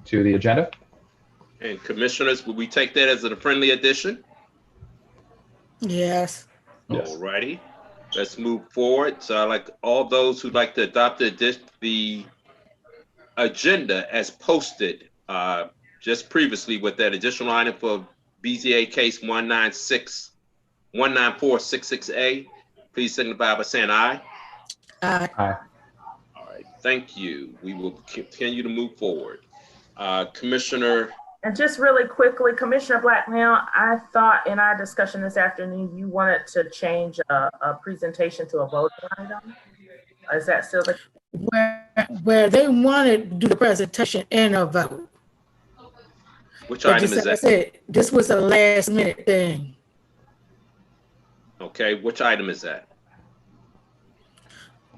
to the agenda. And commissioners, will we take that as a friendly addition? Yes. Yes. All righty, let's move forward. So I'd like all those who'd like to adopt the agenda as posted just previously with that additional item for BZA case 19466A, please signify by saying aye. Aye. Aye. All right, thank you. We will continue to move forward. Commissioner. And just really quickly, Commissioner Blacknell, I thought in our discussion this afternoon, you wanted to change a presentation to a voting item. Is that still the? Where they wanted to do the presentation and a vote. Which But item just is like I that? said, this was a last minute thing. Okay, which item is that?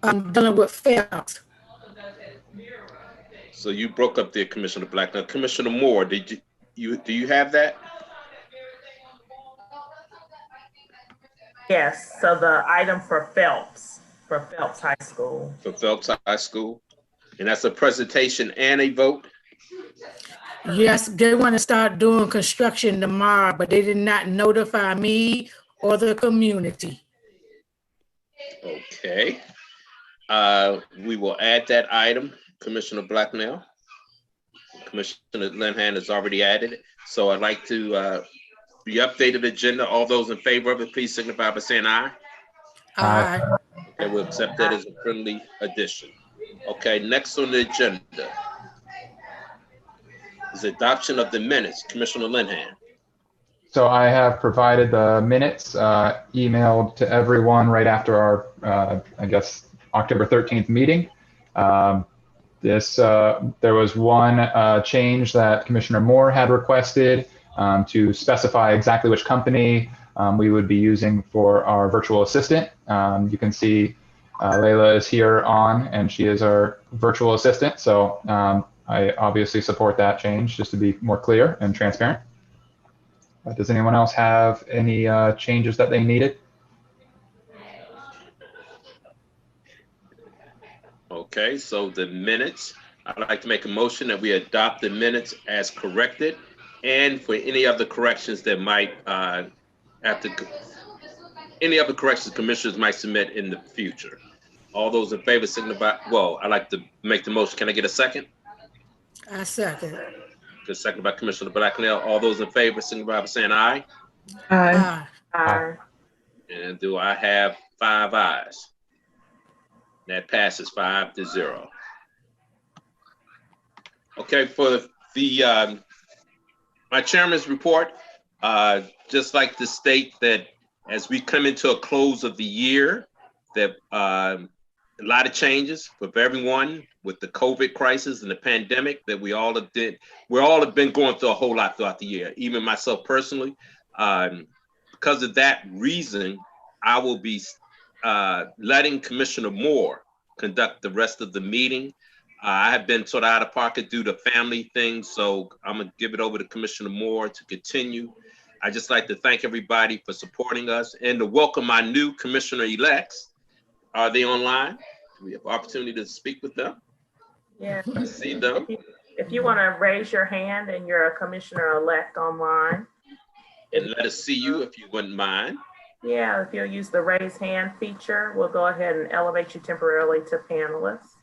I'm dealing with Phelps. So you broke up there, Commissioner Black. Now, Commissioner Moore, do you have that? Yes, so the item for Phelps High School. For Phelps High School, and that's a presentation and a vote. Yes, they want to start doing construction tomorrow, but they did not notify me or the community. Okay. We will add that item, Commissioner Blacknell. Commissioner Linhan has already added it. So I'd like to the updated agenda. All those in favor of it, please signify by saying aye. Aye. Okay, we'll accept that as a friendly addition. Okay, next on the agenda is adoption of the minutes. Commissioner Linhan. So I have provided the minutes emailed to everyone right after our, I guess, October 13th meeting. There was one change that Commissioner Moore had requested to specify exactly which company we would be using for our virtual assistant. You can see Layla is here on, and she is our virtual assistant. So I obviously support that change, just to be more clear and transparent. Does anyone else have any changes that they needed? Okay, so the minutes, I'd like to make a motion that we adopt the minutes as corrected, and for any other corrections that might any other corrections commissioners might submit in the future. All those in favor signify, well, I'd like to make the motion. Can I get a second? I second. Good, second by Commissioner Blacknell. All those in favor signify by saying aye. Aye. Aye. And do I have 5 ayes? That passes 5-0. Okay, for the my chairman's report, just like to state that as we come into a close of the year, that a lot of changes with everyone with the COVID crisis and the pandemic that we all have been going through a whole lot throughout the year, even myself personally. Because of that reason, I will be letting Commissioner Moore conduct the rest of the meeting. I have been sort of out of pocket due to family things, so I'm gonna give it over to Commissioner Moore to continue. I just like to thank everybody for supporting us and to welcome my new commissioner-elects. Are they online? Do we have opportunity to speak with them? Yeah. I see them. If you want to raise your hand and you're a commissioner-elect online. And let us see you if you wouldn't mind. Yeah, if you'll use the raise hand feature, we'll go ahead and elevate you temporarily to panelists.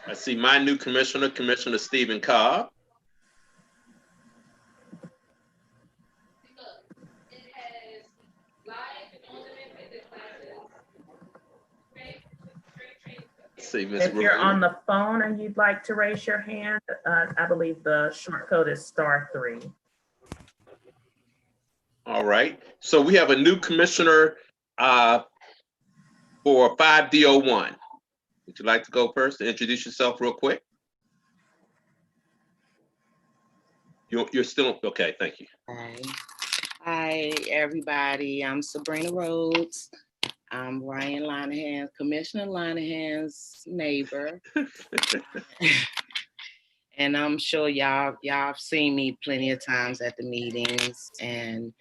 I see my new commissioner, Commissioner Stephen Cobb. See, Ms. If you're Rubin. on the phone and you'd like to raise your hand, I believe the short code is *3. All right. So we have a new commissioner for 5D01. Would you like to go first to introduce yourself real quick? You're still, okay, thank you. Hi, everybody. I'm Sabrina Rhodes. I'm Ryan Linehan's, Commissioner Linehan's neighbor. And I'm sure y'all have seen me plenty of times at the meetings, and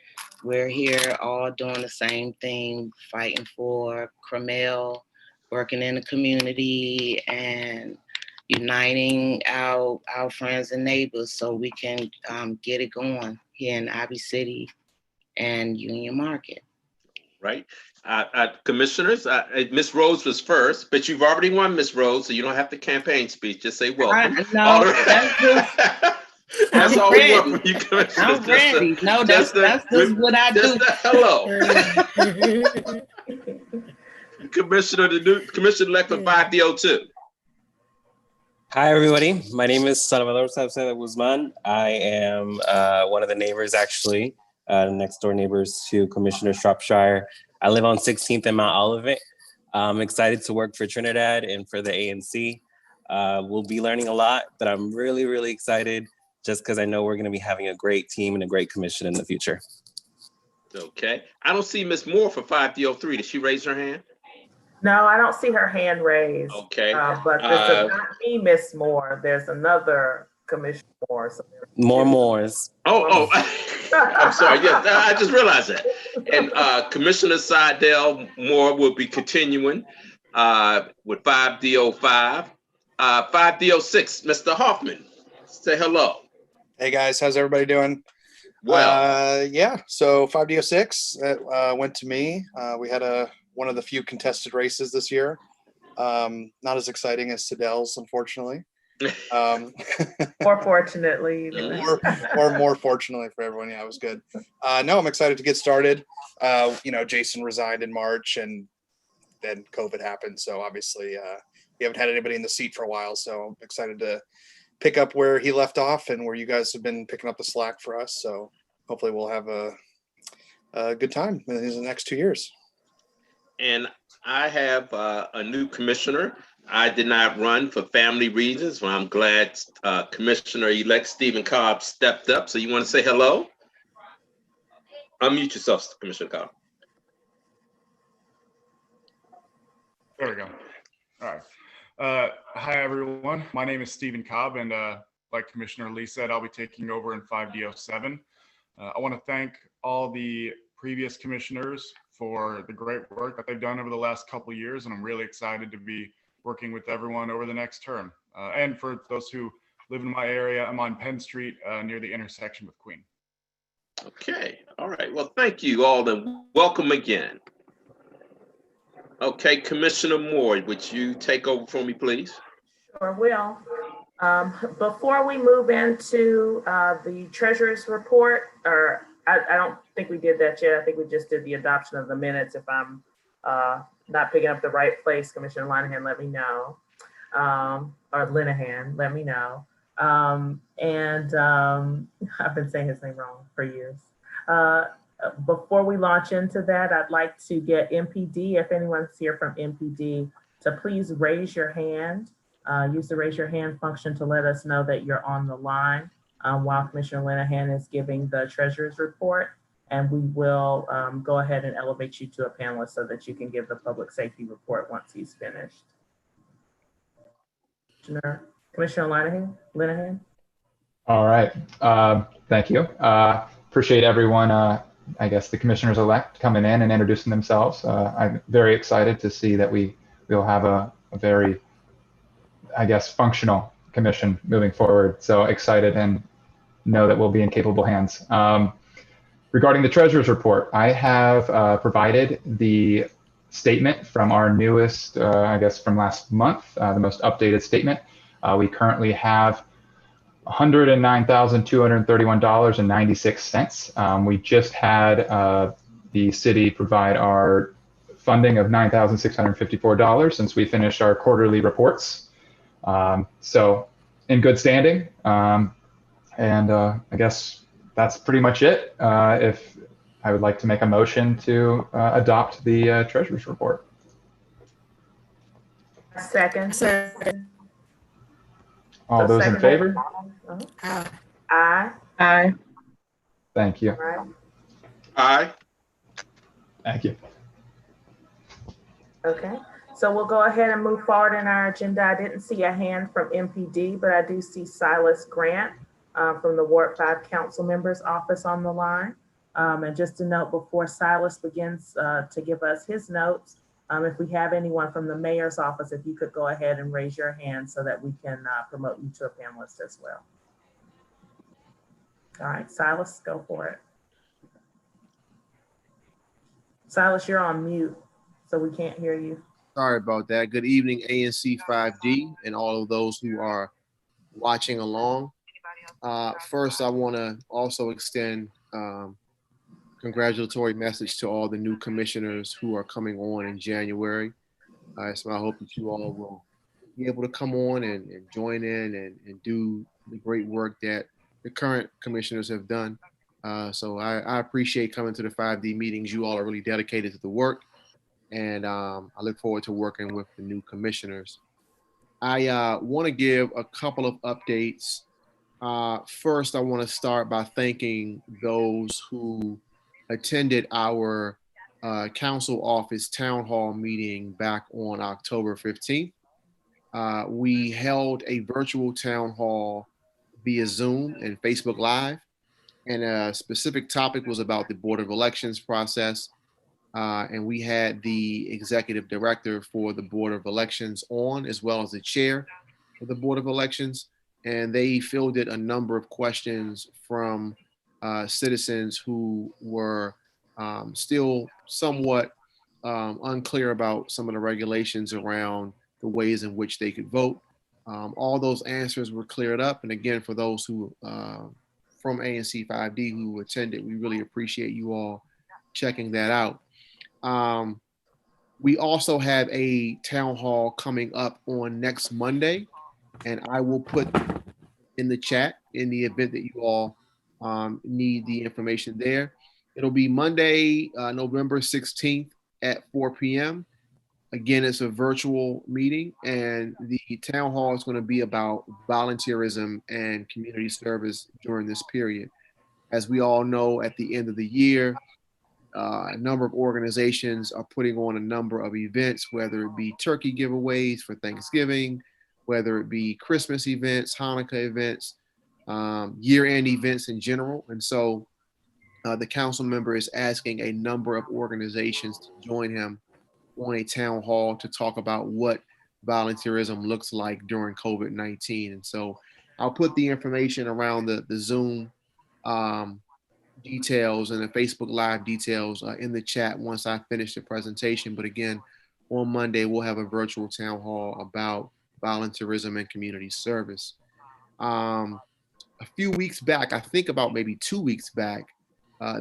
we're here all doing the same thing, fighting for Crummell, working in the community and uniting our friends and neighbors so we can get it going here in Ivy City and Union Market. Right. Commissioners, Ms. Rose was first, but you've already won, Ms. Rose, so you don't have to campaign speech. Just say welcome. That's all we want from you, Commissioners. I'm ready. No, that's just what I do. Hello. Commissioner-elect for 5D02. Hi, everybody. My name is Salvador Salcedo Guzman. I am one of the neighbors, actually, next door neighbors to Commissioner Shropshire. I live on 16th and Mount Olivet. I'm excited to work for Trinidad and for the ANC. We'll be learning a lot, but I'm really, really excited just because I know we're going to be having a great team and a great commission in the future. Okay. I don't see Ms. Moore for 5D03. Did she raise her hand? No, I don't see her hand raised. Okay. But this is not me, Miss Moore. There's another Commissioner Moore. So More Moores. Oh, I'm sorry. Yes, I just realized that. And Commissioner Seidel Moore will be continuing with 5D05. 5D06, Mr. Hoffman, say hello. Hey guys, how's everybody doing? Well, yeah, so 5D06 went to me. We had one of the few contested races this year. Not as exciting as Seidel's, unfortunately. More fortunately. or more fortunately for everyone. Yeah, it was good. No, I'm excited to get started. Jason resigned in March and then COVID happened. So obviously we haven't had anybody in the seat for a while. So I'm excited to pick up where he left off and where you guys have been picking up the slack for us. So hopefully we'll have a good time in the next 2 years. And I have a new commissioner. I did not run for family reasons. Well, I'm glad Commissioner-elect Stephen Cobb stepped up. So you want to say hello? Unmute yourself, Commissioner Cobb. There we go. All right. Hi, everyone. My name is Stephen Cobb, and like Commissioner Lee said, I'll be taking over in 5D07. I want to thank all the previous commissioners for the great work that they've done over the last couple of years, and I'm really excited to be working with everyone over the next term. And for those who live in my area, I'm on Penn Street near the intersection with Queen. Okay, all right. Well, thank you all, and welcome again. Okay, Commissioner Moore, would you take over for me, please? Sure will. Before we move into the treasurer's report, or I don't think we did that yet. I think we just did the adoption of the minutes. If I'm not picking up the right place, Commissioner Linehan, let me know. Or Linehan, let me know. I've been saying his name wrong for years. Before we launch into that, I'd like to get MPD, if anyone's here from MPD, to please raise your hand. Use the raise your hand function to let us know that you're on the line while Commissioner Linehan is giving the treasurer's report. And we will go ahead and elevate you to a panelist so that you can give the public safety report once he's finished. Commissioner Linehan? All right. Thank you. Appreciate everyone, I guess the commissioners-elect coming in and introducing themselves. I'm very excited to see that we'll have a very, I guess, functional commission moving forward. So excited and know that we'll be in capable hands. Regarding the treasurer's report, I have provided the statement from our newest, I guess from last month, the most updated statement. We currently have $109,231.96. We just had the city provide our funding of $9,654 since we finished our quarterly reports. So in good standing. I guess that's pretty much it. If I would like to make a motion to adopt the treasurer's report. Second. All those in favor? Aye. Aye. Thank you. Right. Aye. Thank you. Okay, so we'll go ahead and move forward in our agenda. I didn't see a hand from MPD, but I do see Silas Grant from the Ward 5 Council Member's Office on the line. And just a note before Silas begins to give us his notes, If we have anyone from the mayor's office, if you could go ahead and raise your hand so that we can promote you to a panelist as well. All right, Silas, go for it. Silas, you're on mute, so we can't hear you. Sorry about that. Good evening, ANC 5D, and all of those who are watching along. First, I want to also extend congratulatory message to all the new commissioners who are coming on in January. So I hope that you all will be able to come on and join in and do the great work that the current commissioners have done. So I appreciate coming to the 5D meetings. You all are really dedicated to the work, and I look forward to working with the new commissioners. I want to give a couple of updates. First, I want to start by thanking those who attended our council office town hall meeting back on October 15th. We held a virtual town hall via Zoom and Facebook Live, and a specific topic was about the Board of Elections process. And we had the executive director for the Board of Elections on, as well as the chair of the Board of Elections. And they fielded a number of questions from citizens who were still somewhat unclear about some of the regulations around the ways in which they could vote. All those answers were cleared up. And again, for those who from ANC 5D who attended, we really appreciate you all checking that out. We also have a town hall coming up on next Monday, and I will put in the chat in the event that you all need the information there. It'll be Monday, November 16th at 4 p.m. Again, it's a virtual meeting, and the town hall is going to be about volunteerism and community service during this period. As we all know, at the end of the year, a number of organizations are putting on a number of events, whether it be turkey giveaways for Thanksgiving, whether it be Christmas events, Hanukkah events, year-end events in general. And so the council member is asking a number of organizations to join him on a town hall to talk about what volunteerism looks like during COVID-19. And so I'll put the information around the Zoom details and the Facebook Live details in the chat once I finish the presentation. But again, on Monday, we'll have a virtual town hall about volunteerism and community service. A few weeks back, I think about maybe 2 weeks back,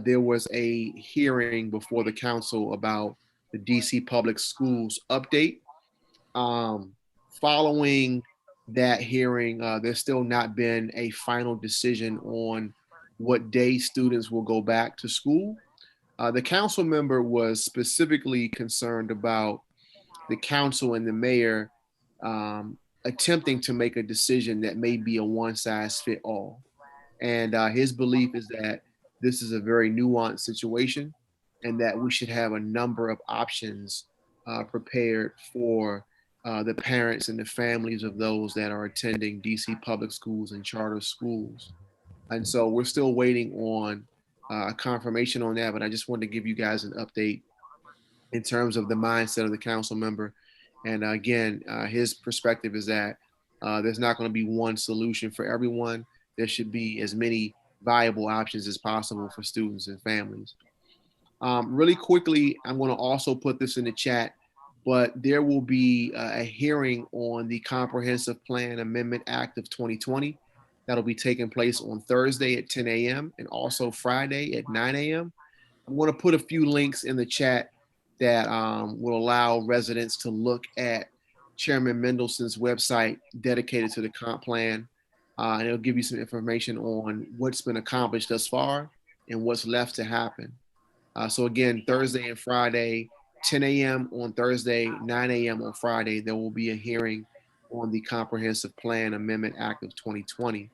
there was a hearing before the council about the DC Public Schools update. Following that hearing, there's still not been a final decision on what day students will go back to school. The council member was specifically concerned about the council and the mayor attempting to make a decision that may be a one-size-fits-all. And his belief is that this is a very nuanced situation, and that we should have a number of options prepared for the parents and the families of those that are attending DC public schools and charter schools. And so we're still waiting on a confirmation on that, but I just wanted to give you guys an update in terms of the mindset of the council member. And again, his perspective is that there's not going to be one solution for everyone. There should be as many viable options as possible for students and families. Really quickly, I'm going to also put this in the chat, but there will be a hearing on the Comprehensive Plan Amendment Act of 2020. That'll be taking place on Thursday at 10 a.m. and also Friday at 9 a.m. I'm going to put a few links in the chat that will allow residents to look at Chairman Mendelson's website dedicated to the comp plan. And it'll give you some information on what's been accomplished thus far and what's left to happen. So again, Thursday and Friday, 10 a.m. on Thursday, 9 a.m. on Friday, there will be a hearing on the Comprehensive Plan Amendment Act of 2020.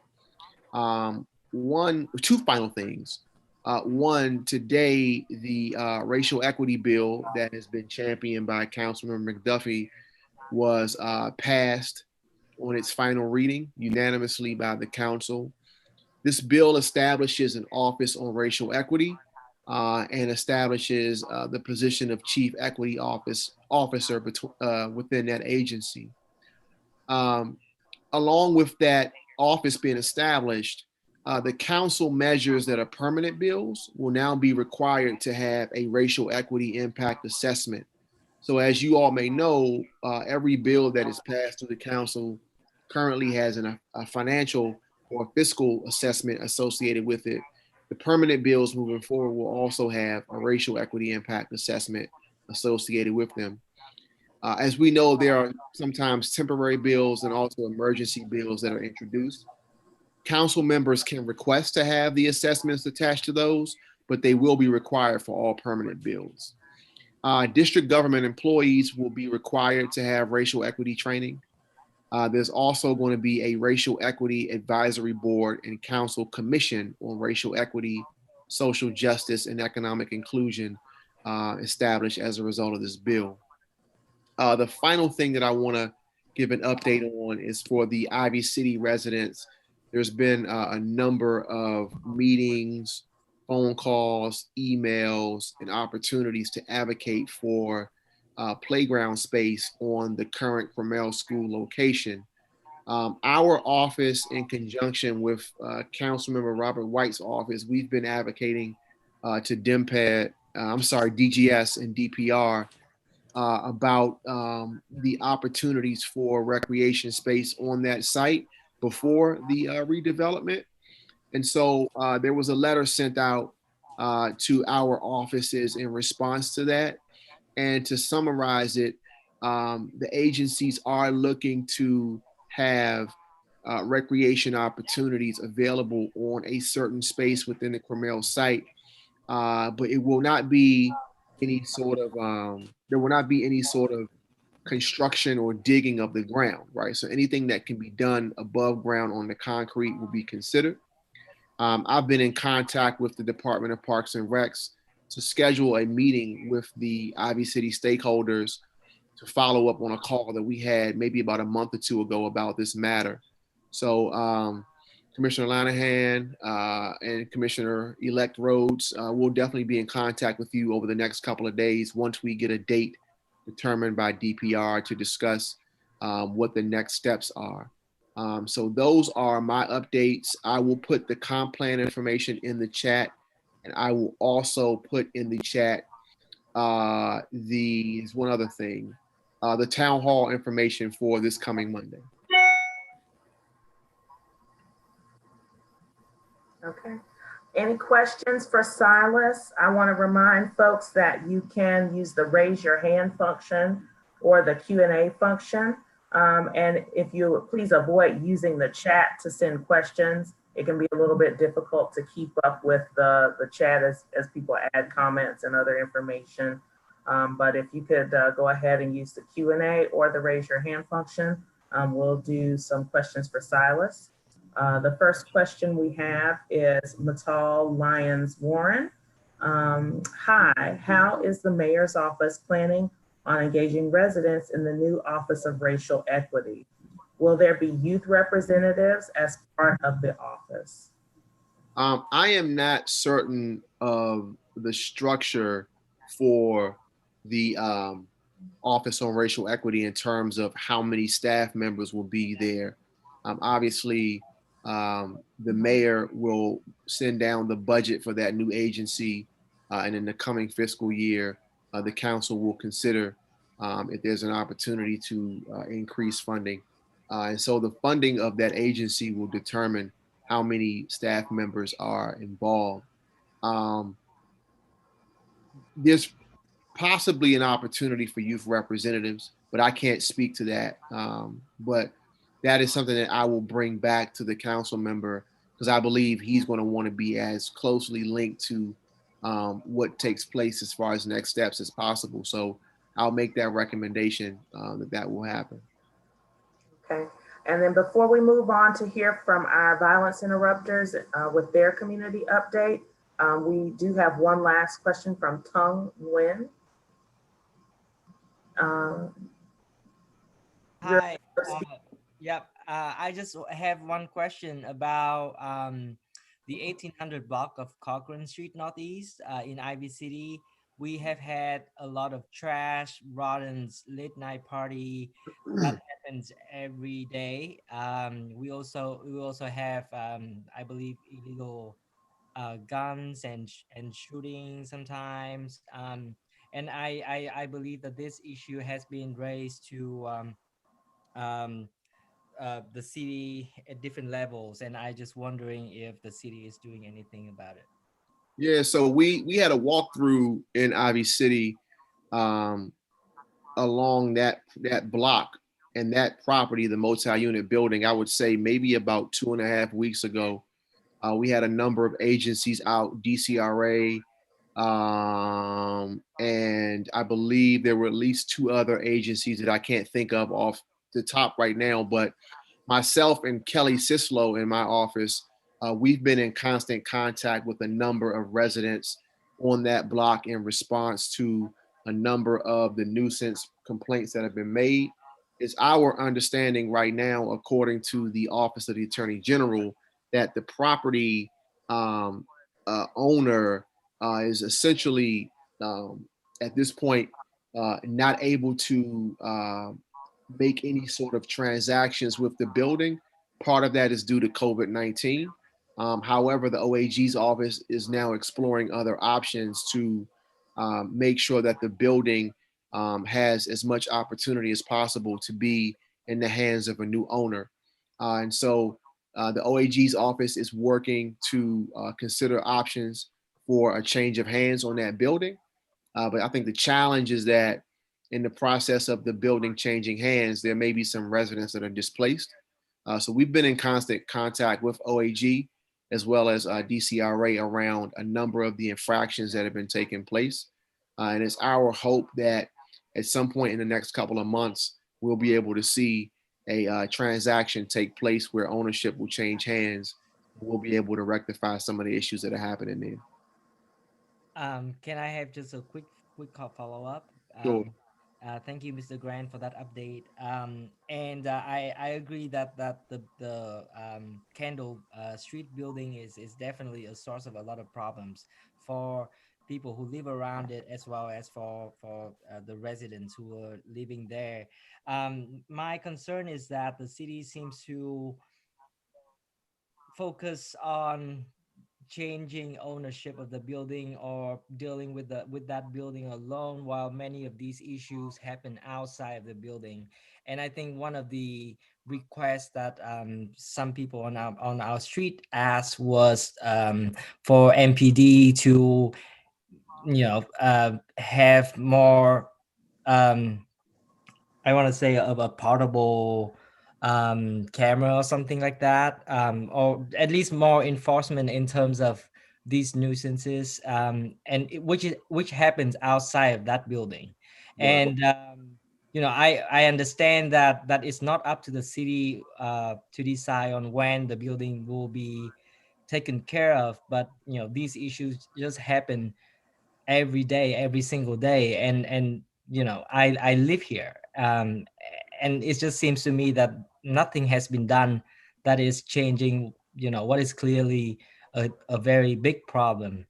Two final things. One, today, the racial equity bill that has been championed by Councilmember McDuffie was passed on its final reading unanimously by the council. This bill establishes an office on racial equity and establishes the position of Chief Equity Officer within that agency. Along with that office being established, the council measures that are permanent bills will now be required to have a racial equity impact assessment. So as you all may know, every bill that is passed through the council currently has a financial or fiscal assessment associated with it. The permanent bills moving forward will also have a racial equity impact assessment associated with them. As we know, there are sometimes temporary bills and also emergency bills that are introduced. Council members can request to have the assessments attached to those, but they will be required for all permanent bills. District government employees will be required to have racial equity training. There's also going to be a racial equity advisory board and council commission on racial equity, social justice, and economic inclusion established as a result of this bill. The final thing that I want to give an update on is for the Ivy City residents. There's been a number of meetings, phone calls, emails, and opportunities to advocate for playground space on the current Crummell school location. Our office, in conjunction with Councilmember Robert White's office, we've been advocating to DGS and DPR about the opportunities for recreation space on that site before the redevelopment. And so there was a letter sent out to our offices in response to that. And to summarize it, the agencies are looking to have recreation opportunities available on a certain space within the Crummell site, but it will not be any sort of there will not be any sort of construction or digging of the ground, right? So anything that can be done above ground on the concrete will be considered. I've been in contact with the Department of Parks and Recs to schedule a meeting with the Ivy City stakeholders to follow up on a call that we had maybe about a month or two ago about this matter. So Commissioner Lanahan and Commissioner-elect Rhodes will definitely be in contact with you over the next couple of days once we get a date determined by DPR to discuss what the next steps are. So those are my updates. I will put the comp plan information in the chat, and I will also put in the chat there's one other thing, the town hall information for this coming Monday. Okay. Any questions for Silas? I want to remind folks that you can use the raise your hand function or the Q&A function. And if you would please avoid using the chat to send questions. It can be a little bit difficult to keep up with the chat as people add comments and other information. But if you could go ahead and use the Q&A or the raise your hand function, we'll do some questions for Silas. The first question we have is Matal Lyons Warren. Hi, how is the mayor's office planning on engaging residents in the new Office of Racial Equity? Will there be youth representatives as part of the office? I am not certain of the structure for the Office on Racial Equity in terms of how many staff members will be there. Obviously, the mayor will send down the budget for that new agency, and in the coming fiscal year, the council will consider if there's an opportunity to increase funding. And so the funding of that agency will determine how many staff members are involved. There's possibly an opportunity for youth representatives, but I can't speak to that. But that is something that I will bring back to the council member, because I believe he's going to want to be as closely linked to what takes place as far as next steps as possible. So I'll make that recommendation that will happen. Okay. And then before we move on to hear from our violence interrupters with their community update, we do have one last question from Tung Nguyen. Hi. Yep. I just have one question about the 1800 block of Corcoran Street Northeast in Ivy City. We have had a lot of trash, rotten, late night party that happens every day. We also have, I believe, illegal guns and shooting sometimes. And I believe that this issue has been raised to um, the city at different levels, and I just wondering if the city is doing anything about it. Yeah, so we had a walkthrough in Ivy City um, along that block and that property, the multi-unit building. I would say maybe about 2.5 weeks ago. We had a number of agencies out, DCRA, and I believe there were at least 2 other agencies that I can't think of off the top right now. But myself and Kelly Sislow in my office, we've been in constant contact with a number of residents on that block in response to a number of the nuisance complaints that have been made. It's our understanding right now, according to the Office of the Attorney General, that the property owner is essentially at this point not able to make any sort of transactions with the building. Part of that is due to COVID-19. However, the OAG's office is now exploring other options to make sure that the building has as much opportunity as possible to be in the hands of a new owner. And so the OAG's office is working to consider options for a change of hands on that building. But I think the challenge is that in the process of the building changing hands, there may be some residents that are displaced. So we've been in constant contact with OAG as well as DCRA around a number of the infractions that have been taking place. And it's our hope that at some point in the next couple of months, we'll be able to see a transaction take place where ownership will change hands. We'll be able to rectify some of the issues that are happening there. Can I have just a quick follow up? Sure. Thank you, Mr. Grant, for that update. And I agree that the Kendall Street building is definitely a source of a lot of problems for people who live around it, as well as for the residents who are living there. My concern is that the city seems to focus on changing ownership of the building or dealing with that building alone, while many of these issues happen outside of the building. And I think one of the requests that some people on our street asked was for MPD to have more I want to say of a portable camera or something like that, or at least more enforcement in terms of these nuisances, which happens outside of that building. Right. And I understand that it's not up to the city to decide on when the building will be taken care of, but these issues just happen every day, every single day. And I live here, and it just seems to me that nothing has been done that is changing what is clearly a very big problem.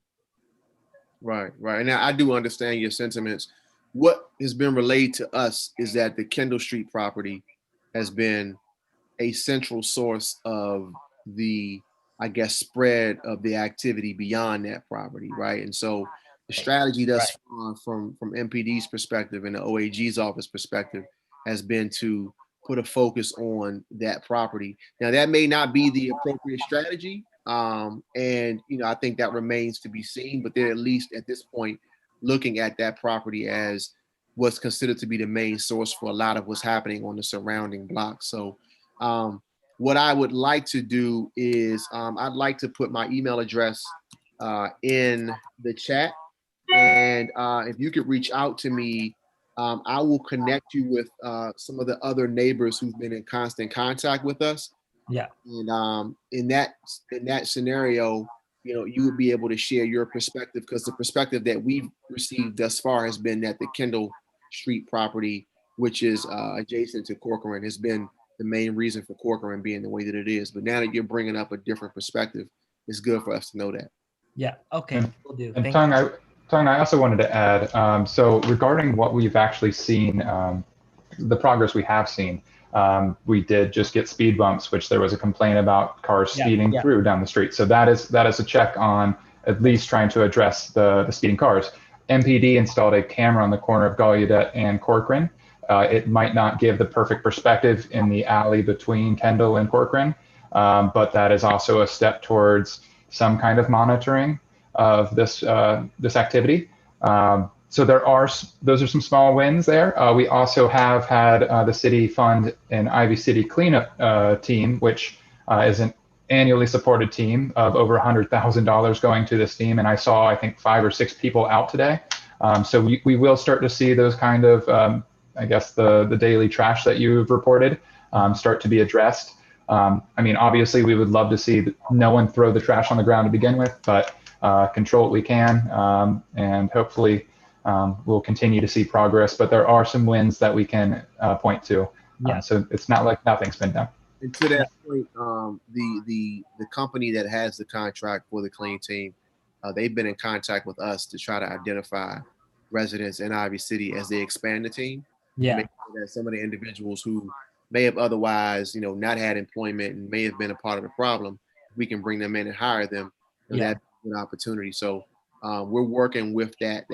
Right. And I do understand your sentiments. What has been relayed to us is that the Kendall Street property has been a central source of the, I guess, spread of the activity beyond that property, right? And so the strategy thus far from MPD's perspective and the OAG's office perspective has been to put a focus on that property. Now, that may not be the appropriate strategy, and I think that remains to be seen, but they're at least at this point looking at that property as what's considered to be the main source for a lot of what's happening on the surrounding blocks. So what I would like to do is I'd like to put my email address in the chat. And if you could reach out to me, I will connect you with some of the other neighbors who've been in constant contact with us. Yeah. And in that scenario, you would be able to share your perspective, because the perspective that we've received thus far has been that the Kendall Street property, which is adjacent to Corcoran, has been the main reason for Corcoran being the way that it is. But now that you're bringing up a different perspective, it's good for us to know that. Yeah. Okay. Will do. And Thank Tung, you. I also wanted to add, so regarding what we've actually seen, the progress we have seen, we did just get speed bumps, which there was a complaint about cars speeding through down the street. So that is a check on at least trying to address the speeding cars. MPD installed a camera on the corner of Gallaudet and Corcoran. It might not give the perfect perspective in the alley between Kendall and Corcoran, but that is also a step towards some kind of monitoring of this activity. So those are some small wins there. We also have had the city fund an Ivy City cleanup team, which is an annually supported team of over $100,000 going to this team. And I saw, I think, 5 or 6 people out today. So we will start to see those kind of, I guess, the daily trash that you've reported start to be addressed. I mean, obviously, we would love to see no one throw the trash on the ground to begin with, but control what we can. And hopefully we'll continue to see progress. But there are some wins that we can point to. So it's not like nothing's been done. And to that point, the company that has the contract for the clean team, they've been in contact with us to try to identify residents in Ivy City as they expand the team. Yeah. Make sure that some of the individuals who may have otherwise, not had employment and may have been a part of the problem, we can bring them in and hire them. And that's an opportunity. So we're working with that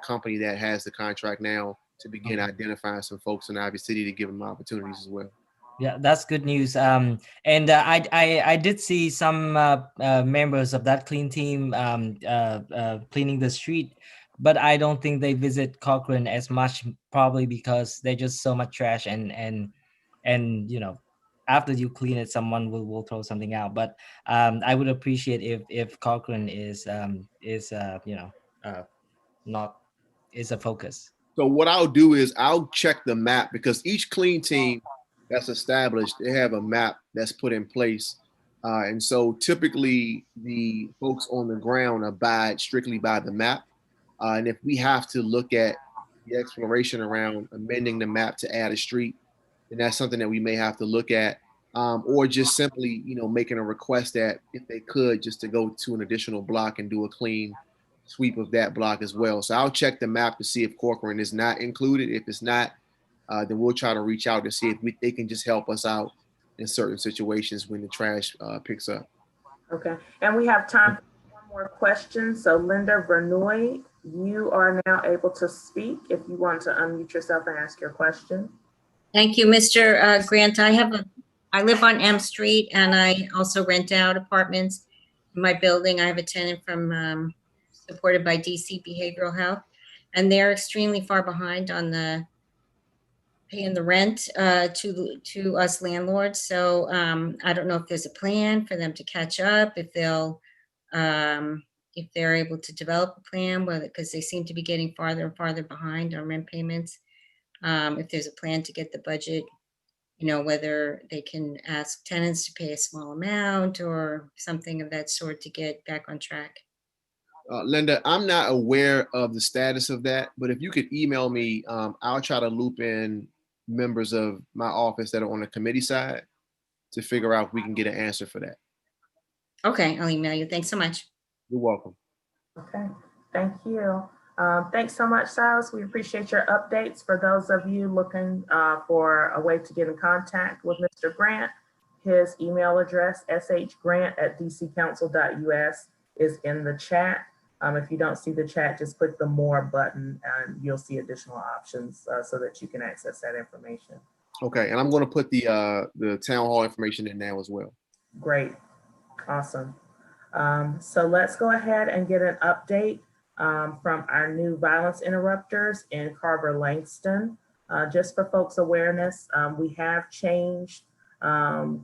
company that has the contract now to begin identifying some folks in Ivy City to give them opportunities as well. Yeah, that's good news. And I did see some members of that clean team cleaning the street, but I don't think they visit Corcoran as much, probably because there's just so much trash and after you clean it, someone will throw something out. But I would appreciate if Corcoran is a focus. So what I'll do is I'll check the map, because each clean team that's established, they have a map that's put in place. And so typically the folks on the ground abide strictly by the map. And if we have to look at the exploration around amending the map to add a street, then that's something that we may have to look at, or just simply, making a request that if they could, just to go to an additional block and do a clean sweep of that block as well. So I'll check the map to see if Corcoran is not included. If it's not, then we'll try to reach out to see if they can just help us out in certain situations when the trash picks up. Okay, and we have time for one more question. So Linda Vernouy, you are now able to speak if you want to unmute yourself and ask your question. Thank you, Mr. Grant. I live on M Street, and I also rent out apartments. In my building, I have a tenant from supported by DC Behavioral Health, and they're extremely far behind on the paying the rent to us landlords. So I don't know if there's a plan for them to catch up, if they're able to develop a plan, because they seem to be getting farther and farther behind on rent payments. If there's a plan to get the budget, whether they can ask tenants to pay a small amount or something of that sort to get back on track. Linda, I'm not aware of the status of that, but if you could email me, I'll try to loop in members of my office that are on the committee side to figure out if we can get an answer for that. Okay, I'll email you. Thanks so much. You're welcome. Okay, thank you. Thanks so much, Silas. We appreciate your updates. For those of you looking for a way to get in contact with Mr. Grant, his email address, shgrant@dccouncil.us, is in the chat. If you don't see the chat, just click the more button and you'll see additional options so that you can access that information. Okay, and I'm going to put the town hall information in now as well. Great, awesome. So let's go ahead and get an update from our new violence interrupters in Carver Langston. Just for folks' awareness, we have changed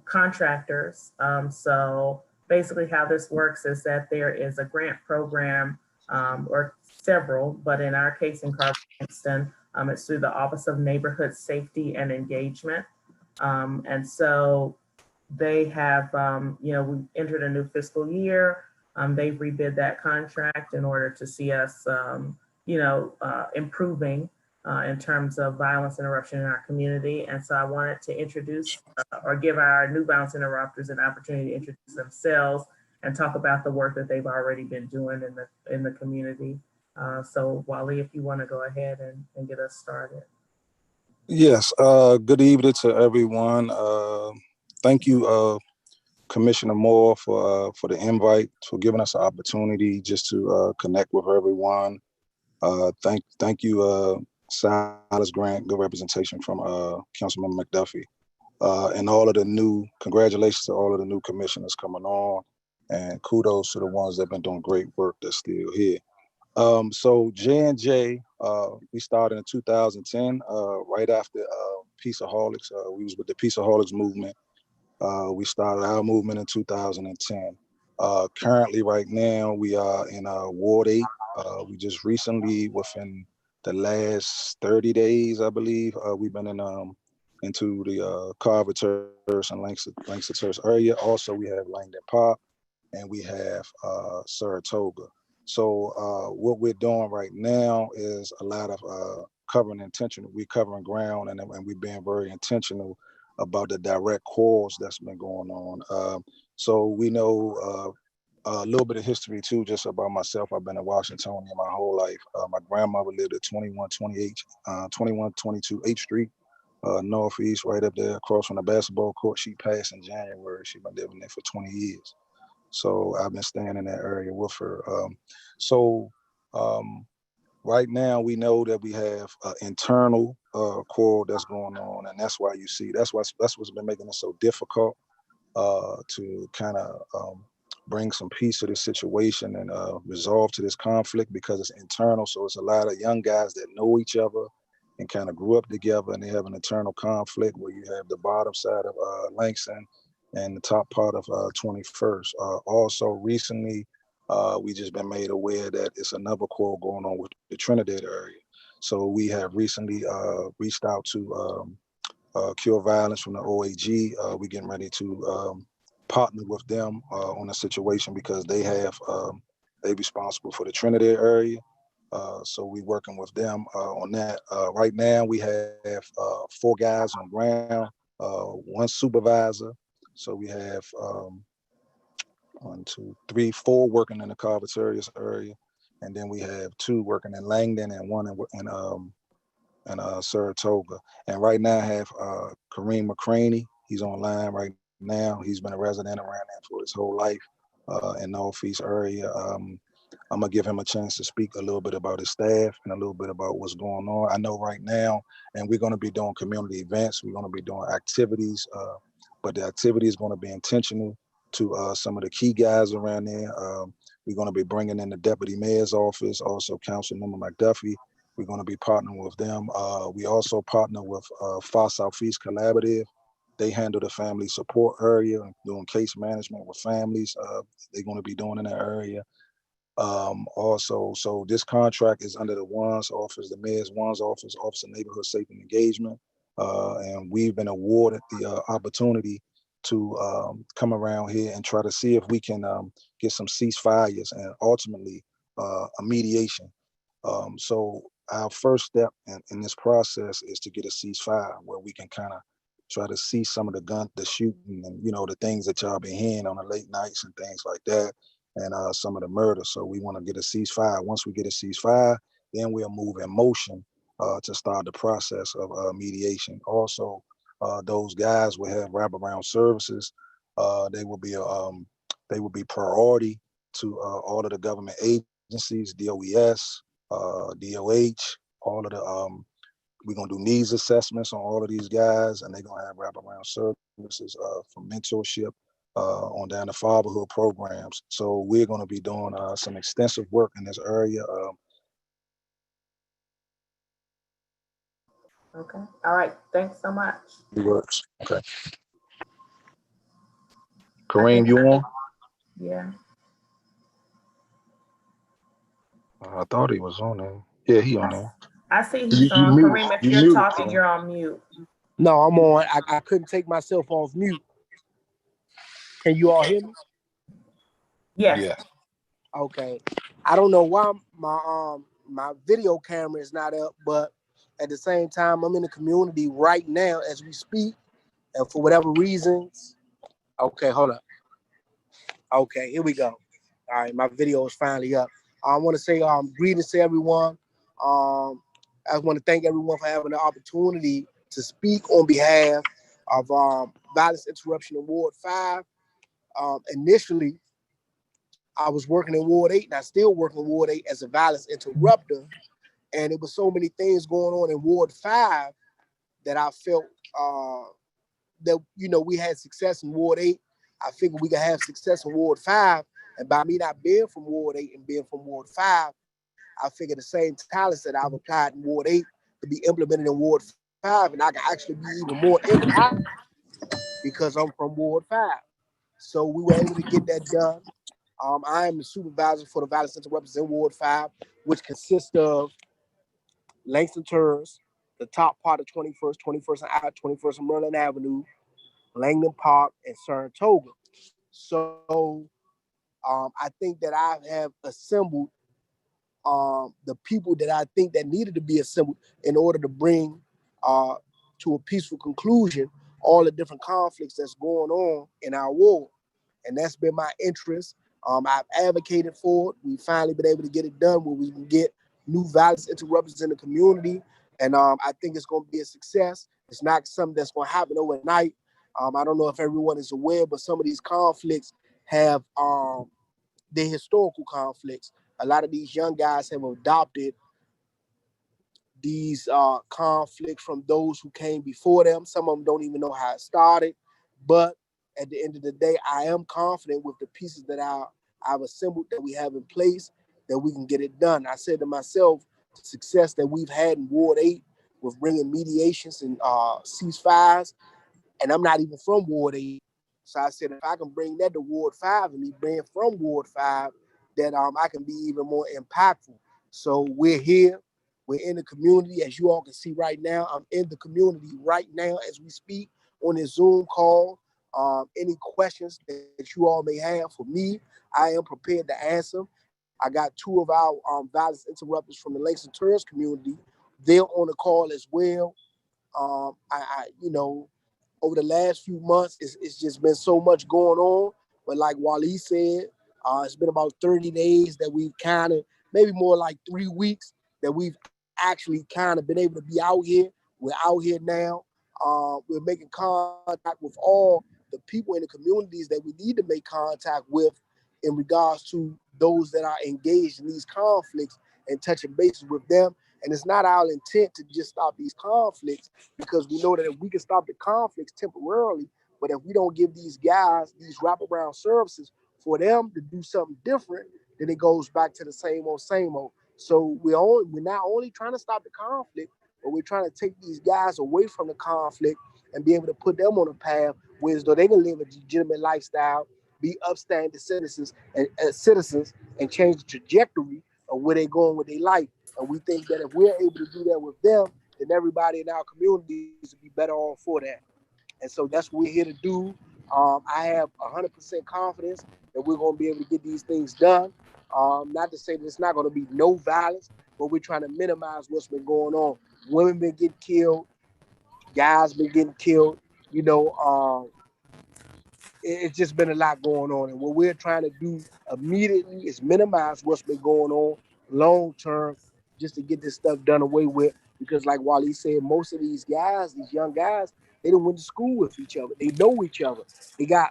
contractors. So basically how this works is that there is a grant program or several, but in our case in Carver Langston, it's through the Office of Neighborhood Safety and Engagement. And so they have, we entered a new fiscal year. They've rebid that contract in order to see us, improving in terms of violence interruption in our community. And so I wanted to introduce or give our new violence interrupters an opportunity to introduce themselves and talk about the work that they've already been doing in the community. So Wally, if you want to go ahead and get us started. Yes, good evening to everyone. Thank you, Commissioner Moore, for the invite, for giving us an opportunity just to connect with everyone. Thank you, Silas Grant, good representation from Councilmember McDuffie, and all of the new, congratulations to all of the new commissioners coming on, and kudos to the ones that have been doing great work that's still here. So J&J, we started in 2010, right after Peaceaholics. We was with the Peaceaholics movement. We started our movement in 2010. Currently, right now, we are in Ward 8. We just recently, within the last 30 days, I believe, we've been into the Carver, Terrace, and Langston Terrace area. Also, we have Langdon Park, and we have Saratoga. So what we're doing right now is a lot of covering intentional. We're covering ground, and we're being very intentional about the direct calls that's been going on. So we know a little bit of history too, just about myself. I've been in Washingtonia my whole life. My grandmother lived at 2122 8th Street, Northeast, right up there across from the basketball court. She passed in January. She's been living there for 20 years. So I've been staying in that area with her. Right now we know that we have internal quarrel that's going on, and that's why you see that's what's been making it so difficult to kind of bring some peace to this situation and resolve to this conflict, because it's internal. So it's a lot of young guys that know each other and kind of grew up together, and they have an internal conflict where you have the bottom side of Langston and the top part of 21st. Also recently, we just been made aware that it's another quarrel going on with the Trinidad area. So we have recently reached out to Cure Violence from the OAG. We're getting ready to partner with them on a situation, because they have they responsible for the Trinidad area. So we're working with them on that. Right now we have 4 guys on ground, 1 supervisor. So we have 1, 2, 3, 4 working in the Carver Terrace area, and then we have 2 working in Langdon and 1 in Saratoga. And right now I have Kareem McCraney. He's online right now. He's been a resident around there for his whole life in the Northeast area. I'm gonna give him a chance to speak a little bit about his staff and a little bit about what's going on. I know right now, and we're gonna be doing community events. We're gonna be doing activities, but the activity is gonna be intentional to some of the key guys around there. We're gonna be bringing in the Deputy Mayor's office, also Councilmember McDuffie. We're gonna be partnering with them. We also partner with Far Southeast Collaborative. They handle the family support area, doing case management with families. They're gonna be doing in that area. Also, so this contract is under the WAN's office, the Mayor's WAN's office, Office of Neighborhood Safety and Engagement. And we've been awarded the opportunity to come around here and try to see if we can get some ceasefires and ultimately a mediation. So our first step in this process is to get a ceasefire where we can kind of try to see some of the shooting and, the things that y'all been hearing on the late nights and things like that, and some of the murder. So we want to get a ceasefire. Once we get a ceasefire, then we'll move in motion to start the process of mediation. Also, those guys will have wraparound services. They will be priority to all of the government agencies, DOES, DOH, all of the we're gonna do needs assessments on all of these guys, and they're gonna have wraparound services for mentorship on down to fatherhood programs. So we're gonna be doing some extensive work in this area. Okay. All right. Thanks so much. It works. Okay. Kareem, you on? Yeah. I thought he was on there. Yeah, he on there. I see he's on. Kareem, if you're talking, you're on mute. No, I'm on. I couldn't take myself off mute. Can you all hear me? Yes. Yeah. Okay. I don't know why my video camera is not up, but at the same time, I'm in the community right now as we speak, and for whatever reasons. Okay, hold up. Okay, here we go. All right, my video is finally up. I want to say greetings to everyone. I want to thank everyone for having the opportunity to speak on behalf of Violence Interruption in Ward 5. Initially, I was working in Ward 8, and I still work in Ward 8 as a violence interrupter. And it was so many things going on in Ward 5 that I felt that, you know, we had success in Ward 8. I figured we could have success in Ward 5. And by me not being from Ward 8 and being from Ward 5, I figured the same talents that I've applied in Ward 8 could be implemented in Ward 5, and I can actually be even more impactful because I'm from Ward 5. So we were able to get that done. I am the supervisor for the Violence Interrupters in Ward 5, which consists of Langston Terrace, the top part of 21st and 21st and Merlin Avenue, Langdon Park, and Saratoga. So I think that I have assembled the people that I think that needed to be assembled in order to bring to a peaceful conclusion all the different conflicts that's going on in our ward. And that's been my interest. I've advocated for it. We've finally been able to get it done where we can get new violence interrupters in the community. And I think it's going to be a success. It's not something that's going to happen overnight. I don't know if everyone is aware, but some of these conflicts have they're historical conflicts. A lot of these young guys have adopted these conflicts from those who came before them. Some of them don't even know how it started. But at the end of the day, I am confident with the pieces that I've assembled, that we have in place, that we can get it done. I said to myself, the success that we've had in Ward 8 with bringing mediations and ceasefires, and I'm not even from Ward 8. So I said, if I can bring that to Ward 5 and me being from Ward 5, that I can be even more impactful. So we're here. We're in the community. As you all can see right now, I'm in the community right now as we speak on this Zoom call. Any questions that you all may have for me, I am prepared to answer. I got two of our violence interrupters from the Langston Terrace community. They're on the call as well. You know, over the last few months, it's just been so much going on. But like Wally said, it's been about 30 days that we've kind of, maybe more like 3 weeks, that we've actually kind of been able to be out here. We're out here now. We're making contact with all the people in the communities that we need to make contact with in regards to those that are engaged in these conflicts and touching bases with them. And it's not our intent to just stop these conflicts, because we know that if we can stop the conflicts temporarily, but if we don't give these guys these wraparound services for them to do something different, then it goes back to the same old, same old. So we're not only trying to stop the conflict, but we're trying to take these guys away from the conflict and be able to put them on a path where they can live a legitimate lifestyle, be upstanding citizens and change the trajectory of where they're going with their life. And we think that if we're able to do that with them, then everybody in our communities will be better off for that. And so that's what we're here to do. I have 100% confidence that we're going to be able to get these things done. Not to say that it's not going to be no violence, but we're trying to minimize what's been going on. Women been getting killed, guys been getting killed. You know, it's just been a lot going on. And what we're trying to do immediately is minimize what's been going on long term, just to get this stuff done away with. Because like Wally said, most of these guys, these young guys, they done went to school with each other. They know each other. They got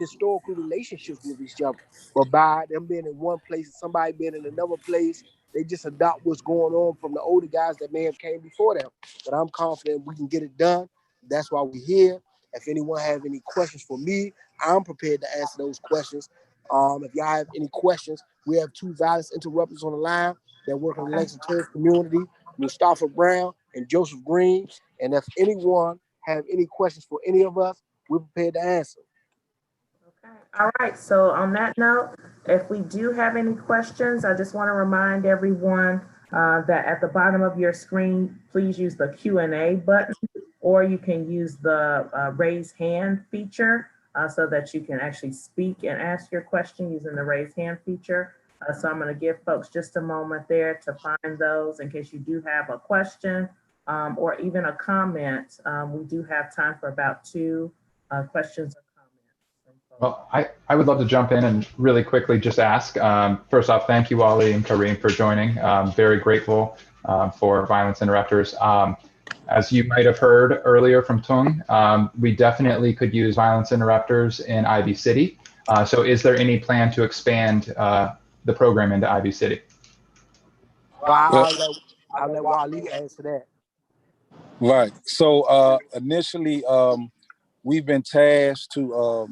historical relationships with each other. But by them being in one place and somebody being in another place, they just adopt what's going on from the older guys that may have came before them. But I'm confident we can get it done. That's why we're here. If anyone have any questions for me, I'm prepared to answer those questions. If y'all have any questions, we have two violence interrupters on the line that work in the Langston Terrace community, Mustafa Brown and Joseph Green. And if anyone have any questions for any of us, we're prepared to answer. Okay. All right. So on that note, if we do have any questions, I just want to remind everyone that at the bottom of your screen, please use the Q&A button, or you can use the raise hand feature so that you can actually speak and ask your question using the raise hand feature. So I'm going to give folks just a moment there to find those in case you do have a question or even a comment. We do have time for about 2 questions or comments from folks. Well, I would love to jump in and really quickly just ask. First off, thank you, Ali and Kareem, for joining. Very grateful for Violence Interrupters. As you might have heard earlier from Tung, we definitely could use Violence Interrupters in Ivy City. So is there any plan to expand the program into Ivy City? Well, I'll let Wally answer that. Right. So initially, we've been tasked to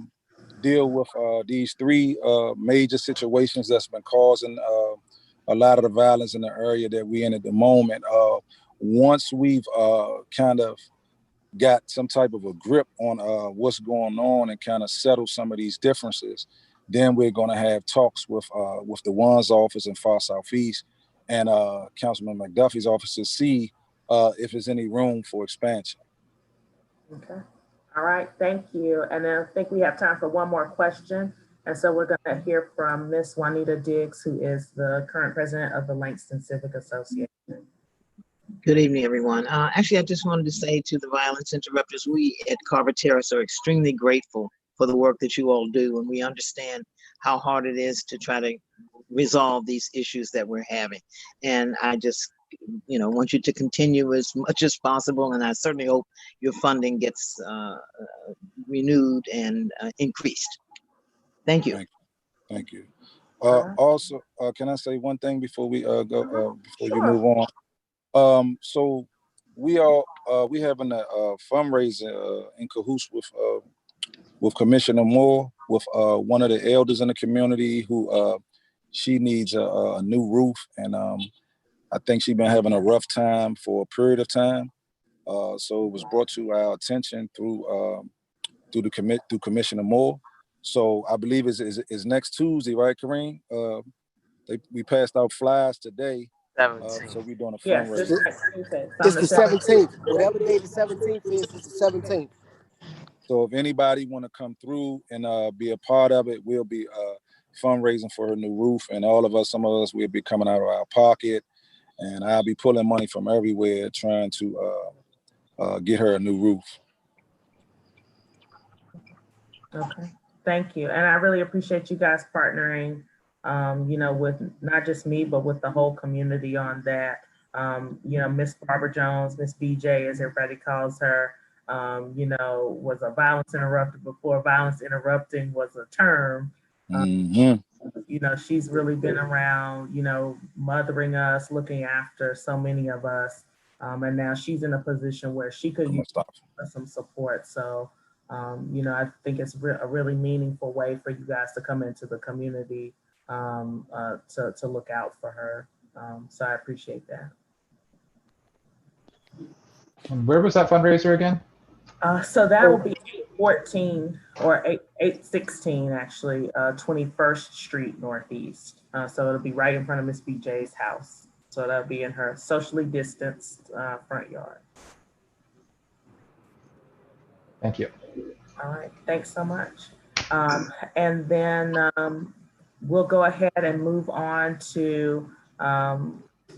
deal with these three major situations that's been causing a lot of the violence in the area that we're in at the moment. Once we've kind of got some type of a grip on what's going on and kind of settle some of these differences, then we're going to have talks with the one's office in Far Southeast and Councilman McDuffie's office to see if there's any room for expansion. Okay. All right. Thank you. And then I think we have time for one more question. And so we're going to hear from Miss Juanita Diggs, who is the current president of the Langston Civic Association. Good evening, everyone. Actually, I just wanted to say to the Violence Interrupters, we at Carver Terrace are extremely grateful for the work that you all do, and we understand how hard it is to try to resolve these issues that we're having. And I just, want you to continue as much as possible, and I certainly hope your funding gets renewed and increased. Thank you. Thank you. Also, can I say one thing before we go? Before you move on. So we having a fundraiser in cahoots with Commissioner Moore, with one of the elders in the community who she needs a new roof, and I think she's been having a rough time for a period of time. So it was brought to our attention through Commissioner Moore. So I believe it's next Tuesday, right, Kareem? We passed out flyers today. So we're doing a fundraiser. It's the 17th. Whatever day the 17th is, it's the 17th. So if anybody want to come through and be a part of it, we'll be fundraising for her new roof, and some of us will be coming out of our pocket, and I'll be pulling money from everywhere trying to get her a new roof. Okay, thank you. And I really appreciate you guys partnering, with not just me, but with the whole community on that. Miss Barbara Jones, Miss BJ, as everybody calls her, was a violence interrupter before violence interrupting was a term. She's really been around, mothering us, looking after so many of us. And now she's in a position where she could use some support. So, I think it's a really meaningful way for you guys to come into the community to look out for her. So I appreciate that. And where was that fundraiser again? So that will be 814 or 816 actually, 21st Street Northeast. So it'll be right in front of Miss BJ's house. So that'll be in her socially distanced front yard. Thank you. All right, thanks so much. And then we'll go ahead and move on to,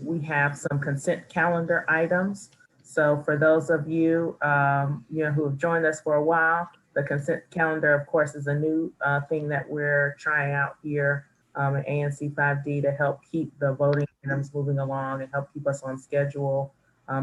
we have some consent calendar items. So for those of you, who have joined us for a while, the consent calendar, of course, is a new thing that we're trying out here at ANC 5D to help keep the voting items moving along and help keep us on schedule.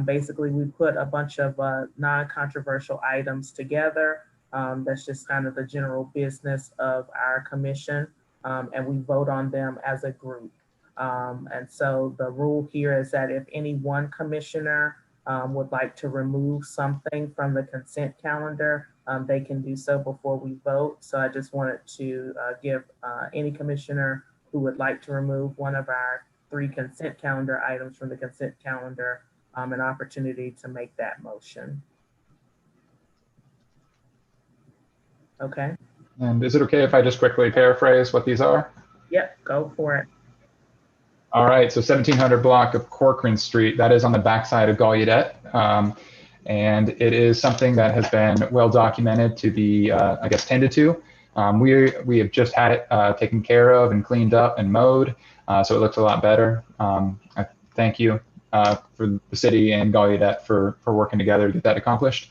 Basically, we put a bunch of non-controversial items together. That's just kind of the general business of our commission, and we vote on them as a group. And so the rule here is that if any one commissioner would like to remove something from the consent calendar, they can do so before we vote. So I just wanted to give any commissioner who would like to remove one of our 3 consent calendar items from the consent calendar an opportunity to make that motion. Okay. And is it okay if I just quickly paraphrase what these are? Yep, go for it. All right, so 1700 block of Corcoran Street, that is on the backside of Gallaudet. And it is something that has been well documented to be, tended to. We have just had it taken care of and cleaned up and mowed, so it looks a lot better. I thank you for the city and Gallaudet for working together to get that accomplished.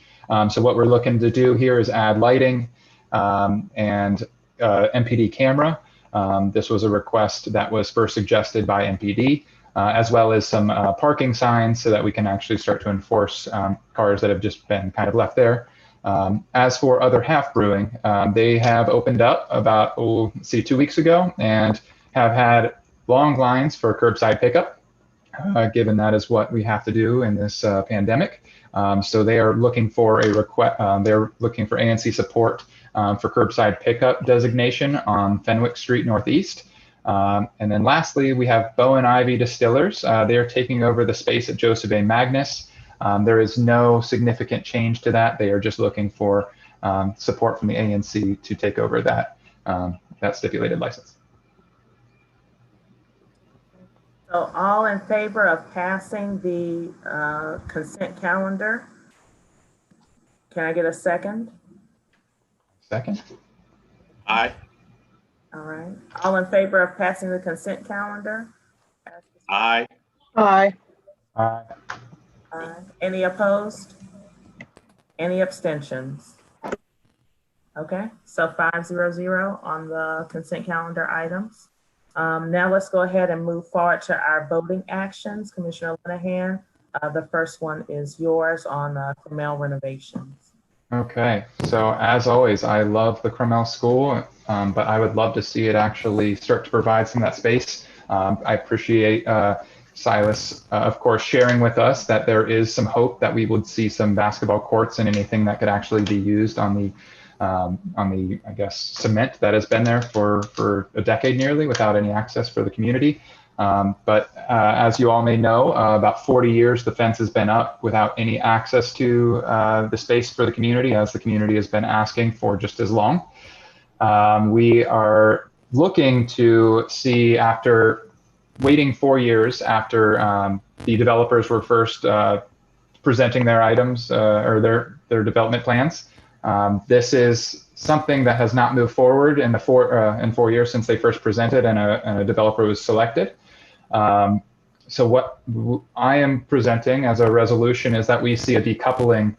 So what we're looking to do here is add lighting and MPD camera. This was a request that was first suggested by MPD, as well as some parking signs so that we can actually start to enforce cars that have just been kind of left there. As for Other Half Brewing, they have opened up about 2 weeks ago and have had long lines for curbside pickup, given that is what we have to do in this pandemic. So they are looking for a request. They're looking for ANC support for curbside pickup designation on Fenwick Street Northeast. And then lastly, we have Bowen Ivy Distillers. They are taking over the space at Joseph A. Magnus. There is no significant change to that. They are just looking for support from the ANC to take over that, that stipulated license. So all in favor of passing the consent calendar? Can I get a second? Second. Aye. All right. All in favor of passing the consent calendar? Aye. Aye. Aye. Aye. Any opposed? Any abstentions? Okay, so 500 on the consent calendar items. Now let's go ahead and move forward to our voting actions. Commissioner Linehan, the first one is yours on Crummell renovations. Okay, so as always, I love the Crummell School, but I would love to see it actually start to provide some of that space. I appreciate Silas, of course, sharing with us that there is some hope that we would see some basketball courts and anything that could actually be used on the, I guess, cement that has been there for a decade nearly without any access for the community. But as you all may know, about 40 years the fence has been up without any access to the space for the community, as the community has been asking for just as long. We are looking to see, after waiting 4 years after the developers were first presenting their items or their development plans. This is something that has not moved forward in the 4 years since they first presented and a developer was selected. So what I am presenting as a resolution is that we see a decoupling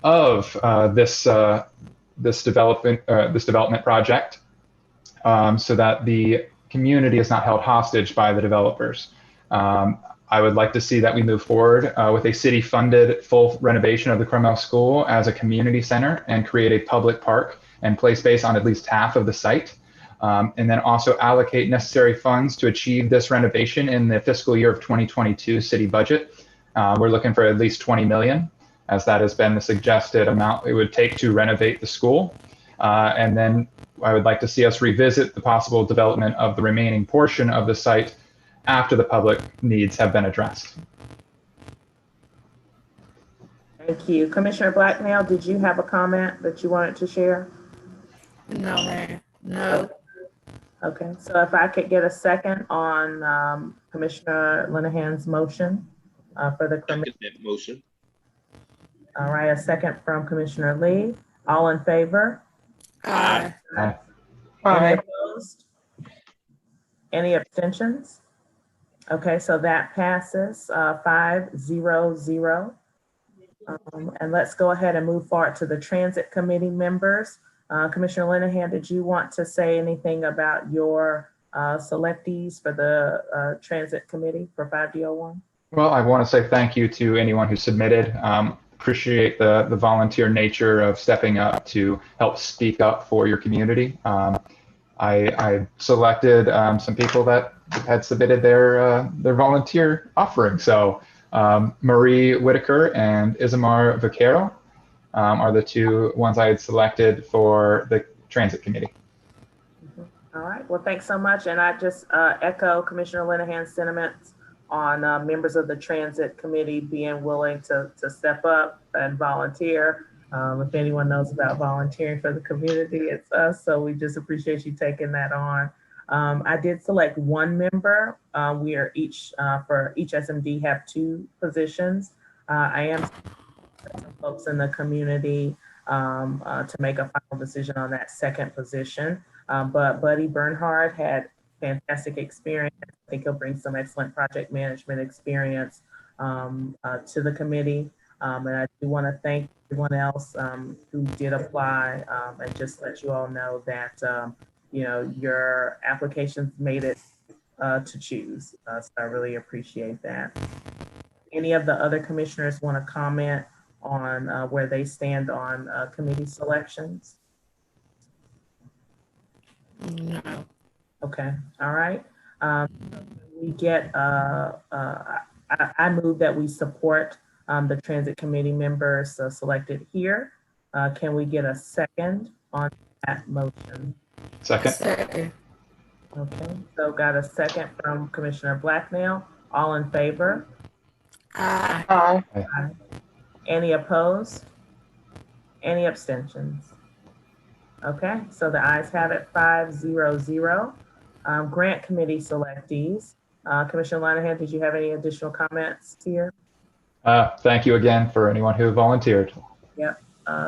of this development project, so that the community is not held hostage by the developers. I would like to see that we move forward with a city-funded full renovation of the Crummell School as a community center and create a public park and play space on at least half of the site. And then also allocate necessary funds to achieve this renovation in the fiscal year of 2022 city budget. We're looking for at least 20 million, as that has been the suggested amount it would take to renovate the school. And then I would like to see us revisit the possible development of the remaining portion of the site after the public needs have been addressed. Thank you. Commissioner Blacknell, did you have a comment that you wanted to share? No, ma'am. No. Okay, so if I could get a second on Commissioner Linehan's motion for the motion. All right, a second from Commissioner Lee. All in favor? Aye. Aye. Any opposed? Any abstentions? Okay, so that passes 500. And let's go ahead and move forward to the Transit Committee members. Commissioner Linehan, did you want to say anything about your selectees for the Transit Committee for 5D01? Well, I want to say thank you to anyone who submitted. Appreciate the volunteer nature of stepping up to help speak up for your community. I selected some people that had submitted their volunteer offering. So Marie Whittaker and Isamar Vaquero are the two ones I had selected for the Transit Committee. All right, well, thanks so much. And I just echo Commissioner Linehan's sentiments on members of the Transit Committee being willing to step up and volunteer. If anyone knows about volunteering for the community, it's us. So we just appreciate you taking that on. I did select one member. We are each, for each SMD, have 2 positions. I am some folks in the community to make a final decision on that second position. But Buddy Bernhard had fantastic experience. I think he'll bring some excellent project management experience to the committee. And I do want to thank everyone else who did apply, and just let you all know that you know, your applications made it to choose. So I really appreciate that. Any of the other commissioners want to comment on where they stand on committee selections? No. Okay, all right. We get, I move that we support the transit committee members selected here. Can we get a second on that motion? Second. Second. Okay, so got a second from Commissioner Blacknell. All in favor? Aye. Aye. Aye. Any opposed? Any abstentions? Okay, so the ayes have it 5-0-0. Grant committee selectees. Commissioner Linehan, did you have any additional comments here? Thank you again for anyone who volunteered. Yep,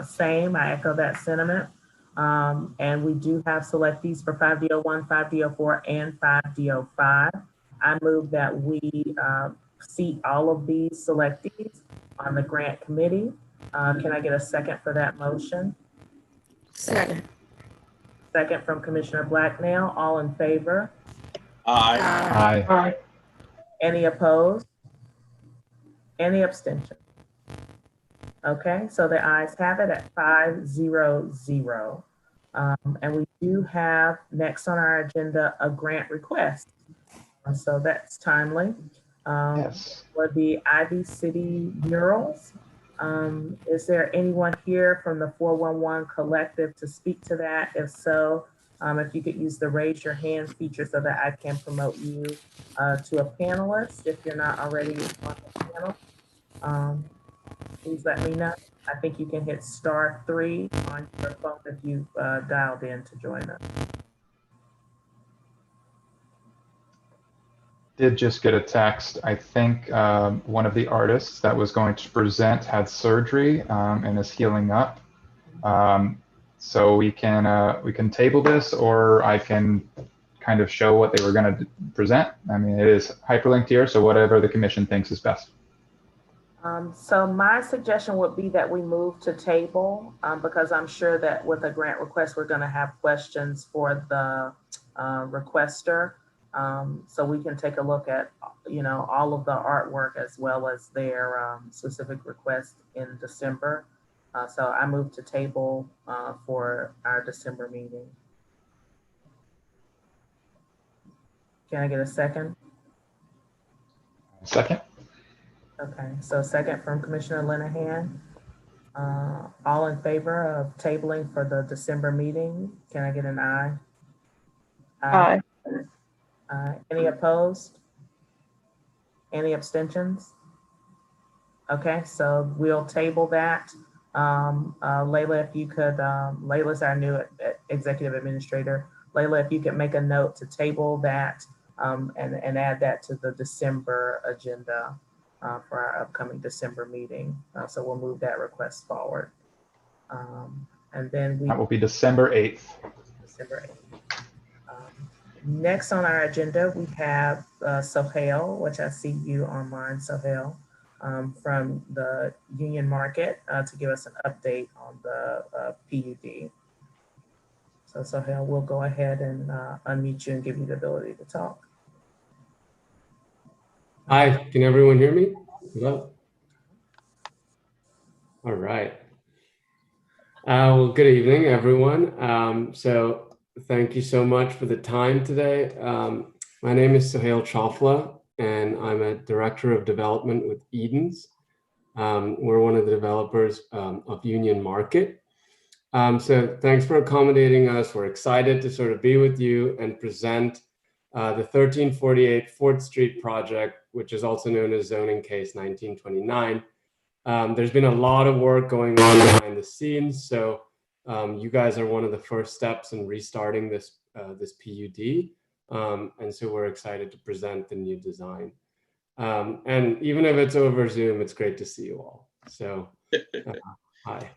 same, I echo that sentiment. And we do have selectees for 5D01, 5D04, and 5D05. I move that we seat all of these selectees on the grant committee. Can I get a second for that motion? Second. Second from Commissioner Blacknell. All in favor? Aye. Aye. Aye. Any opposed? Any abstention? Okay, so the ayes have it at 5-0-0. And we do have next on our agenda a grant request. So that's timely. Yes. For the Ivy City Murals. Is there anyone here from the 411 Collective to speak to that? If so, if you could use the raise your hand feature so that I can promote you to a panelist if you're not already on the panel. Please let me know. I think you can hit *3 on your phone if you've dialed in to join us. Did just get a text. I think one of the artists that was going to present had surgery and is healing up. So we can table this, or I can kind of show what they were going to present. I mean, it is hyperlinked here, so whatever the commission thinks is best. So my suggestion would be that we move to table because I'm sure that with a grant request, we're going to have questions for the requester. So we can take a look at, you know, all of the artwork as well as their specific request in December. So I move to table for our December meeting. Can I get a second? Second. Okay, so second from Commissioner Linehan. All in favor of tabling for the December meeting? Can I get an aye? Aye. Any opposed? Any abstentions? Okay, so we'll table that. Layla, if you could, Layla's our new executive administrator. Layla, if you could make a note to table that and add that to the December agenda for our upcoming December meeting. So we'll move that request forward. And then that will be December 8th. December 8th. Next on our agenda, we have Sohael, which I see you online, Sohael, from the Union Market to give us an update on the PUD. So Sohael, we'll go ahead and unmute you and give you the ability to talk. Hi, can everyone hear me? Hello? All right. Well, good evening, everyone. So thank you so much for the time today. My name is Sohael Chowfla, and I'm a director of development with Edens. We're one of the developers of Union Market. So thanks for accommodating us. We're excited to sort of be with you and present the 1348 4th Street project, which is also known as zoning case 1929. There's been a lot of work going on behind the scenes. So you guys are one of the first steps in restarting this PUD. And so we're excited to present the new design. And even if it's over Zoom, it's great to see you all. So hi.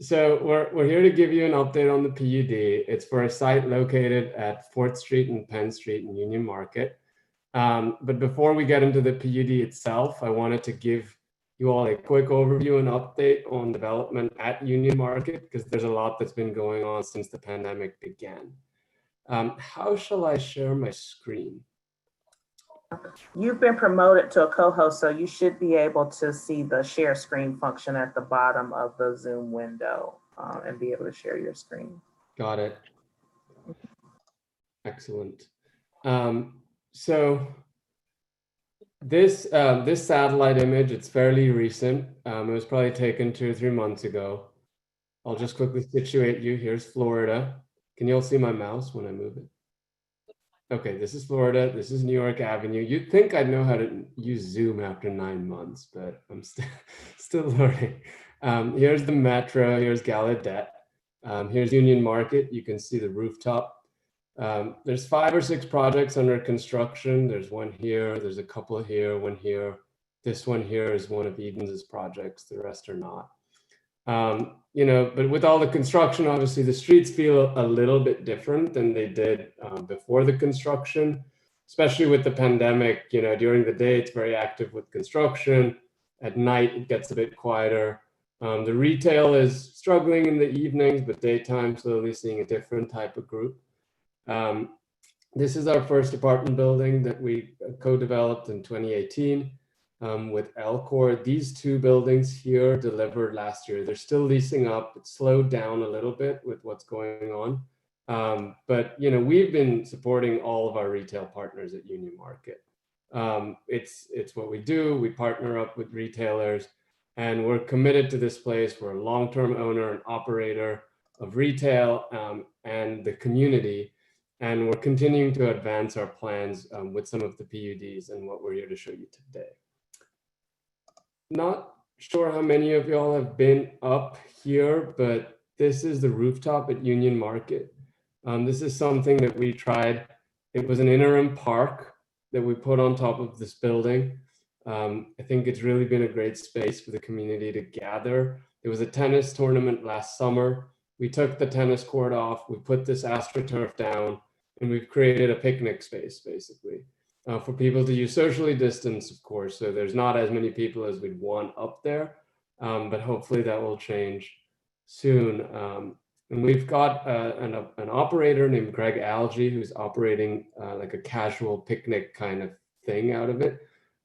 So we're here to give you an update on the PUD. It's for a site located at 4th Street and Penn Street in Union Market. But before we get into the PUD itself, I wanted to give you all a quick overview and update on development at Union Market, because there's a lot that's been going on since the pandemic began. How shall I share my screen? You've been promoted to a co-host, so you should be able to see the share screen function at the bottom of the Zoom window and be able to share your screen. Got it. Excellent. So this satellite image, it's fairly recent. It was probably taken 2 or 3 months ago. I'll just quickly situate you. Here's Florida. Can you all see my mouse when I move it? Okay, this is Florida. This is New York Avenue. You'd think I'd know how to use Zoom after 9 months, but I'm still learning. Here's the Metro. Here's Gallaudet. Here's Union Market. You can see the rooftop. There's 5 or 6 projects under construction. There's one here. There's a couple here, one here. This one here is one of Edens's projects. The rest are not. You know, but with all the construction, obviously the streets feel a little bit different than they did before the construction, especially with the pandemic. You know, during the day, it's very active with construction. At night, it gets a bit quieter. The retail is struggling in the evenings, but daytime, slowly seeing a different type of group. This is our first apartment building that we co-developed in 2018. With Elcor. These 2 buildings here delivered last year. They're still leasing up. It's slowed down a little bit with what's going on. But you know, we've been supporting all of our retail partners at Union Market. It's what we do. We partner up with retailers, and we're committed to this place. We're a long-term owner and operator of retail and the community. And we're continuing to advance our plans with some of the PUDs and what we're here to show you today. Not sure how many of y'all have been up here, but this is the rooftop at Union Market. This is something that we tried. It was an interim park that we put on top of this building. I think it's really been a great space for the community to gather. There was a tennis tournament last summer. We took the tennis court off, we put this AstroTurf down, and we've created a picnic space, basically. For people to use socially distanced, of course, so there's not as many people as we'd want up there, but hopefully that will change soon. And we've got an operator named Greg Algie who's operating like a casual picnic kind of thing out of it.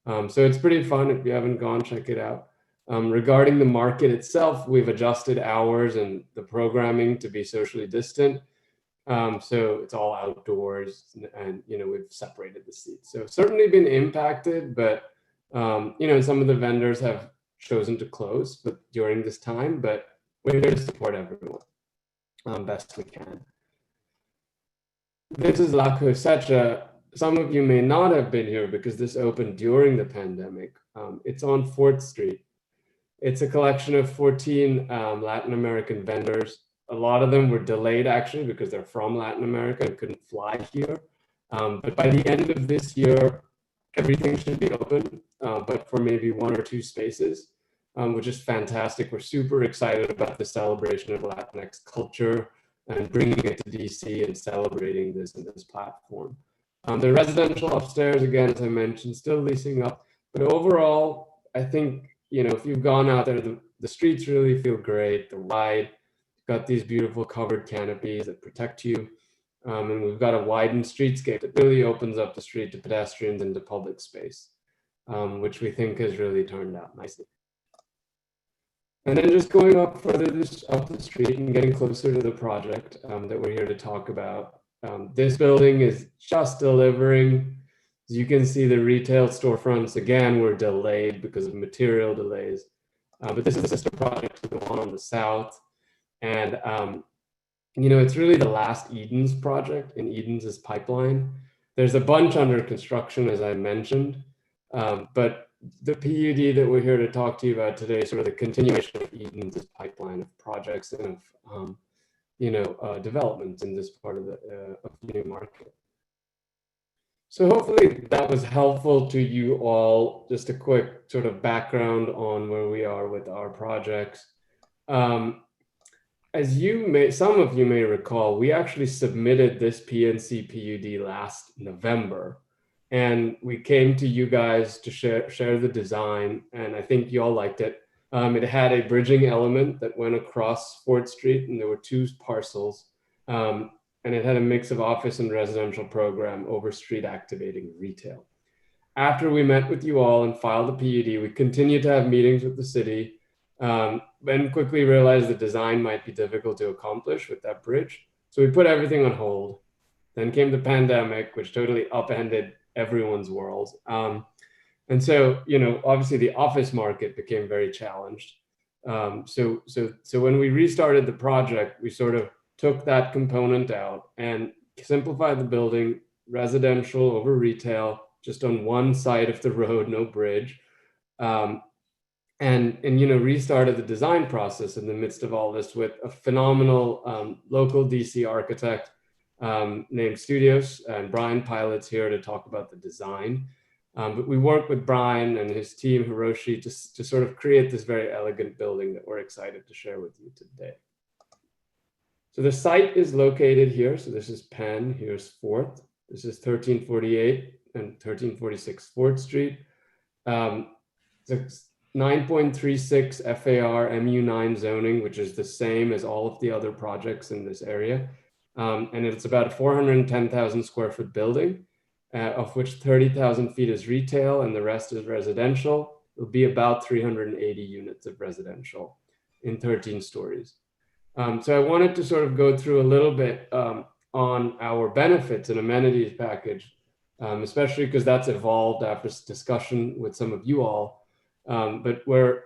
So it's pretty fun. If you haven't gone, check it out. Regarding the market itself, we've adjusted hours and the programming to be socially distant. So it's all outdoors, and you know, we've separated the seats. So certainly been impacted, but you know, some of the vendors have chosen to close but during this time, but we're here to support everyone best we can. This is La Cosecha. Some of you may not have been here because this opened during the pandemic. It's on 4th Street. It's a collection of 14 Latin American vendors. A lot of them were delayed actually because they're from Latin America and couldn't fly here. But by the end of this year, everything should be open, but for maybe 1 or 2 spaces, which is fantastic. We're super excited about the celebration of Latinx culture and bringing it to DC and celebrating this in this platform. The residential upstairs, again, as I mentioned, still leasing up. But overall, I think, you know, if you've gone out there, the streets really feel great. They're wide. Got these beautiful covered canopies that protect you. And we've got a widened streetscape that really opens up the street to pedestrians and to public space, which we think has really turned out nicely. And then just going up further up the street and getting closer to the project that we're here to talk about. This building is just delivering. As you can see, the retail storefronts, again, were delayed because of material delays. But this is a sister project to the one on the south. And, you know, it's really the last Edens project in Edens' pipeline. There's a bunch under construction, as I mentioned, but the PUD that we're here to talk to you about today is sort of the continuation of Edens' pipeline of projects and of, you know, developments in this part of the Union Market. So hopefully that was helpful to you all. Just a quick sort of background on where we are with our projects. As some of you may recall, we actually submitted this PNC PUD last November. And we came to you guys to share the design, and I think you all liked it. It had a bridging element that went across 4th Street, and there were 2 parcels. And it had a mix of office and residential program over street activating retail. After we met with you all and filed the PUD, we continued to have meetings with the city, and quickly realized the design might be difficult to accomplish with that bridge. So we put everything on hold. Then came the pandemic, which totally upended everyone's world. And so, obviously the office market became very challenged. So when we restarted the project, we sort of took that component out and simplified the building, residential over retail, just on one side of the road, no bridge. And restarted the design process in the midst of all this with a phenomenal local DC architect named Studios, and Brian Pilot's here to talk about the design. But we worked with Brian and his team, Hiroshi, to sort of create this very elegant building that we're excited to share with you today. So the site is located here. So this is Penn, here's 4th. This is 1348 and 1346 4th Street. It's 9.36 FAR MU9 zoning, which is the same as all of the other projects in this area. And it's about a 410,000 square foot building, of which 30,000 feet is retail and the rest is residential. It'll be about 380 units of residential in 13 stories. So I wanted to sort of go through a little bit on our benefits and amenities package, especially because that's evolved after discussion with some of you all. But we're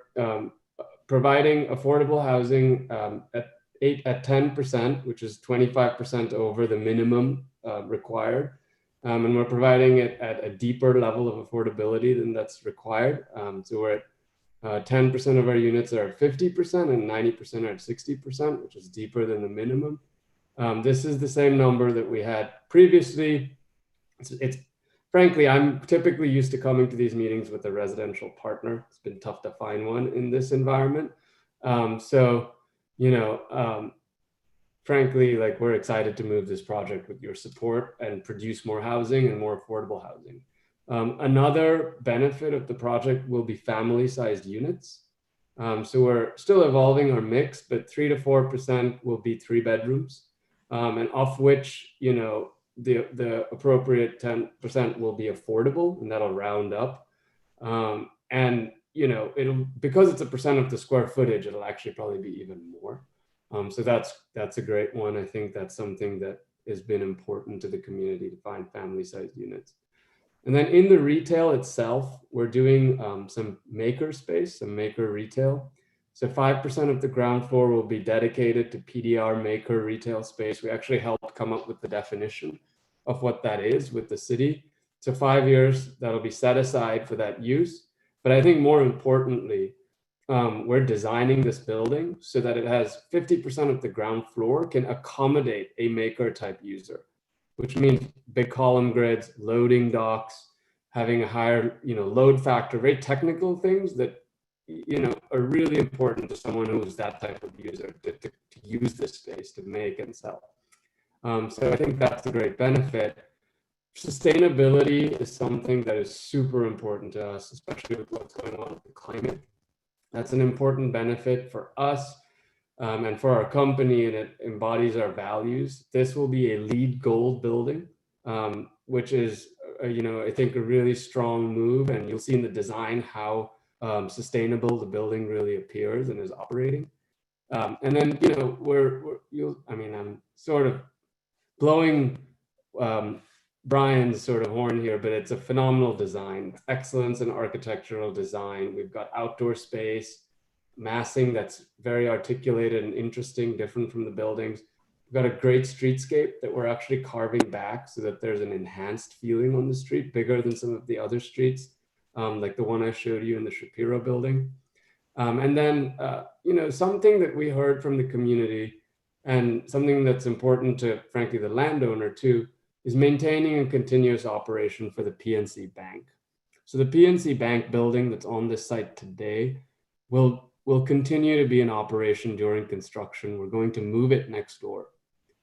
providing affordable housing at 10%, which is 25% over the minimum required. And we're providing it at a deeper level of affordability than that's required. So we're at 10% of our units are at 50% and 90% are at 60%, which is deeper than the minimum. This is the same number that we had previously. It's frankly, I'm typically used to coming to these meetings with a residential partner. It's been tough to find one in this environment. Frankly, like, we're excited to move this project with your support and produce more housing and more affordable housing. Another benefit of the project will be family-sized units. So we're still evolving our mix, but 3 to 4% will be 3 bedrooms, and of which, the appropriate 10% will be affordable, and that'll round up. And it'll, because it's a percent of the square footage, it'll actually probably be even more. So that's a great one. I think that's something that has been important to the community, to find family-sized units. And then in the retail itself, we're doing some maker space, some maker retail. So 5% of the ground floor will be dedicated to PDR maker retail space. We actually helped come up with the definition of what that is with the city. So 5 years, that'll be set aside for that use. But I think more importantly, we're designing this building so that it has 50% of the ground floor can accommodate a maker type user, which means big column grids, loading docks, having a higher, load factor, very technical things that, are really important to someone who's that type of user to use this space to make and sell. So I think that's a great benefit. Sustainability is something that is super important to us, especially with what's going on with the climate. That's an important benefit for us and for our company, and it embodies our values. This will be a LEED Gold building, which is, I think a really strong move, and you'll see in the design how sustainable the building really appears and is operating. And then, I'm sort of blowing Brian's sort of horn here, but it's a phenomenal design, excellence in architectural design. We've got outdoor space, massing that's very articulated and interesting, different from the buildings. We've got a great streetscape that we're actually carving back so that there's an enhanced feeling on the street, bigger than some of the other streets, like the one I showed you in the Shapiro building. And then, something that we heard from the community, and something that's important to, frankly, the landowner too, is maintaining a continuous operation for the PNC Bank. So the PNC Bank building that's on this site today will continue to be in operation during construction. We're going to move it next door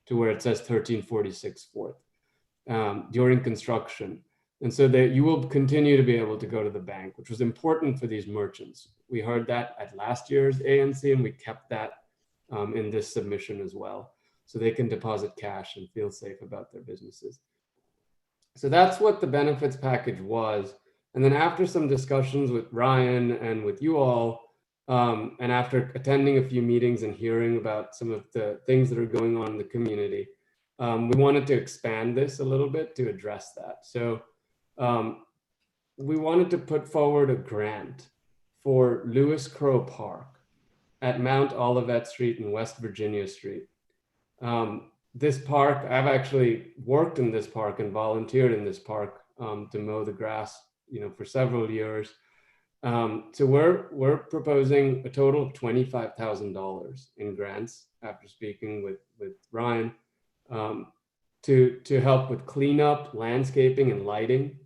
to where it says 1346 4th during construction. And so that you will continue to be able to go to the bank, which was important for these merchants. We heard that at last year's ANC, and we kept that in this submission as well. So they can deposit cash and feel safe about their businesses. So that's what the benefits package was. And then after some discussions with Ryan and with you all, and after attending a few meetings and hearing about some of the things that are going on in the community, we wanted to expand this a little bit to address that. So we wanted to put forward a grant for Lewis Crow Park at Mount Olivet Street and West Virginia Street. This park, I've actually worked in this park and volunteered in this park to mow the grass, for several years. So we're proposing a total of $25,000 in grants after speaking with Ryan to help with cleanup, landscaping, and lighting,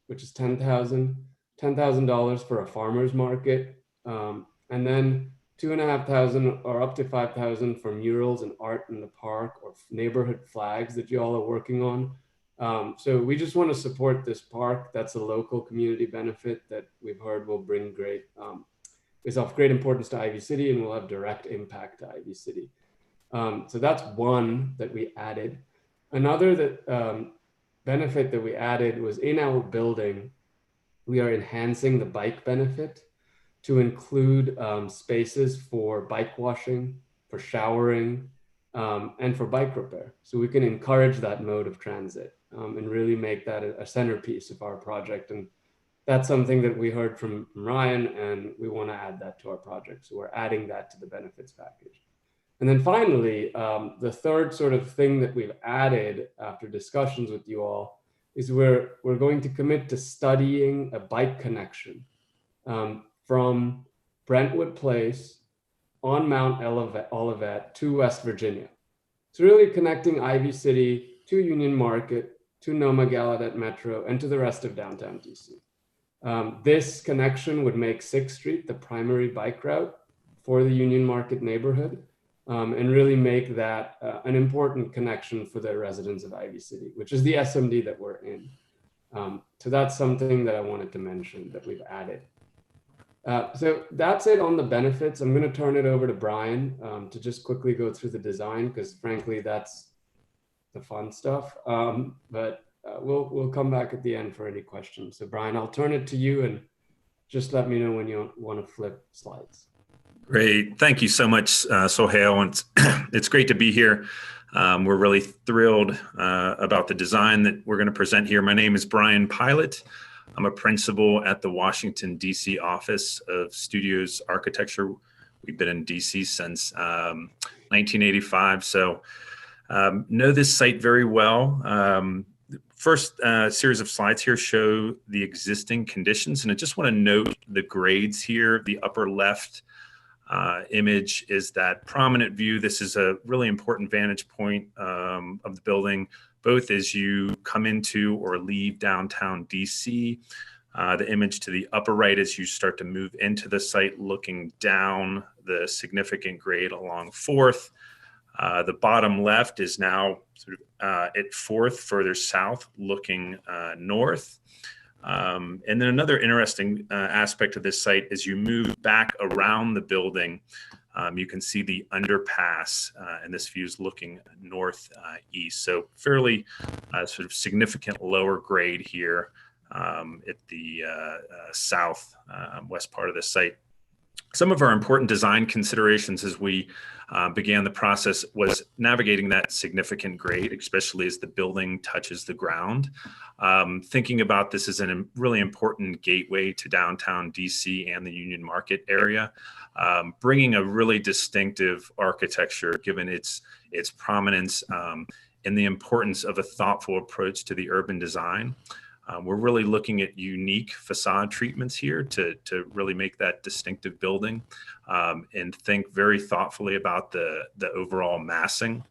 which is $10,000 for a farmer's market, and then $2,500 or up to $5,000 for murals and art in the park or neighborhood flags that you all are working on. So we just want to support this park. That's a local community benefit that we've heard will bring is of great importance to Ivy City and will have direct impact to Ivy City. So that's one that we added. Another benefit that we added was in our building, we are enhancing the bike benefit to include spaces for bike washing, for showering, and for bike repair. So we can encourage that mode of transit and really make that a centerpiece of our project. And that's something that we heard from Ryan, and we want to add that to our project. So we're adding that to the benefits package. And then finally, the third sort of thing that we've added after discussions with you all is we're going to commit to studying a bike connection from Brentwood Place on Mount Olivet to West Virginia. So really connecting Ivy City to Union Market, to Noma Gallaudet Metro, and to the rest of downtown DC. This connection would make 6th Street the primary bike route for the Union Market neighborhood, and really make that an important connection for the residents of Ivy City, which is the SMD that we're in. So that's something that I wanted to mention that we've added. So that's it on the benefits. I'm going to turn it over to Brian to just quickly go through the design, because frankly, that's the fun stuff. But we'll come back at the end for any questions. So Brian, I'll turn it to you and just let me know when you want to flip slides. Great. Thank you so much, Sohael. And it's great to be here. We're really thrilled about the design that we're going to present here. My name is Brian Pilot. I'm a principal at the Washington, D.C. Office of Studios Architecture. We've been in D.C. since 1985, so know this site very well. First series of slides here show the existing conditions, and I just want to note the grades here. The upper left image is that prominent view. This is a really important vantage point of the building, both as you come into or leave downtown DC. The image to the upper right as you start to move into the site, looking down the significant grade along 4th. The bottom left is now sort of at 4th, further south, looking north. And then another interesting aspect of this site, as you move back around the building, you can see the underpass, and this view is looking northeast. So fairly sort of significant lower grade here at the south west part of the site. Some of our important design considerations as we began the process was navigating that significant grade, especially as the building touches the ground. Thinking about this as a really important gateway to downtown DC and the Union Market area, bringing a really distinctive architecture given its prominence and the importance of a thoughtful approach to the urban design. We're really looking at unique facade treatments here to really make that distinctive building and think very thoughtfully about the overall massing.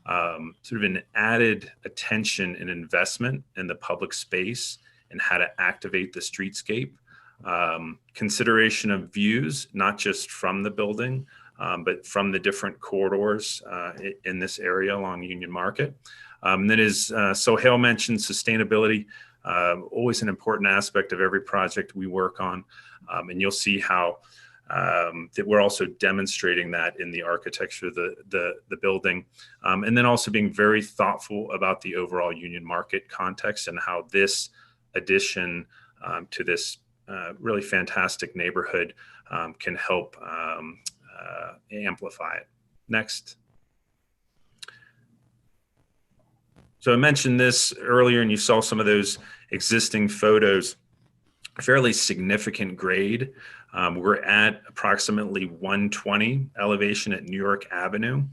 Sort of an added attention and investment in the public space and how to activate the streetscape. Consideration of views, not just from the building, but from the different corridors in this area along Union Market. Then as Sohael mentioned, sustainability. always an important aspect of every project we work on. And you'll see how that we're also demonstrating that in the architecture of the building. And then also being very thoughtful about the overall union market context and how this addition to this really fantastic neighborhood can help amplify it. Next. So I mentioned this earlier, and you saw some of those existing photos. Fairly significant grade. We're at approximately 120 elevation at New York Avenue.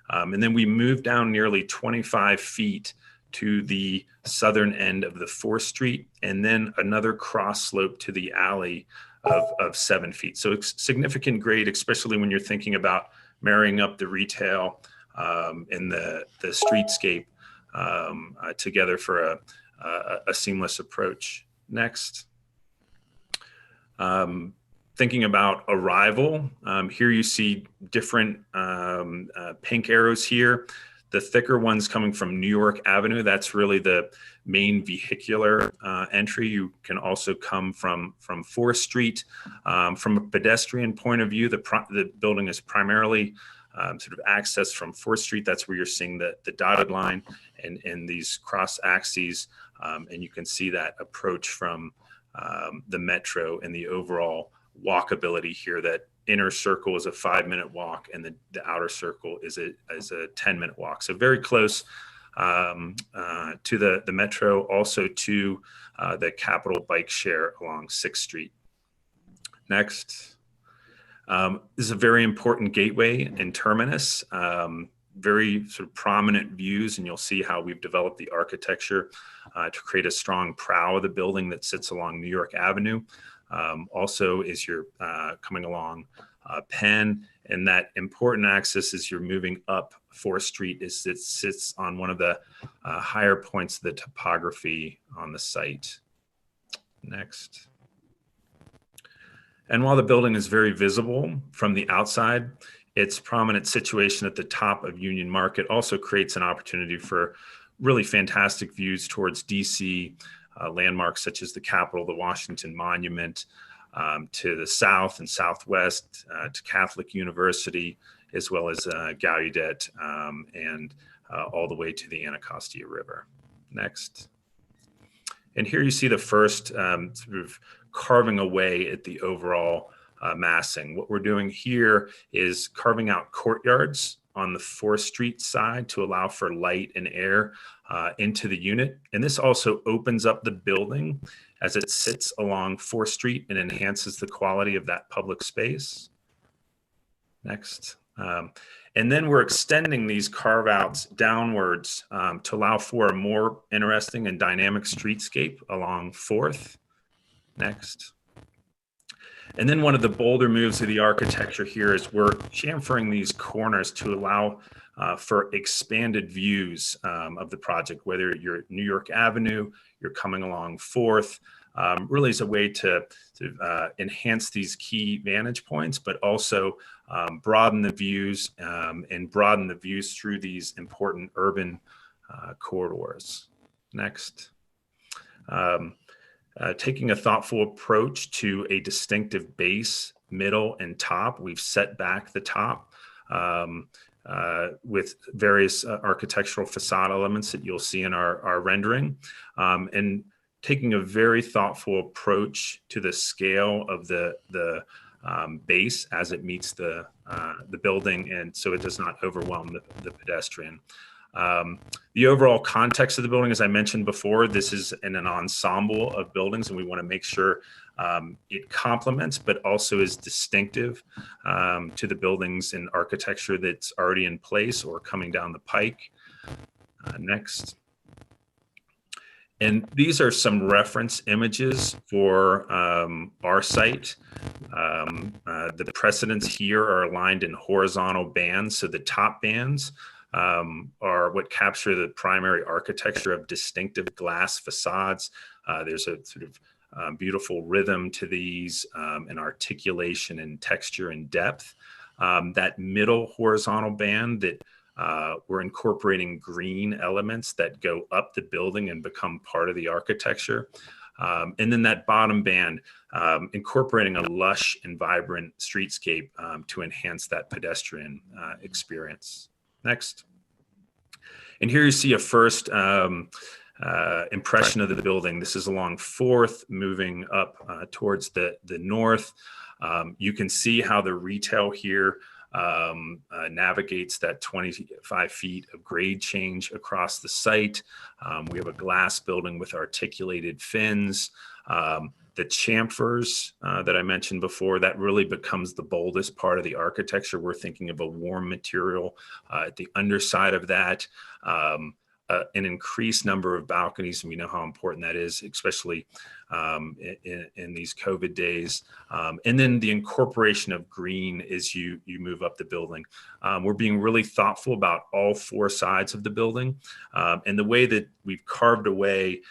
And then we moved down nearly 25 feet to the southern end of the 4th Street, and then another cross slope to the alley of 7 feet. So it's significant grade, especially when you're thinking about marrying up the retail and the streetscape together for a seamless approach. Next. Thinking about arrival, here you see different pink arrows here. The thicker ones coming from New York Avenue, that's really the main vehicular entry. You can also come from 4th Street. From a pedestrian point of view, the building is primarily sort of accessed from 4th Street. That's where you're seeing the dotted line and these cross axes. And you can see that approach from the metro and the overall walkability here. That inner circle is a 5-minute walk, and the outer circle is a 10-minute walk. So very close to the metro, also to the Capitol bike share along 6th Street. Next. This is a very important gateway in Terminus. Very sort of prominent views, and you'll see how we've developed the architecture to create a strong prow of the building that sits along New York Avenue. Also, as you're coming along Penn, and that important axis as you're moving up 4th Street, it sits on one of the higher points of the topography on the site. Next. And while the building is very visible from the outside, its prominent situation at the top of Union Market also creates an opportunity for really fantastic views towards DC landmarks such as the Capitol, the Washington Monument, to the south and southwest, to Catholic University, as well as Gallaudet, and all the way to the Anacostia River. Next. And here you see the first sort of carving away at the overall massing. What we're doing here is carving out courtyards on the 4th Street side to allow for light and air into the unit. And this also opens up the building as it sits along 4th Street and enhances the quality of that public space. Next. And then we're extending these carve outs downwards to allow for a more interesting and dynamic streetscape along 4th. Next. And then one of the bolder moves of the architecture here is we're chamfering these corners to allow for expanded views of the project, whether you're at New York Avenue, you're coming along 4th, really is a way to enhance these key vantage points, but also broaden the views and broaden the views through these important urban corridors. Next. Taking a thoughtful approach to a distinctive base, middle, and top. We've set back the top with various architectural facade elements that you'll see in our rendering, and taking a very thoughtful approach to the scale of the base as it meets the building, and so it does not overwhelm the pedestrian. The overall context of the building, as I mentioned before, this is in an ensemble of buildings, and we want to make sure it complements, but also is distinctive to the buildings and architecture that's already in place or coming down the pike. Next. And these are some reference images for our site. The precedents here are aligned in horizontal bands. So the top bands are what capture the primary architecture of distinctive glass facades. There's a sort of beautiful rhythm to these, and articulation and texture and depth. That middle horizontal band that We're incorporating green elements that go up the building and become part of the architecture. And then that bottom band, incorporating a lush and vibrant streetscape to enhance that pedestrian experience. Next. And here you see a first impression of the building. This is along 4th, moving up towards the north. You can see how the retail here navigates that 25 feet of grade change across the site. We have a glass building with articulated fins. The chamfers that I mentioned before, that really becomes the boldest part of the architecture. We're thinking of a warm material at the underside of that. An increased number of balconies, and we know how important that is, especially in these COVID days. And then the incorporation of green as you move up the building. We're being really thoughtful about all 4 sides of the building. And the way that we've carved away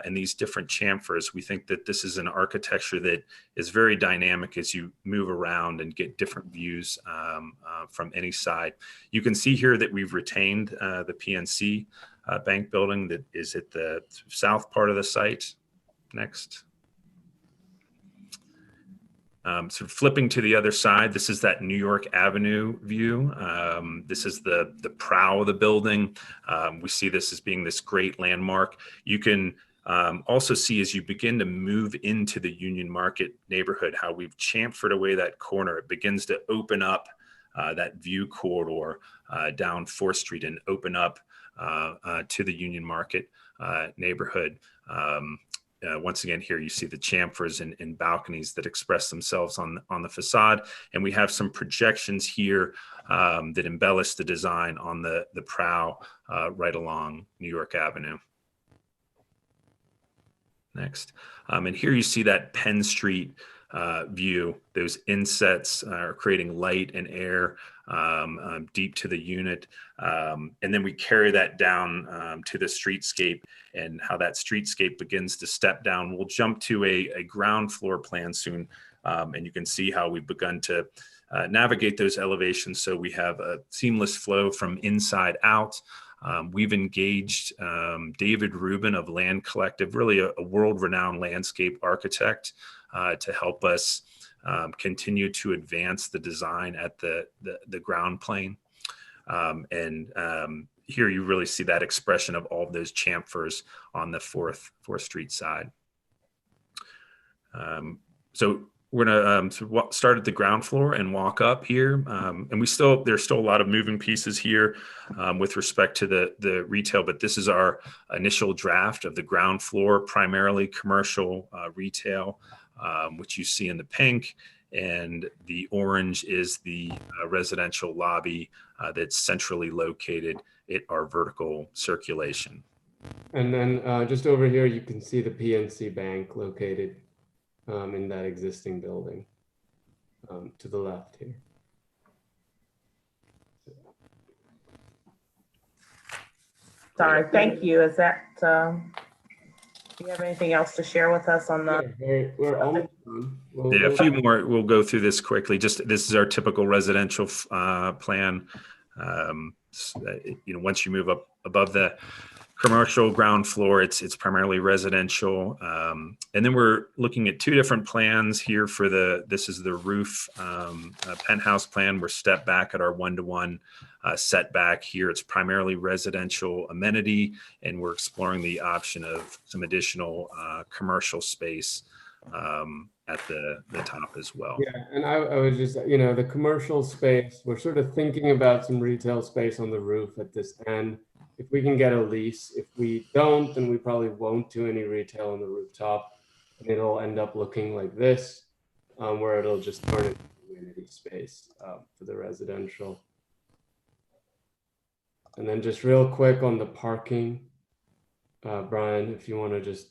in these different chamfers, we think that this is an architecture that is very dynamic as you move around and get different views from any side. You can see here that we've retained the PNC bank building that is at the south part of the site. Next. So flipping to the other side, this is that New York Avenue view. This is the prow of the building. We see this as being this great landmark. You can also see as you begin to move into the Union Market neighborhood, how we've chamfered away that corner. It begins to open up that view corridor down 4th Street and open up to the Union Market neighborhood. Once again, here you see the chamfers and balconies that express themselves on the facade. And we have some projections here that embellish the design on the prow right along New York Avenue. Next. And here you see that Penn Street view. Those insets are creating light and air deep to the unit. And then we carry that down to the streetscape, and how that streetscape begins to step down. We'll jump to a ground floor plan soon, and you can see how we've begun to navigate those elevations so we have a seamless flow from inside out. We've engaged David Rubin of Land Collective, really a world-renowned landscape architect, to help us continue to advance the design at the ground plane. Here you really see that expression of all of those chamfers on the 4th Street side. So we're gonna start at the ground floor and walk up here. And there's still a lot of moving pieces here with respect to the retail, but this is our initial draft of the ground floor, primarily commercial retail, which you see in the pink, and the orange is the residential lobby that's centrally located at our vertical circulation. And then just over here, you can see the PNC Bank located in that existing building to the left here. Sorry, thank you. Is that, do you have anything else to share with us on the? Yeah, we're almost done. Yeah, a few more. We'll go through this quickly. This is our typical residential plan. Once you move up above the commercial ground floor, it's primarily residential. And then we're looking at 2 different plans here for this is the roof penthouse plan. We're stepped back at our 1-to-1 setback here. It's primarily residential amenity, and we're exploring the option of some additional commercial space at the top as well. Yeah, and I was just, the commercial space, we're sort of thinking about some retail space on the roof at this end. If we can get a lease. If we don't, then we probably won't do any retail on the rooftop, and it'll end up looking like this, where it'll just turn into community space for the residential. And then just real quick on the parking, Brian, if you want to just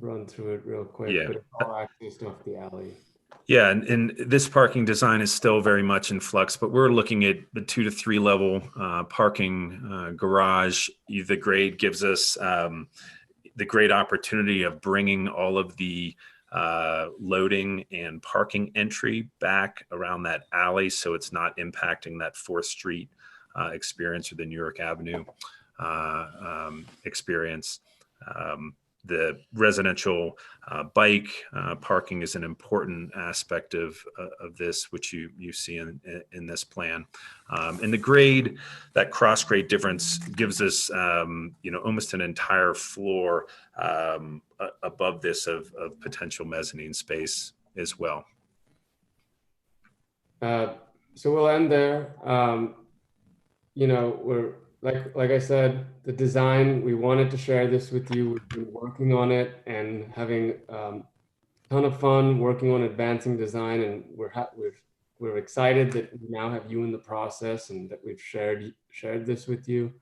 run through it real quick. Yeah. But it's all accessed off the alley. Yeah, and this parking design is still very much in flux, but we're looking at the 2 to 3 level parking garage. The grade gives us the great opportunity of bringing all of the loading and parking entry back around that alley, so it's not impacting that 4th Street experience or the New York Avenue experience. The residential bike parking is an important aspect of this, which you see in this plan. And the grade, that cross grade difference gives us, almost an entire floor above this of potential mezzanine space as well. So we'll end there. We're like I said, the design, we wanted to share this with you. We've been working on it and having a ton of fun working on advancing design, and we're excited that we now have you in the process and that we've shared this with you.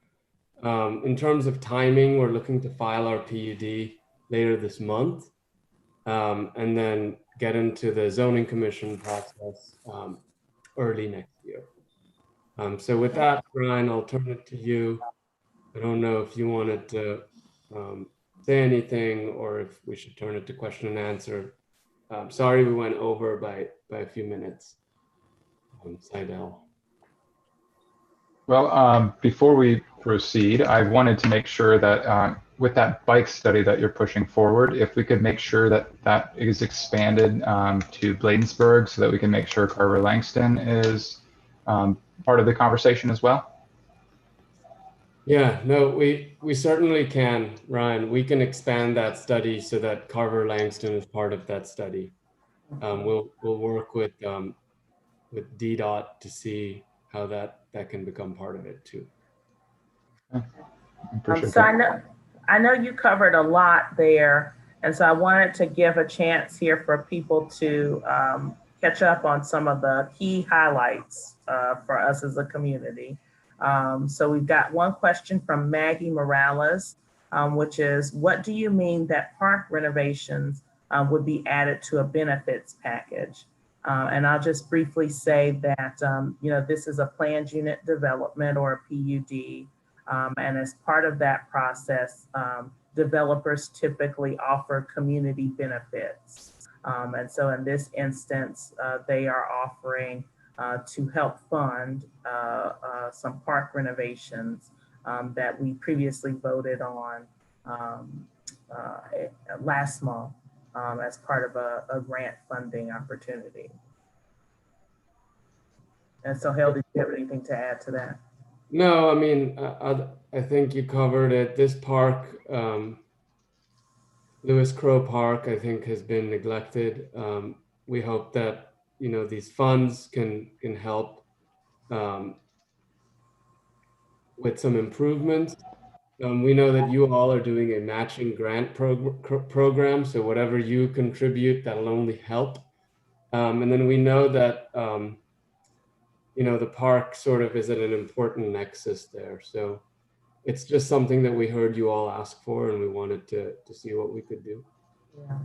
In terms of timing, we're looking to file our PUD later this month, and then get into the zoning commission process early next year. So with that, Brian, I'll turn it to you. I don't know if you wanted to say anything or if we should turn it to question and answer. Sorry we went over by a few minutes. Seidel. Well, before we proceed, I wanted to make sure that with that bike study that you're pushing forward, if we could make sure that that is expanded to Bladensburg so that we can make sure Carver Langston is part of the conversation as well. Yeah, no, we certainly can, Ryan. We can expand that study so that Carver Langston is part of that study. We'll work with DDOT to see how that can become part of it too. So I know you covered a lot there, and so I wanted to give a chance here for people to catch up on some of the key highlights for us as a community. So we've got one question from Maggie Morales, which is, what do you mean that park renovations would be added to a benefits package? And I'll just briefly say that, this is a planned unit development or a PUD. And as part of that process, developers typically offer community benefits. And so in this instance, they are offering to help fund some park renovations that we previously voted on last month as part of a grant funding opportunity. And so, Sohael, did you have anything to add to that? No, I mean, I think you covered it. This park, Lewis Crow Park, I think has been neglected. We hope that, these funds can help with some improvements. We know that you all are doing a matching grant program, so whatever you contribute, that'll only help. And then we know that, the park sort of is at an important nexus there. So it's just something that we heard you all ask for, and we wanted to see what we could do. Yeah.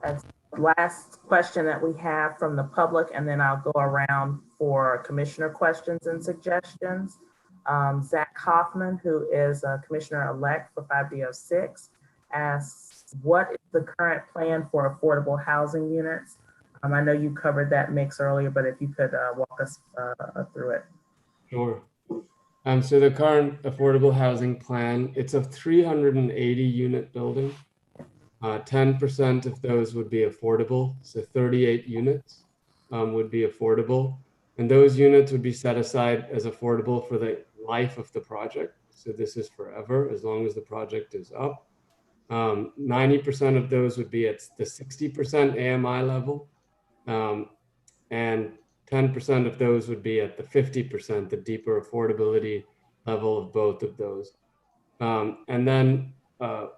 As last question that we have from the public, and then I'll go around for commissioner questions and suggestions. Zach Hoffman, who is a commissioner-elect for 5D06, asks, what is the current plan for affordable housing units? I know you covered that mix earlier, but if you could walk us through it. Sure. So the current affordable housing plan, it's a 380 unit building. 10% of those would be affordable. So 38 units would be affordable. And those units would be set aside as affordable for the life of the project. So this is forever, as long as the project is up. 90% of those would be at the 60% AMI level. And 10% of those would be at the 50%, the deeper affordability level of both of those. And then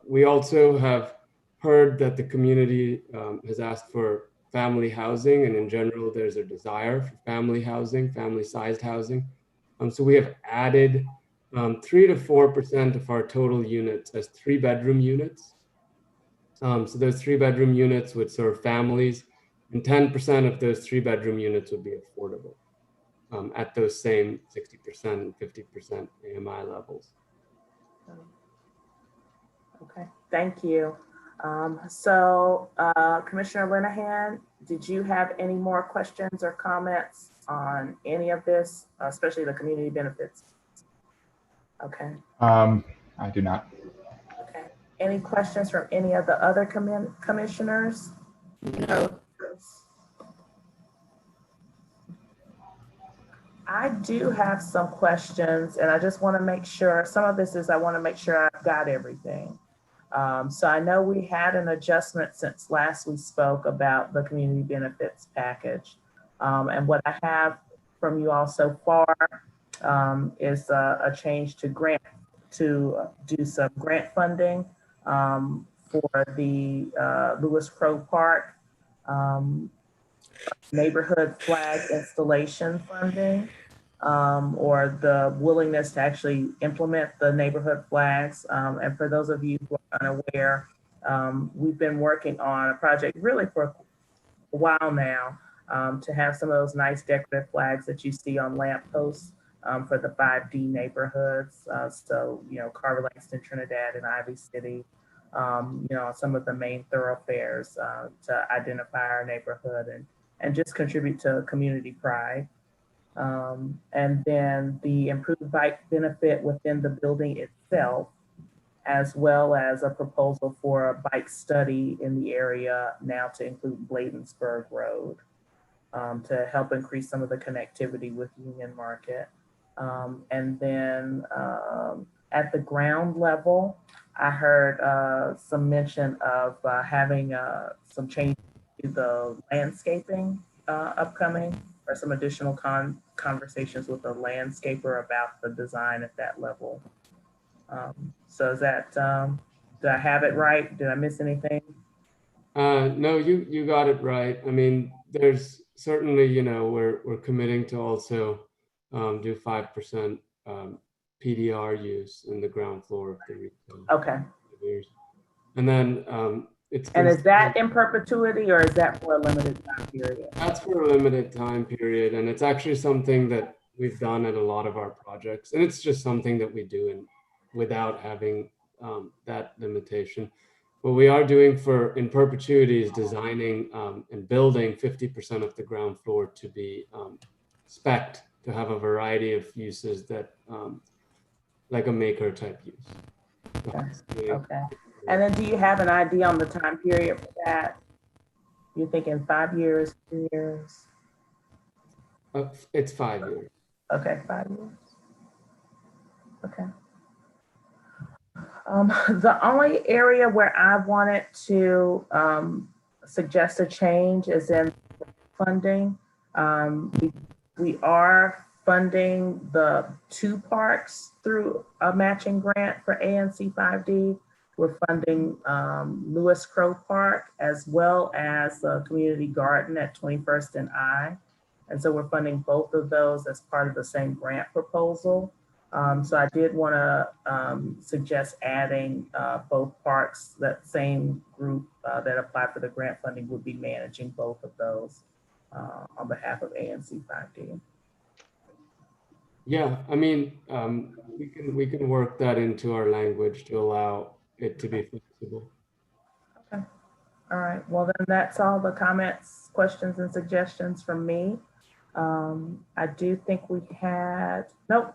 we also have heard that the community has asked for family housing, and in general, there's a desire for family housing, family-sized housing. So we have added 3 to 4% of our total units as 3-bedroom units. So those 3-bedroom units would serve families, and 10% of those 3-bedroom units would be affordable at those same 60% and 50% AMI levels. Okay, thank you. Commissioner Linehan, did you have any more questions or comments on any of this, especially the community benefits? Okay. I do not. Okay. Any questions from any of the other commissioners? No. I do have some questions, and I just want to make sure, some of this is I want to make sure I've got everything. So I know we had an adjustment since last we spoke about the community benefits package. And what I have from you all so far is a change to grant, to do some grant funding for the Lewis Crow Park neighborhood flag installation funding, or the willingness to actually implement the neighborhood flags. And for those of you who are unaware, we've been working on a project really for a while now to have some of those nice decorative flags that you see on lampposts for the 5D neighborhoods. So, you know, Carver, Langston, Trinidad, and Ivy City, you know, some of the main thoroughfares to identify our neighborhood and just contribute to community pride. And then the improved bike benefit within the building itself, as well as a proposal for a bike study in the area now to include Bladensburg Road to help increase some of the connectivity with Union Market. And then at the ground level, I heard some mention of having some change to the landscaping upcoming, or some additional conversations with the landscaper about the design at that level. So is that, did I have it right? Did I miss anything? No, you got it right. I mean, there's certainly, you know, we're committing to also do 5% PDR use in the ground floor of the retail. Okay. And then and is that in perpetuity, or is that for a limited time period? That's for a limited time period, and it's actually something that we've done at a lot of our projects, and it's just something that we do without having that limitation. What we are doing for in perpetuity is designing and building 50% of the ground floor to be spec'd to have a variety of uses that like a maker type use. Okay. And then do you have an idea on the time period for that? You're thinking 5 years, 2 years? It's 5 years. Okay, 5 years. Okay. The only area where I wanted to suggest a change is in funding. We are funding the 2 parks through a matching grant for ANC 5D. We're funding Lewis Crow Park, as well as the community garden at 21st and I. And so we're funding both of those as part of the same grant proposal. So I did want to suggest adding both parks. That same group that applied for the grant funding would be managing both of those on behalf of ANC 5D. Yeah, I mean, we can work that into our language to allow it to be flexible. Okay. All right. Well, then that's all the comments, questions, and suggestions from me. I do think we had, nope,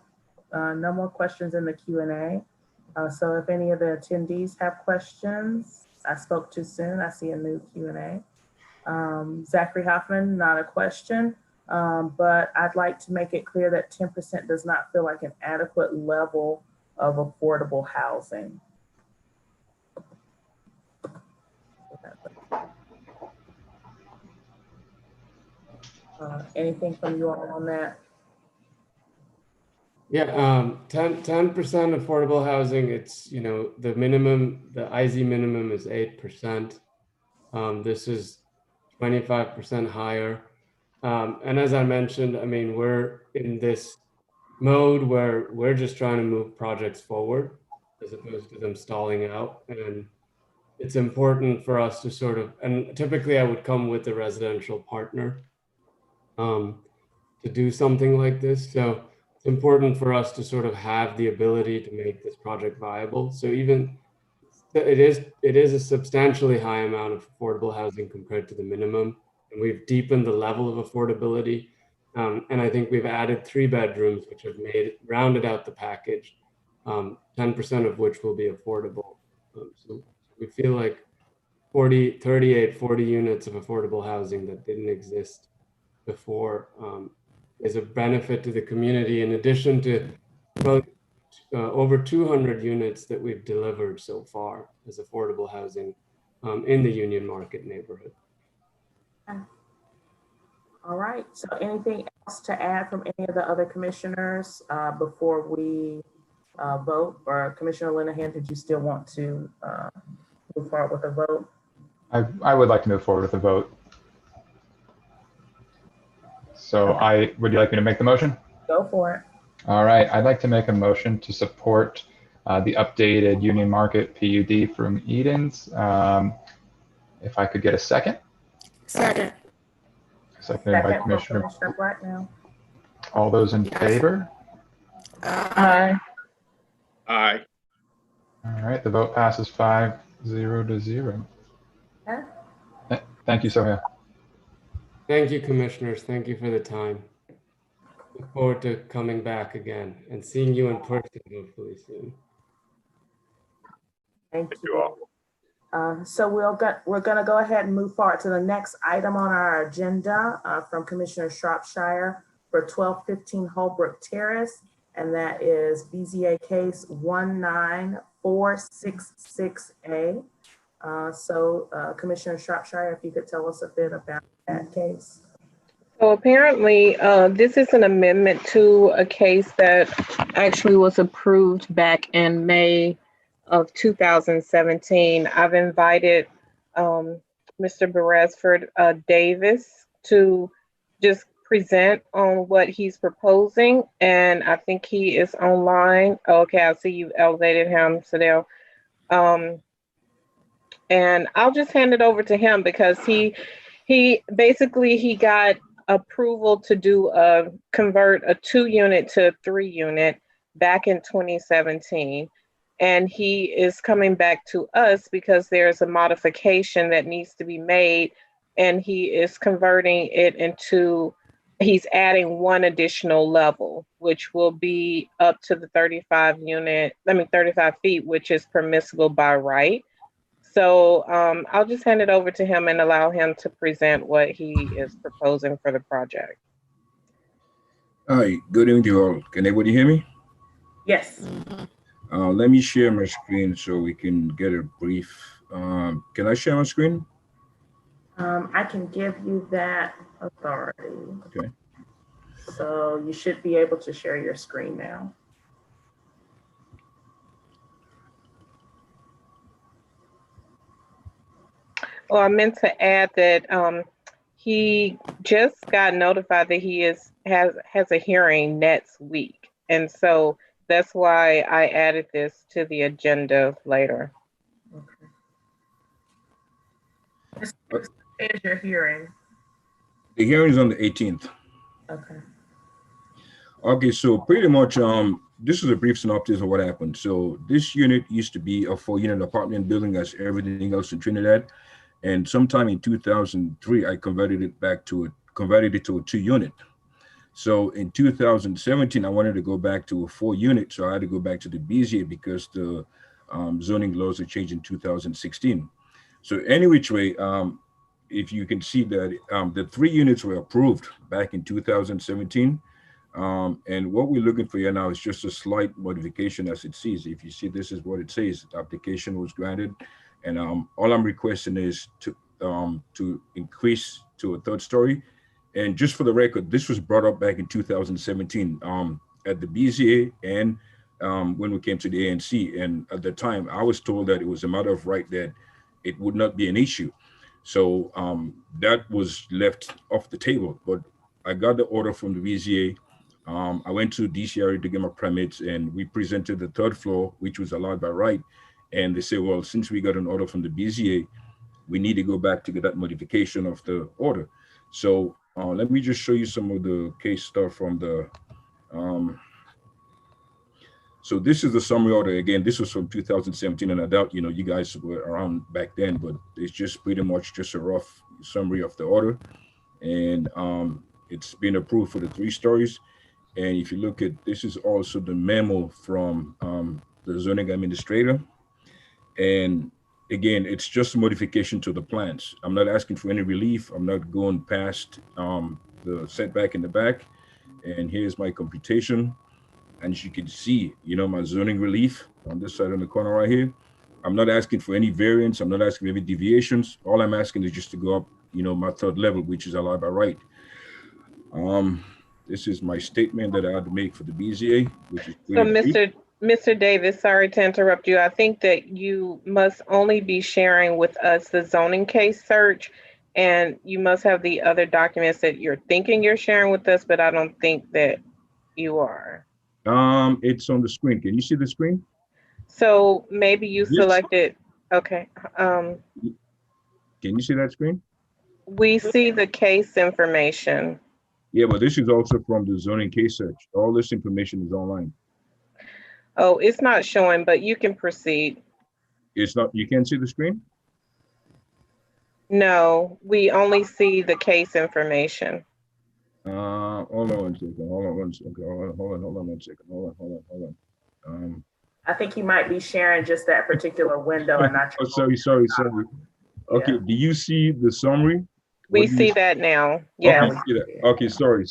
no more questions in the Q&A. So if any of the attendees have questions, I spoke too soon. I see a new Q&A. Zachary Hoffman, not a question, but I'd like to make it clear that 10% does not feel like an adequate level of affordable housing. Anything from you all on that? Yeah, 10% affordable housing. It's, you know, the minimum, the IZ minimum is 8%. This is 25% higher. And as I mentioned, I mean, we're in this mode where we're just trying to move projects forward as opposed to them stalling out. And it's important for us to sort of, and typically I would come with a residential partner to do something like this. So it's important for us to sort of have the ability to make this project viable. So even it is a substantially high amount of affordable housing compared to the minimum. And we've deepened the level of affordability And I think we've added 3 bedrooms, which have rounded out the package, 10% of which will be affordable. So we feel like 40 units of affordable housing that didn't exist before is a benefit to the community, in addition to over 200 units that we've delivered so far as affordable housing in the Union Market neighborhood. All right, so anything else to add from any of the other commissioners before we vote? Or Commissioner Linehan, did you still want to move forward with a vote? I would like to move forward with a vote. So would you like me to make the motion? Go for it. All right, I'd like to make a motion to support the updated Union Market PUD from Edens. If I could get a second. Second. Seconded by Commissioner Blacknell. All those in favor? Aye. Aye. All right, the vote passes 5-0 to 0. Okay. Thank you, Sohael. Thank you, commissioners. Thank you for the time. Look forward to coming back again and seeing you in person hopefully soon. Thank you all. So we're going to go ahead and move forward to the next item on our agenda from Commissioner Shropshire for 1215 Holbrook Terrace, and that is BZA case 19466A. Commissioner Shropshire, if you could tell us a bit about that case. So apparently, this is an amendment to a case that actually was approved back in May of 2017. I've invited Mr. Beresford Davis to just present on what he's proposing, and I think he is online. Okay, I see you elevated him, Sohael. And I'll just hand it over to him because he basically got approval to convert a 2-unit to a 3-unit back in 2017. And he is coming back to us because there's a modification that needs to be made, and he is converting it into, he's adding 1 additional level, which will be up to the 35 feet, which is permissible by right. So I'll just hand it over to him and allow him to present what he is proposing for the project. Hi, good evening to you all. Can everybody hear me? Yes. Let me share my screen so we can get a brief. Can I share my screen? I can give you that authority. Okay. So you should be able to share your screen now. Well, I meant to add that he just got notified that he has a hearing next week. And so that's why I added this to the agenda later. What is your hearing? The hearing is on the 18th. Okay. Okay, so pretty much this is a brief synopsis of what happened. So this unit used to be a 4-unit apartment building as everything else in Trinidad. And sometime in 2003, I converted it to a 2-unit. So in 2017, I wanted to go back to a 4-unit. So I had to go back to the BZA because the zoning laws had changed in 2016. So any which way, if you can see that the 3 units were approved back in 2017. And what we're looking for here now is just a slight modification as it sees. If you see, this is what it says. The application was granted. And all I'm requesting is to increase to a 3rd story. And just for the record, this was brought up back in 2017 at the BZA and when we came to the ANC. And at the time, I was told that it was a matter of right that it would not be an issue. So that was left off the table. But I got the order from the BZA. I went to DCRA to get my permits, and we presented the 3rd floor, which was allowed by right. And they say, well, since we got an order from the BZA, we need to go back to get that modification of the order. So let me just show you some of the case stuff from the, so this is the summary order. Again, this was from 2017, and I doubt, you guys were around back then, but it's just pretty much just a rough summary of the order. And it's been approved for the 3 stories. And if you look at, this is also the memo from the zoning administrator. And again, it's just a modification to the plans. I'm not asking for any relief. I'm not going past the setback in the back. And here's my computation. And as you can see, you know, my zoning relief on this side on the corner right here. I'm not asking for any variance. I'm not asking for any deviations. All I'm asking is just to go up, you know, my 3rd level, which is allowed by right. This is my statement that I had to make for the BZA, which is so Mr. Davis, sorry to interrupt you. I think that you must only be sharing with us the zoning case search, and you must have the other documents that you're thinking you're sharing with us, but I don't think that you are. It's on the screen. Can you see the screen? So maybe you Yes. selected, okay. Can you see that screen? We see the case information. Yeah, but this is also from the zoning case search. All this information is online. Oh, it's not showing, but you can proceed. It's not, you can't see the screen? No, we only see the case information. Hold on one second. Hold on one second. Hold on one second. Hold on. I think you might be sharing just that particular window and not. Oh, sorry. Okay, do you see the summary? We see that now. Yeah. Okay, sorry.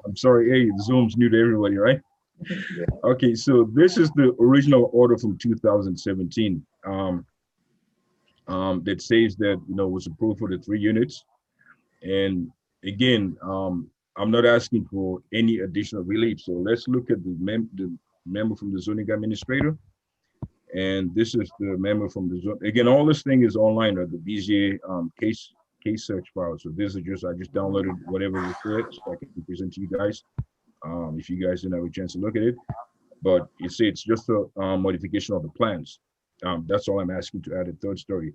I'm sorry. Hey, Zoom's new to everybody, right? Okay, so this is the original order from 2017 that says that, you know, was approved for the 3 units. And again, I'm not asking for any additional relief. So let's look at the memo from the zoning administrator. And this is the memo from the zone. Again, all this thing is online at the BZA case search file. So this is just, I just downloaded whatever was there so I can present to you guys. If you guys didn't have a chance to look at it, but you see, it's just a modification of the plans. That's all I'm asking to add a 3rd story.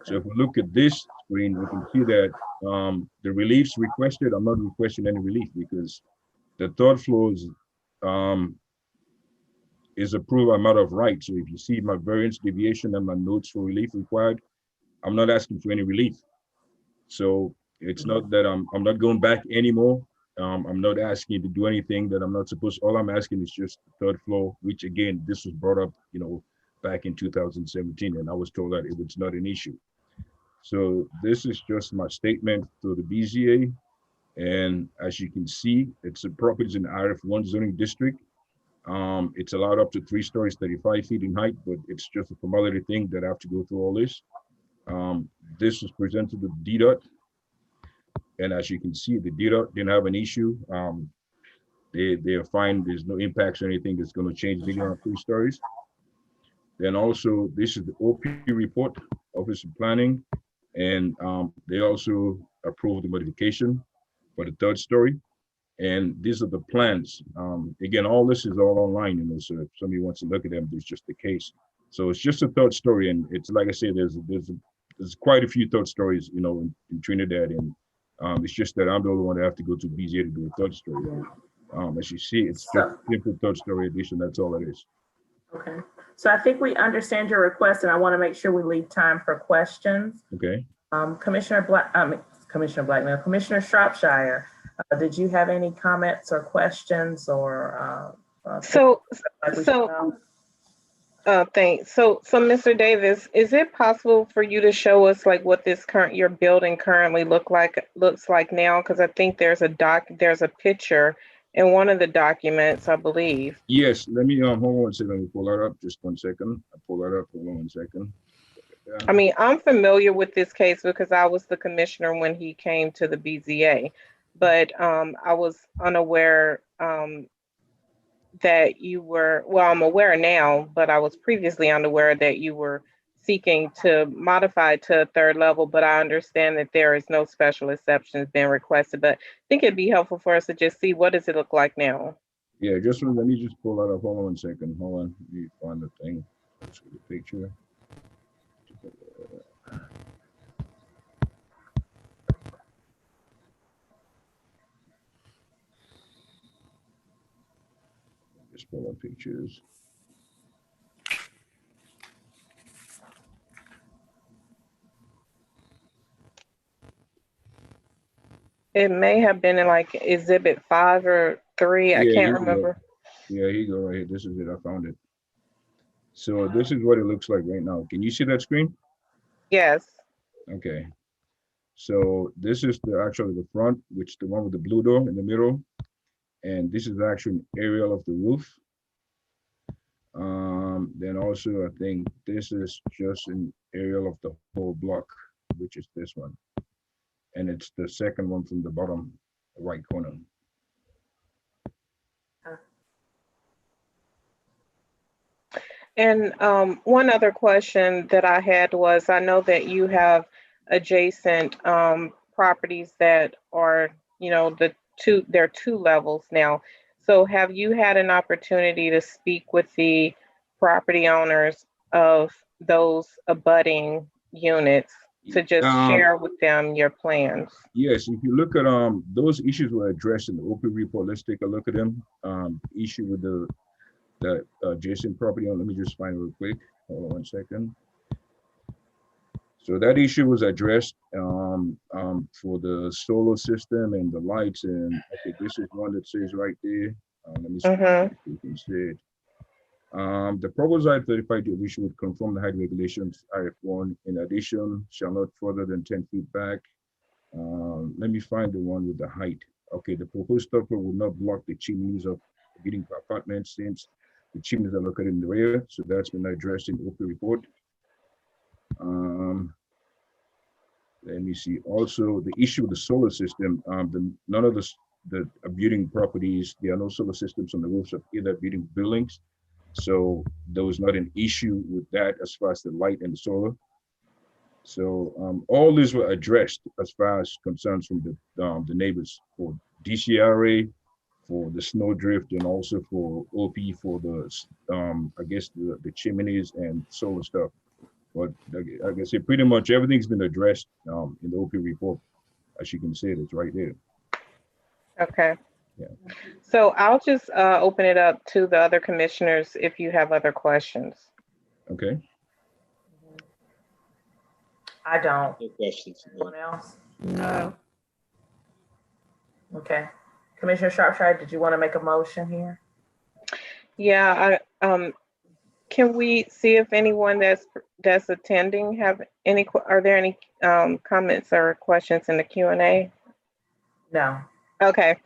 So if we look at this screen, we can see that the reliefs requested, I'm not requesting any relief because the 3rd floor is approved by matter of right. So if you see my variance deviation and my notes for relief required, I'm not asking for any relief. So it's not that I'm not going back anymore. I'm not asking you to do anything that I'm not supposed. All I'm asking is just the 3rd floor, which again, this was brought up, you know, back in 2017, and I was told that it was not an issue. So this is just my statement to the BZA. And as you can see, it's a properties in the RF1 zoning district. It's allowed up to 3 stories, 35 feet in height, but it's just a formality thing that I have to go through all this. This was presented to DDOT. And as you can see, the DDOT didn't have an issue. They're fine. There's no impacts or anything that's going to change beyond 3 stories. Then also, this is the OP report, Office of Planning. And they also approved the modification for the 3rd story. And these are the plans. Again, all this is all online, you know, so if somebody wants to look at them, there's just the case. So it's just a 3rd story. And it's like I said, there's quite a few 3rd stories, you know, in Trinidad. And it's just that I'm the only one that have to go to BZA to do a 3rd story. As you see, it's just a simple 3rd story addition. That's all it is. Okay. So I think we understand your request, and I want to make sure we leave time for questions. Okay. Commissioner Shropshire, did you have any comments or questions or? Thanks. So Mr. Davis, is it possible for you to show us like what this your building currently looks like now? Because I think there's a picture in one of the documents, I believe. Yes, let me hold on one second. Let me pull that up. Just 1 second. I pull that up. Hold on 1 second. I mean, I'm familiar with this case because I was the commissioner when he came to the BZA, but I was unaware that you were, well, I'm aware now, but I was previously unaware that you were seeking to modify to a 3rd level, but I understand that there is no special exceptions being requested, but I think it'd be helpful for us to just see what does it look like now. Yeah, just let me just pull that up. Hold on 1 second. Hold on, let me find the thing. Let's see the picture. Just pull up pictures. It may have been in like exhibit 5 or 3. I Yeah, can't here we go. remember. Yeah, here you go right here. This is it. I found it. So this is what it looks like right now. Can you see that screen? Yes. Okay. So this is actually the front, which the one with the blue door in the middle. And this is actually an aerial of the roof. Then also, I think this is just an aerial of the whole block, which is this one. And it's the second one from the bottom right corner. And one other question that I had was, I know that you have adjacent properties that are, you know, there are 2 levels now. So have you had an opportunity to speak with the property owners of those abutting units to just share with them your plans? Yes, if you look at those issues were addressed in the open report. Let's take a look at them. Issue with the adjacent property on. Let me just find it real quick. Hold on one second. So that issue was addressed for the solar system and the lights. And okay, this is one that says right there. Let me see if you can see it. The proposed I-35 division would conform the height regulations IF1. In addition, shall not further than 10 feet back. Let me find the one with the height. Okay, the proposed structure will not block the chimneys of the building apartments since the chimneys are located in the rear. So that's been addressed in the open report. Let me see. Also, the issue with the solar system. None of the building properties, there are no solar systems on the roofs of either building buildings. So there was not an issue with that as far as the light and the solar. So all these were addressed as far as concerns from the neighbors for DCRA, for the snow drift, and also for OP for the I guess the chimneys and solar stuff. But like I said, pretty much everything's been addressed in the OP report. As you can see, it's right there. Okay. Yeah. So I'll just open it up to the other commissioners if you have other questions. Okay. I don't. No questions. Anyone else? No. Okay. Commissioner Shropshire, did you want to make a motion here? Yeah, can we see if anyone that's attending have any, are there any comments or questions in the Q&A? No. Okay.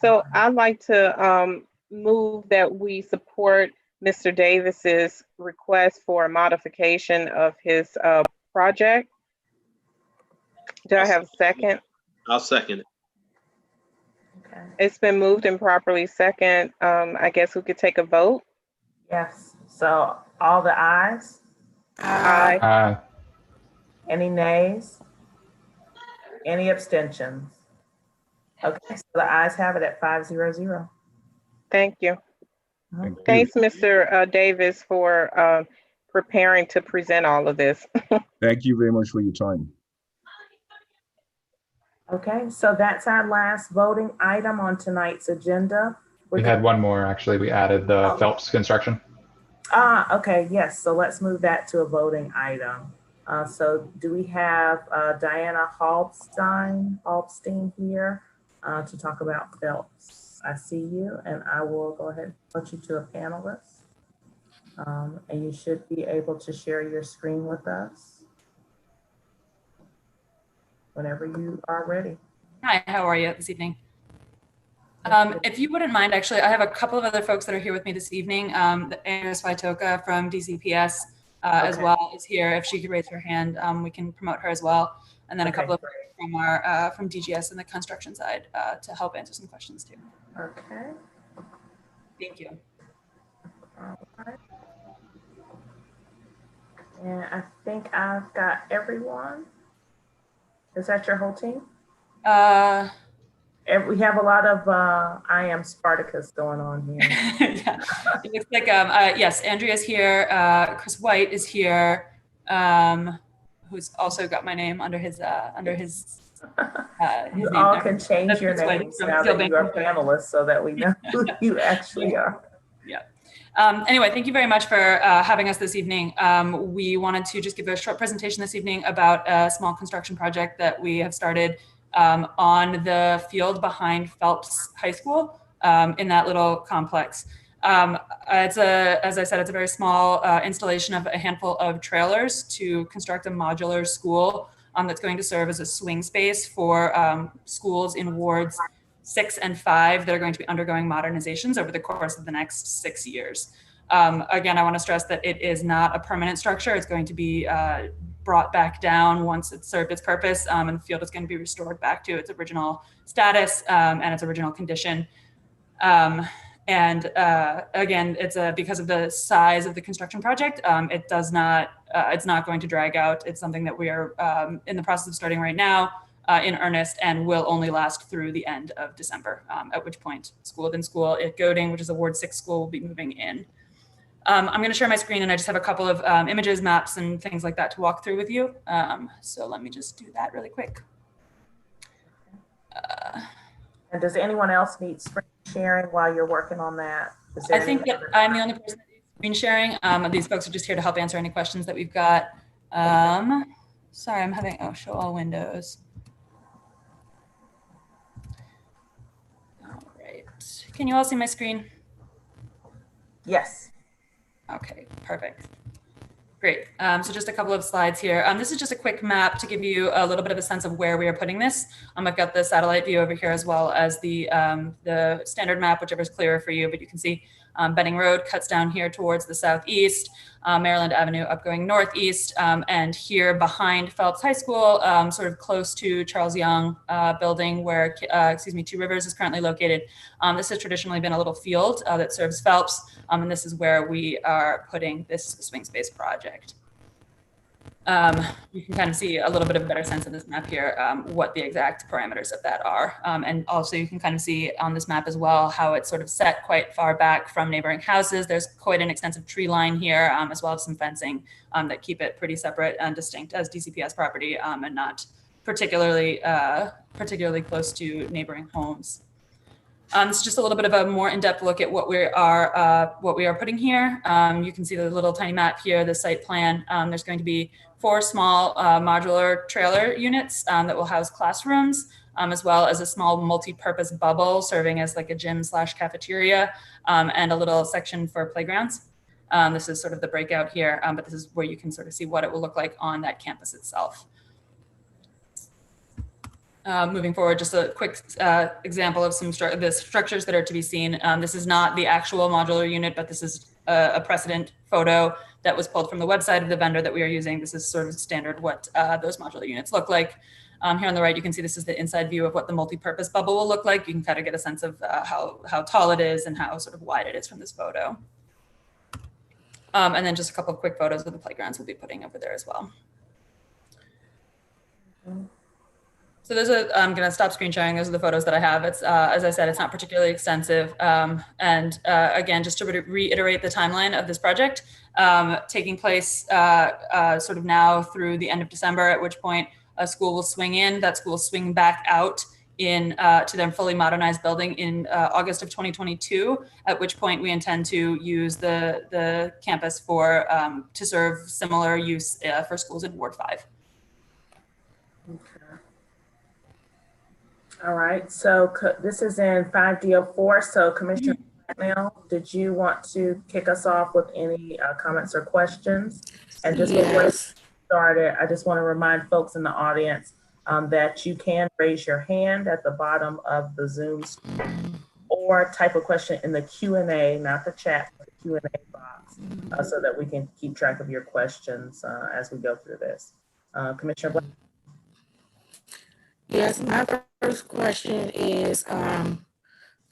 So I'd like to move that we support Mr. Davis's request for a modification of his project. Do I have a second? I'll second it. Okay. It's been moved and properly second. I guess we could take a vote. Yes. So all the ayes? Aye. Aye. Any nays? Any abstentions? Okay, so the ayes have it at 500. Thank you. Thanks, Mr. Davis, for preparing to present all of this. Thank you very much for your time. Okay, so that's our last voting item on tonight's agenda. We had one more, actually. We added the Phelps Construction. Okay, yes. So let's move that to a voting item. So do we have Diana Halbstein here to talk about Phelps? I see you, and I will go ahead and put you to a panelist. And you should be able to share your screen with us whenever you are ready. Hi, how are you this evening? If you wouldn't mind, actually, I have a couple of other folks that are here with me this evening. Andrea Whittaker from DCPS as well is here. If she could raise her hand, we can promote her as well. And then a couple of from our from DGS and the construction side to help answer some questions too. Okay. Thank you. All right. And I think I've got everyone. Is that your whole team? We have a lot of I am Spartacus going on here. Yeah. It looks like yes, Andrea's here. Chris White is here, who's also got my name under his you name all there. can change your names now that you are panelists so that we know who you actually are. Yeah. Anyway, thank you very much for having us this evening. We wanted to just give a short presentation this evening about a small construction project that we have started on the field behind Phelps High School in that little complex. As I said, it's a very small installation of a handful of trailers to construct a modular school that's going to serve as a swing space for schools in wards 6 and 5 that are going to be undergoing modernizations over the course of the next 6 years. Again, I want to stress that it is not a permanent structure. It's going to be brought back down once it's served its purpose, and the field is going to be restored back to its original status and its original condition. Again, it's because of the size of the construction project, it's not going to drag out. It's something that we are in the process of starting right now in earnest, and will only last through the end of December, at which point school within school at Goding, which is a Ward 6 school, will be moving in. I'm going to share my screen, and I just have a couple of images, maps, and things like that to walk through with you. So let me just do that really quick. And does anyone else need screen sharing while you're working on that? I think that I'm the only person that needs screen sharing. These folks are just here to help answer any questions that we've got. Sorry, I'm having, show all windows. All right. Can you all see my screen? Yes. Okay, perfect. Great. So just a couple of slides here. This is just a quick map to give you a little bit of a sense of where we are putting this. I've got the satellite view over here as well as the standard map, whichever is clearer for you, but you can see Benning Road cuts down here towards the southeast, Maryland Avenue up going northeast, and here behind Phelps High School, sort of close to Charles Young building where, Two Rivers is currently located. This has traditionally been a little field that serves Phelps, and this is where we are putting this swing space project. You can kind of see a little bit of a better sense of this map here, what the exact parameters of that are. And also you can kind of see on this map as well how it's sort of set quite far back from neighboring houses. There's quite an extensive tree line here, as well as some fencing that keep it pretty separate and distinct as DCPS property, and not particularly close to neighboring homes. This is just a little bit of a more in-depth look at what we are putting here. You can see the little tiny map here, the site plan. There's going to be 4 small modular trailer units that will house classrooms, as well as a small multi-purpose bubble serving as like a gym / cafeteria, and a little section for playgrounds. This is sort of the breakout here, but this is where you can sort of see what it will look like on that campus itself. Moving forward, just a quick example of some the structures that are to be seen. This is not the actual modular unit, but this is a precedent photo that was pulled from the website of the vendor that we are using. This is sort of standard what those modular units look like. Here on the right, you can see this is the inside view of what the multi-purpose bubble will look like. You can kind of get a sense of how tall it is and how sort of wide it is from this photo. And then just a couple of quick photos of the playgrounds we'll be putting over there as well. So I'm going to stop screen sharing. Those are the photos that I have. It's, as I said, it's not particularly extensive. Again, just to reiterate the timeline of this project, taking place sort of now through the end of December, at which point a school will swing in, that school will swing back out to their fully modernized building in August of 2022, at which point we intend to use the campus to serve similar use for schools in Ward 5. All right, so this is in 5D04. So Commissioner Manuel, did you want to kick us off with any comments or questions? And just before we started, I just want to remind folks in the audience that you can raise your hand at the bottom of the Zoom screen or type a question in the Q&A, not the chat, but the Q&A box, so that we can keep track of your questions as we go through this. Commissioner Black. Yes, my first question is,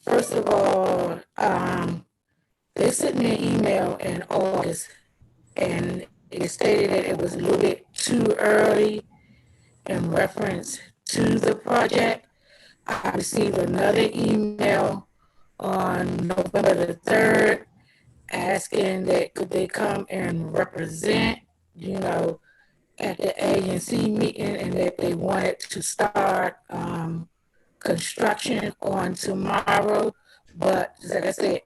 first of all, they sent me an email in August and it stated that it was a little bit too early in reference to the project. I received another email on November the 3rd asking that could they come and represent, at the ANC meeting, and that they wanted to start construction on tomorrow. But like I said,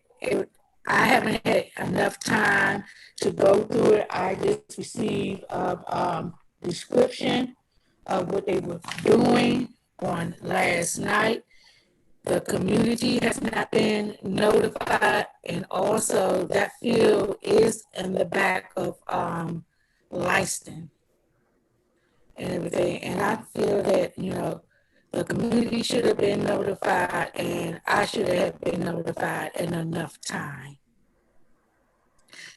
I haven't had enough time to go through it. I just received a description of what they were doing, on last night. The community has not been notified, and also that field is in the back of Leiston and everything. And I feel that, you know, the community should have been notified, and I should have been notified in enough time.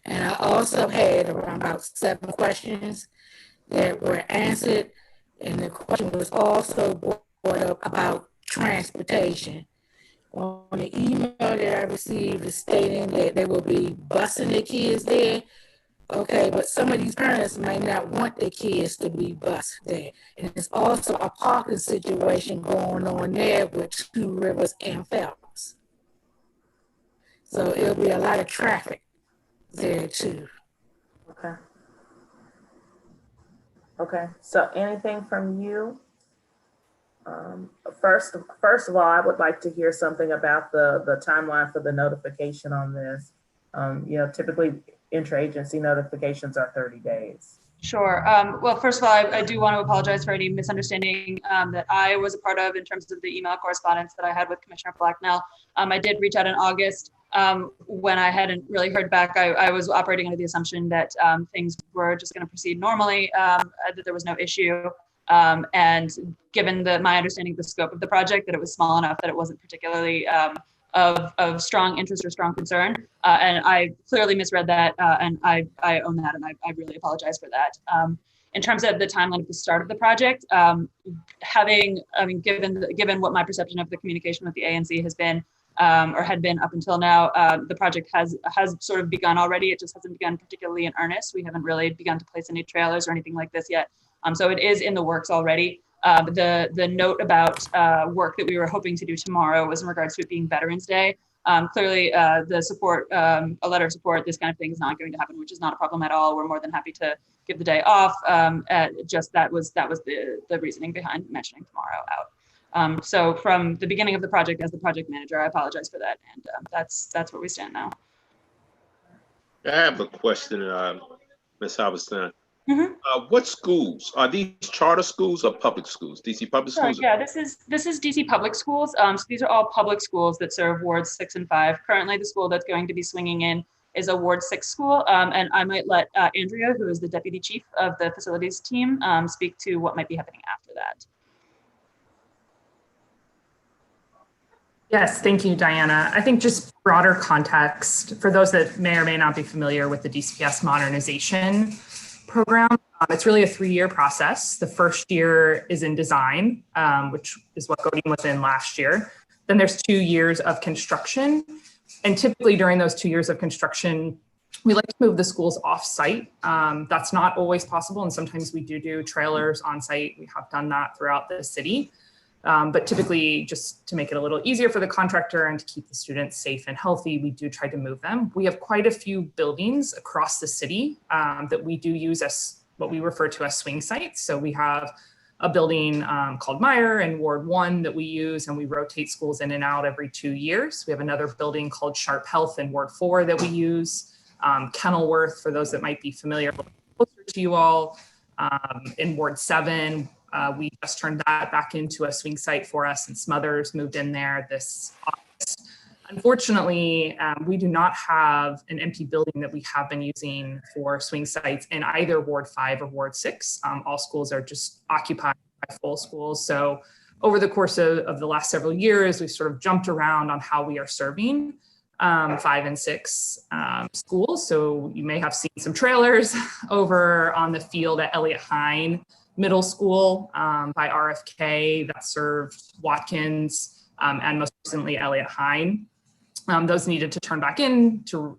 And I also had around about 7 questions that were answered, and the question was also brought up about transportation. On the email that I received is stating that they will be busing their kids there. Okay, but some of these parents may not want their kids to be bused there. And there's also a parking situation going on there with Two Rivers and Phelps. So it'll be a lot of traffic there too. Okay. Okay, so anything from you? First of all, I would like to hear something about the timeline for the notification on this. You know, typically interagency notifications are 30 days. Sure. Well, first of all, I do want to apologize for any misunderstanding that I was a part of in terms of the email correspondence that I had with Commissioner Blacknell. I did reach out in August when I hadn't really heard back. I was operating under the assumption that things were just going to proceed normally, that there was no issue. And given my understanding of the scope of the project, that it was small enough that it wasn't particularly of strong interest or strong concern. And I clearly misread that, and I own that, and I really apologize for that. In terms of the timeline of the start of the project, given what my perception of the communication with the ANC has been, or had been up until now, the project has sort of begun already. It just hasn't begun particularly in earnest. We haven't really begun to place any trailers or anything like this yet. So it is in the works already. The note about work that we were hoping to do tomorrow was in regards to it being Veterans Day. Clearly, the support, a letter of support, this kind of thing is not going to happen, which is not a problem at all. We're more than happy to give the day off. Just that was the reasoning behind mentioning tomorrow out. So from the beginning of the project, as the project manager, I apologize for that, and that's where we stand now. I have a question, Ms. Halbstein. Mm-hmm. What schools are these? Charter schools or public schools? DC public schools? Yeah, this is DC public schools. So these are all public schools that serve wards 6 and 5. Currently, the school that's going to be swinging in is a Ward 6 school, and I might let Andrea, who is the deputy chief of the facilities team, speak to what might be happening after that. Yes, thank you, Diana. I think just broader context for those that may or may not be familiar with the DCPS modernization program. It's really a 3-year process. The first year is in design, which is what Godin was in last year. Then there's 2 years of construction. And typically during those 2 years of construction, we like to move the schools off site. That's not always possible. And sometimes we do trailers on site. We have done that throughout the city. But typically, just to make it a little easier for the contractor and to keep the students safe and healthy, we do try to move them. We have quite a few buildings across the city that we do use as what we refer to as swing sites. So we have a building called Meyer in Ward 1 that we use, and we rotate schools in and out every 2 years. We have another building called Sharp Health in Ward 4 that we use. Kenilworth, for those that might be familiar, closer to you all, in Ward 7. We just turned that back into a swing site for us, and Smothers moved in there this August. Unfortunately, we do not have an empty building that we have been using for swing sites in either Ward 5 or Ward 6. All schools are just occupied by full schools. So over the course of the last several years, we've sort of jumped around on how we are serving 5 and 6 schools. So you may have seen some trailers over on the field at Elliott Hine Middle School by RFK that served Watkins and most recently Elliott Hine. Those needed to turn back in to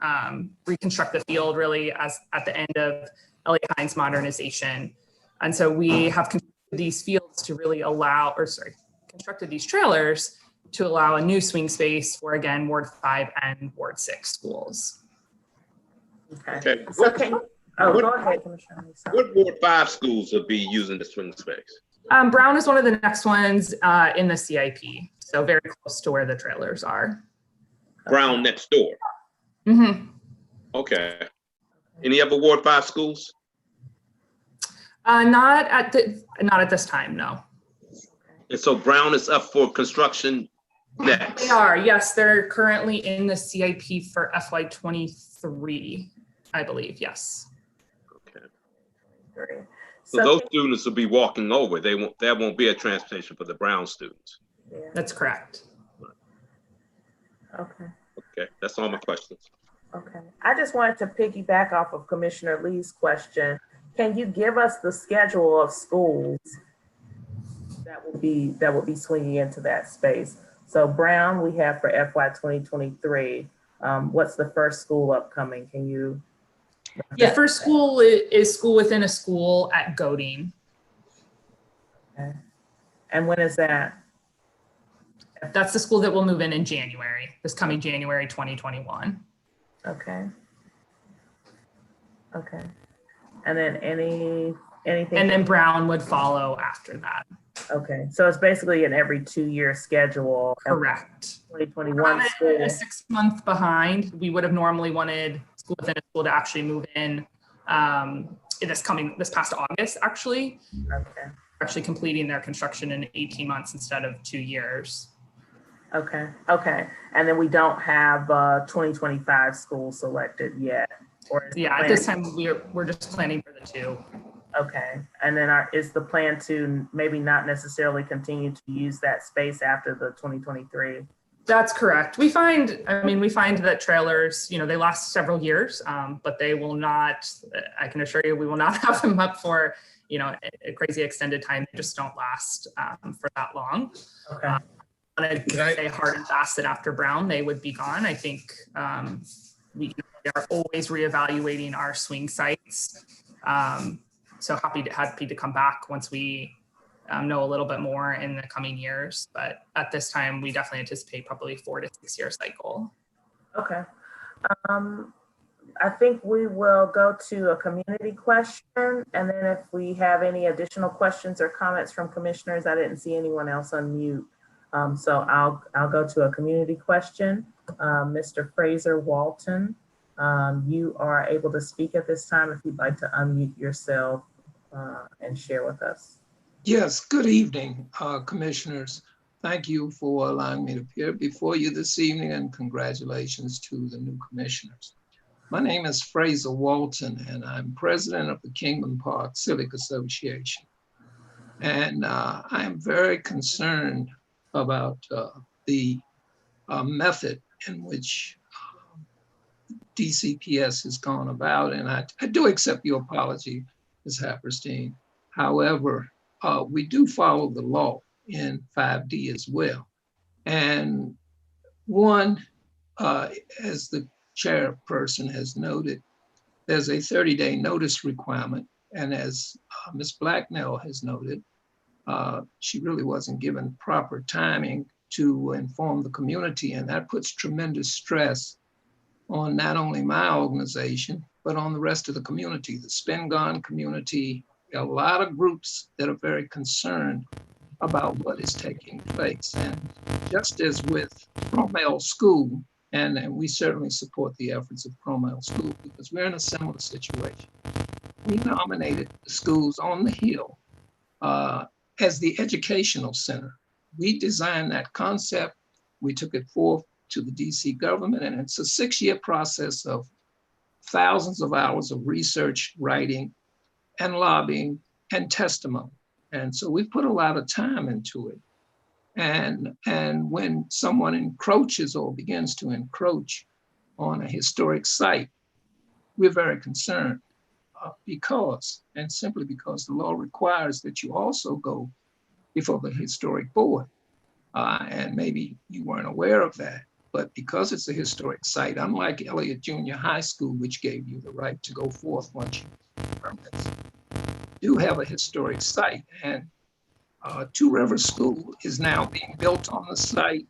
reconstruct the field really as at the end of Elliott Hine's modernization. And so we have constructed these fields to really allow, constructed these trailers to allow a new swing space for, again, Ward 5 and Ward 6 schools. Okay. Go ahead, Commissioner. What Ward 5 schools will be using the swing space? Brown is one of the next ones in the CIP, so very close to where the trailers are. Brown next door? Mm-hmm. Okay. Any other Ward 5 schools? Not at this time, no. And so Brown is up for construction next. They are, yes, they're currently in the CIP for FY23, I believe, yes. Okay. So those students will be walking over. There won't be a transportation for the Brown students. That's correct. Okay. Okay, that's all my questions. Okay. I just wanted to piggyback off of Commissioner Lee's question. Can you give us the schedule of schools that will be swinging into that space? So Brown, we have for FY 2023. What's the first school upcoming? Can you? Yeah, first school is school within a school at Godin. Okay. And when is that? That's the school that will move in January, this coming January 2021. Okay. Okay. And then anything? And then Brown would follow after that. Okay, so it's basically an every 2-year schedule. Correct. 2021 school. A 6 month behind. We would have normally wanted school within a school to actually move in this past August, actually. Okay. Actually completing their construction in 18 months instead of 2 years. Okay, okay. And then we don't have 2025 school selected yet. Or yeah, at this time we're just planning for the 2. Okay, and then is the plan to maybe not necessarily continue to use that space after the 2023? That's correct. We find that trailers, they last several years, but they will not, I can assure you, we will not have them up for, a crazy extended time. They just don't last for that long. Okay. I say hard and fast that after Brown, they would be gone. I think we are always reevaluating our swing sites. So happy to come back once we know a little bit more in the coming years. But at this time, we definitely anticipate probably 4 to 6 year cycle. Okay. I think we will go to a community question. And then if we have any additional questions or comments from commissioners, I didn't see anyone else unmute. So I'll go to a community question. Mr. Fraser Walton, you are able to speak at this time if you'd like to unmute yourself and share with us. Yes, good evening, commissioners. Thank you for allowing me to appear before you this evening, and congratulations to the new commissioners. My name is Fraser Walton, and I'm president of the Kingman Park Civic Association. And I am very concerned about the method in which DCPS has gone about, and I do accept your apology, Ms. Happerstein. However, we do follow the law in 5D as well. And one, as the chairperson has noted, there's a 30-day notice requirement. And as Ms. Blacknell has noted, she really wasn't given proper timing to inform the community. And that puts tremendous stress on not only my organization, but on the rest of the community, the Spingarn community. There are a lot of groups that are very concerned about what is taking place. And just as with Crummell School, and we certainly support the efforts of Crummell School because we're in a similar situation. We nominated the schools on the Hill as the educational center. We designed that concept. We took it forth to the DC government, and it's a 6-year process of thousands of hours of research, writing, and lobbying, and testimony. And so we've put a lot of time into it. And when someone encroaches or begins to encroach on a historic site, we're very concerned simply because the law requires that you also go before the historic board. And maybe you weren't aware of that, but because it's a historic site, unlike Elliott Junior High School, which gave you the right to go forth once you permits, you do have a historic site. And Two Rivers School is now being built on the site.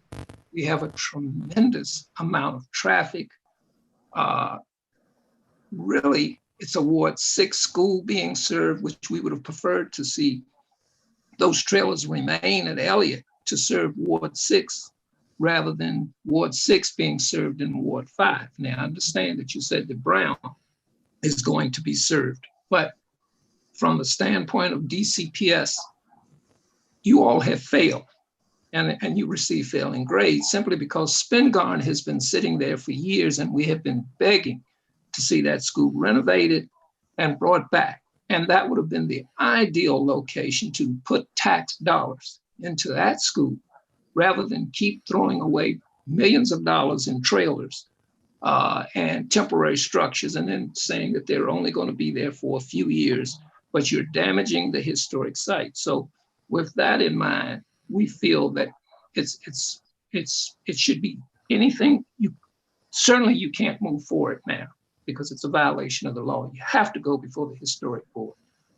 We have a tremendous amount of traffic. Really, it's a Ward 6 school being served, which we would have preferred to see those trailers remain at Elliott to serve Ward 6 rather than Ward 6 being served in Ward 5. Now, I understand that you said that Brown is going to be served, but from the standpoint of DCPS, you all have failed. And you receive failing grades simply because Spingarn has been sitting there for years, and we have been begging to see that school renovated and brought back. And that would have been the ideal location to put tax dollars into that school rather than keep throwing away millions of dollars in trailers and temporary structures and then saying that they're only going to be there for a few years, but you're damaging the historic site. So with that in mind, we feel that it should be anything. Certainly you can't move forward now because it's a violation of the law. You have to go before the historic board.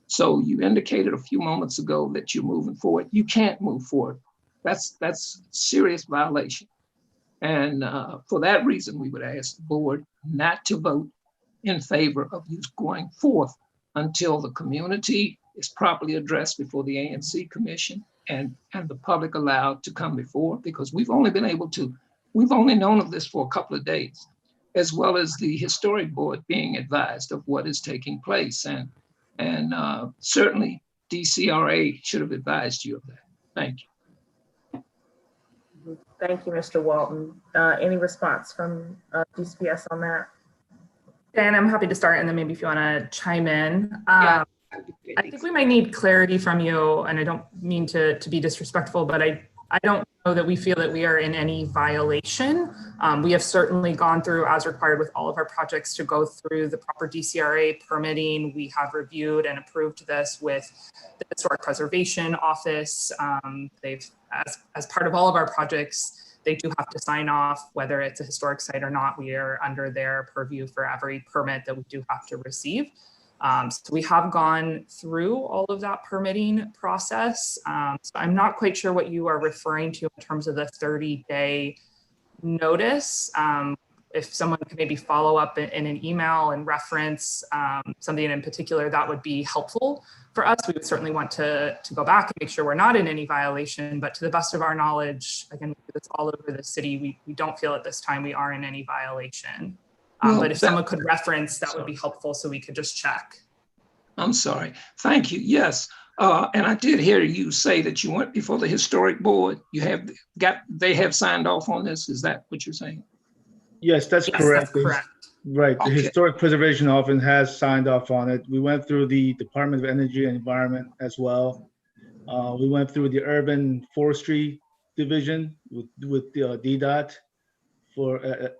So you indicated a few moments ago that you're moving forward. You can't move forward. That's serious violation. And for that reason, we would ask the board not to vote in favor of you going forth until the community is properly addressed before the ANC commission and the public allowed to come before, because we've only known of this for a couple of days, as well as the historic board being advised of what is taking place. And certainly DCRA should have advised you of that. Thank you. Thank you, Mr. Walton. Any response from DCPS on that? Dan, I'm happy to start, and then maybe if you want to chime in. Yeah. I think we might need clarity from you, and I don't mean to be disrespectful, but I don't know that we feel that we are in any violation. We have certainly gone through, as required with all of our projects, to go through the proper DCRA permitting. We have reviewed and approved this with the Historic Preservation Office. They've, as part of all of our projects, they do have to sign off whether it's a historic site or not. We are under their purview for every permit that we do have to receive. So we have gone through all of that permitting process. So I'm not quite sure what you are referring to in terms of the 30-day notice. If someone could maybe follow up in an email and reference something in particular, that would be helpful for us. We would certainly want to go back and make sure we're not in any violation, but to the best of our knowledge, again, it's all over the city, we don't feel at this time we are in any violation. But if someone could reference, that would be helpful so we could just check. I'm sorry. Thank you. Yes. And I did hear you say that you went before the historic board. They have signed off on this. Is that what you're saying? Yes, that's correct. That's correct. Right. Okay. The Historic Preservation Office has signed off on it. We went through the Department of Energy and Environment as well. We went through the Urban Forestry Division with the DDOT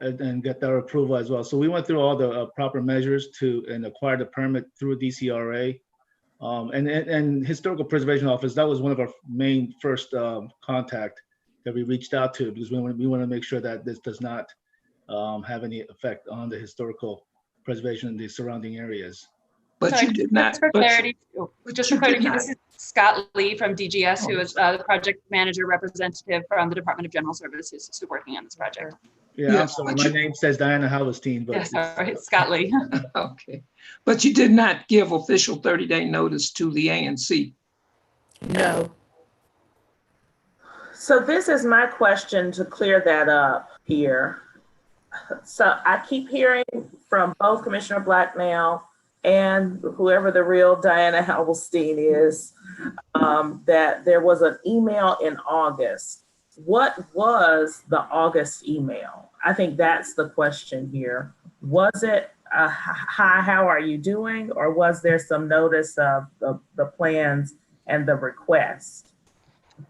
and get their approval as well. So we went through all the proper measures and acquire the permit through DCRA. And Historical Preservation Office, that was one of our main first contact that we reached out to, because we want to make sure that this does not have any effect on the historical preservation in the surrounding areas. But Sorry, you did not. Just for clarity, this is Scott Lee from DGS, who is the project manager representative from the Department of General Services who's working on this project. Yeah, I'm sorry. My name says Diana Halbstein, but Yeah, sorry, it's Scott Lee. Okay. But you did not give official 30-day notice to the ANC. No. So this is my question to clear that up here. So I keep hearing from both Commissioner Blacknell and whoever the real Diana Halbstein is, that there was an email in August. What was the August email? I think that's the question here. Was it hi, how are you doing? Or was there some notice of the plans and the request?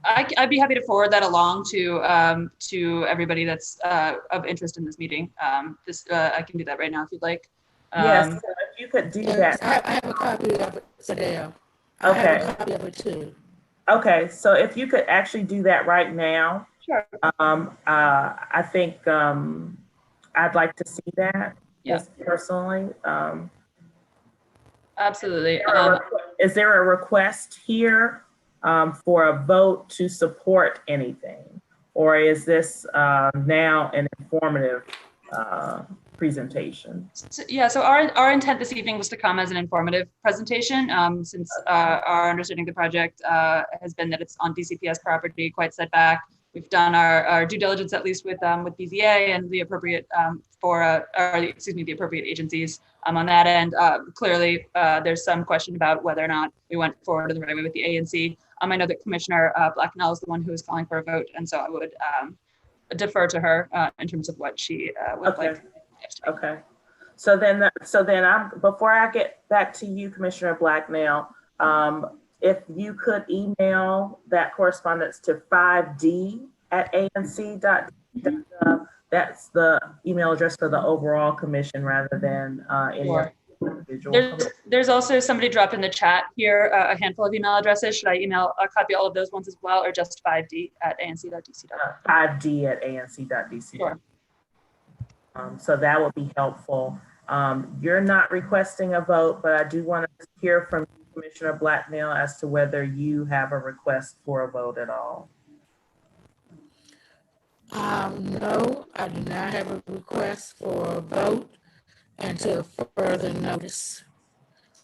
I'd be happy to forward that along to everybody that's of interest in this meeting. I can do that right now if you'd like. Yes, so if you could do that. I have a copy of it today. I Okay. have a copy of it too. Okay, so if you could actually do that right now. Sure. I think I'd like to see that. Yes. Personally. Absolutely. Is there a request here for a vote to support anything? Or is this now an informative presentation? So our intent this evening was to come as an informative presentation, since our understanding of the project has been that it's on DCPS property, quite set back. We've done our due diligence, at least with BZA and the appropriate the appropriate agencies on that end. Clearly, there's some question about whether or not we went forward in the right way with the ANC. I know that Commissioner Blacknell is the one who is calling for a vote, and so I would defer to her in terms of what she would like. Okay. So then before I get back to you, Commissioner Blacknell, if you could email that correspondence to 5d@anc.gov. That's the email address for the overall commission rather than any Sure. individual. There's also somebody dropped in the chat here a handful of email addresses. Should I email a copy all of those ones as well, or just 5d@anc.dc.gov? 5d@anc.dc. Sure. So that would be helpful. You're not requesting a vote, but I do want to hear from Commissioner Blacknell as to whether you have a request for a vote at all. No, I do not have a request for a vote until further notice.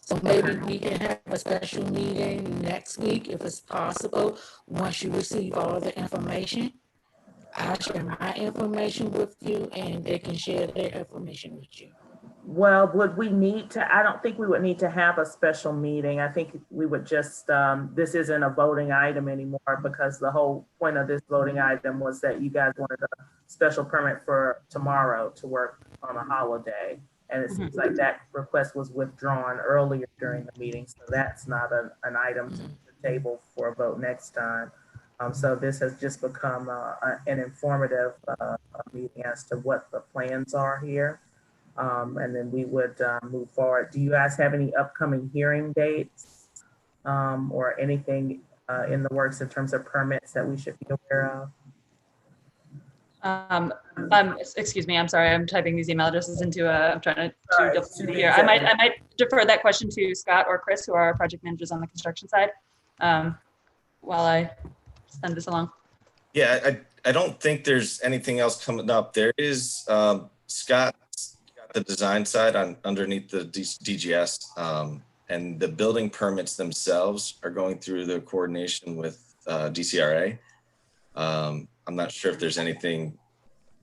So maybe we can have a special meeting next week if it's possible. Once you receive all the information, I'll share my information with you and they can share their information with you. Well, would we need to, I don't think we would need to have a special meeting. I think we would just, this isn't a voting item anymore because the whole point of this voting item was that you guys wanted a special permit for tomorrow to work on a holiday. And it seems like that request was withdrawn earlier during the meeting. So that's not an item to the table for a vote next time. So this has just become an informative meeting as to what the plans are here. And then we would move forward. Do you guys have any upcoming hearing dates or anything in the works in terms of permits that we should be aware of? Excuse me, I'm sorry, I'm typing these email addresses into I'm trying to here. I might defer that question to Scott or Chris, who are our project managers on the construction side, while I send this along. Yeah, I don't think there's anything else coming up. There is Scott got the design side on underneath the DGS, and the building permits themselves are going through the coordination with DCRA. I'm not sure if there's anything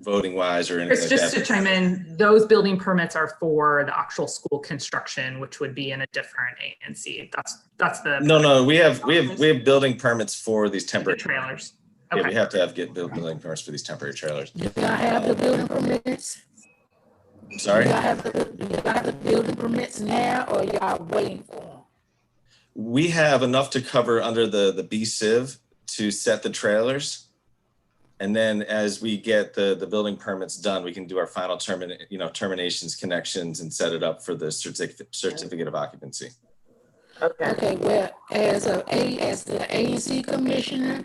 voting wise or anything Chris, like just that. to chime in, those building permits are for the actual school construction, which would be in a different ANC. That's the No, we have building permits for these temporary trailers. Yeah, Okay. we have to get building permits for these temporary trailers. Do y'all have the building permits? I'm sorry? Do y'all have the building permits now or y'all waiting for them? We have enough to cover under the B-Civ to set the trailers. And then as we get the building permits done, we can do our final terminations, connections, and set it up for the certificate of occupancy. Okay, well, as the ANC commissioner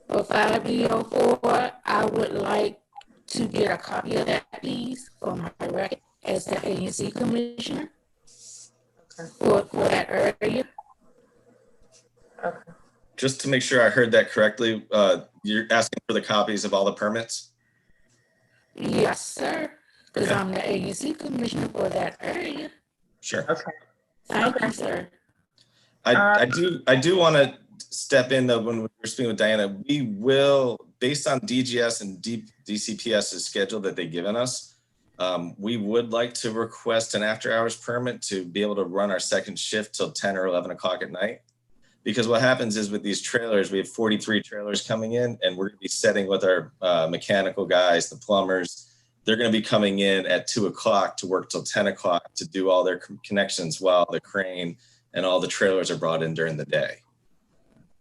for 5D04, I would like to get a copy of that, please, for my record as the ANC commissioner for that area. Okay. Just to make sure I heard that correctly, you're asking for the copies of all the permits? Yes, sir, because Okay. I'm the ANC commissioner for that area. Sure. Okay. Thank you, sir. I do want to step in though when we were speaking with Diana. We will, based on DGS and DCPS's schedule that they've given us, we would like to request an after-hours permit to be able to run our second shift till 10 or 11 o'clock at night. Because what happens is with these trailers, we have 43 trailers coming in, and we're going to be setting with our mechanical guys, the plumbers. They're going to be coming in at 2 o'clock to work till 10 o'clock to do all their connections while the crane and all the trailers are brought in during the day.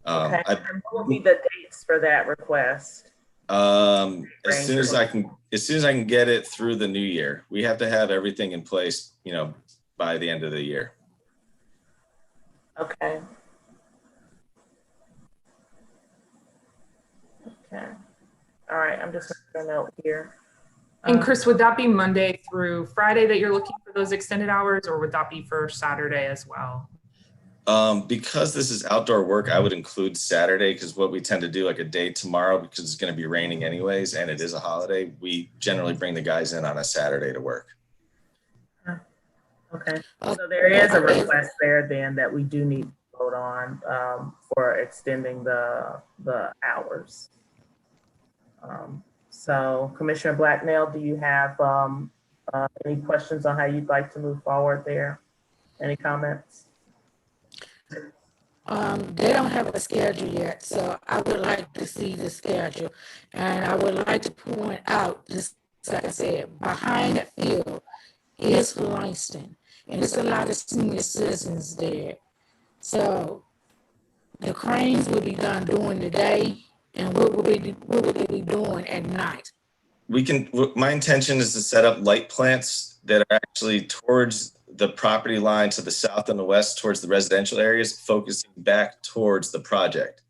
Okay. And what will be the dates for that request? As soon as I can get it through the new year. We have to have everything in place, by the end of the year. Okay. Okay. All right. I'm just making a note here. And Chris, would that be Monday through Friday that you're looking for those extended hours, or would that be for Saturday as well? Because this is outdoor work, I would include Saturday, because what we tend to do, like a day tomorrow, because it's going to be raining anyways, and it is a holiday, we generally bring the guys in on a Saturday to work. Okay. So there is a request there then that we do need to vote on for extending the hours. So Commissioner Blacknell, do you have any questions on how you'd like to move forward there? Any comments? They don't have a schedule yet, so I would like to see the schedule. And I would like to point out, just like I said, behind the field is Langston, and there's a lot of senior citizens there. So the cranes will be done during the day, and what will they be doing at night? My intention is to set up light plants that are actually towards the property line to the south and the west towards the residential areas, focusing back towards the project.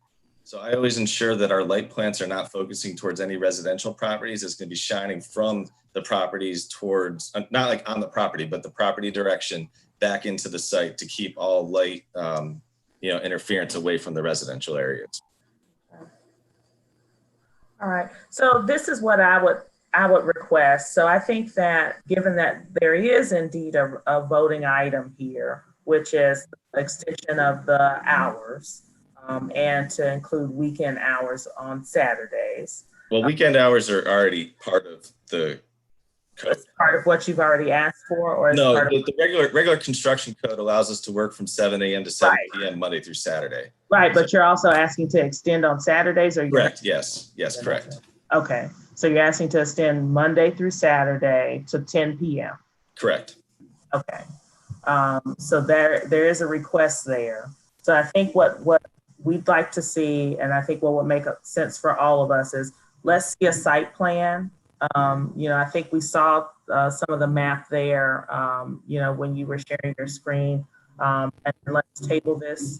So I always ensure that our light plants are not focusing towards any residential properties. It's going to be shining from the properties towards, not like on the property, but the property direction back into the site to keep all light, interference away from the residential areas. All right. So this is what I would request. So I think that given that there is indeed a voting item here, which is extension of the hours, and to include weekend hours on Saturdays. Well, weekend hours are already part of the code. It's part of what you've already asked for, or no, part the regular construction code allows us to work from 7 a.m. to 7 p.m. Monday through Saturday. Right, but you're also asking to extend on Saturdays, or correct? Yes, correct. Okay, so you're asking to extend Monday through Saturday to 10 p.m. Correct. Okay, so there is a request there. So I think what we'd like to see, and I think what would make sense for all of us is let's see a site plan. I think we saw some of the map there, when you were sharing your screen. And let's table this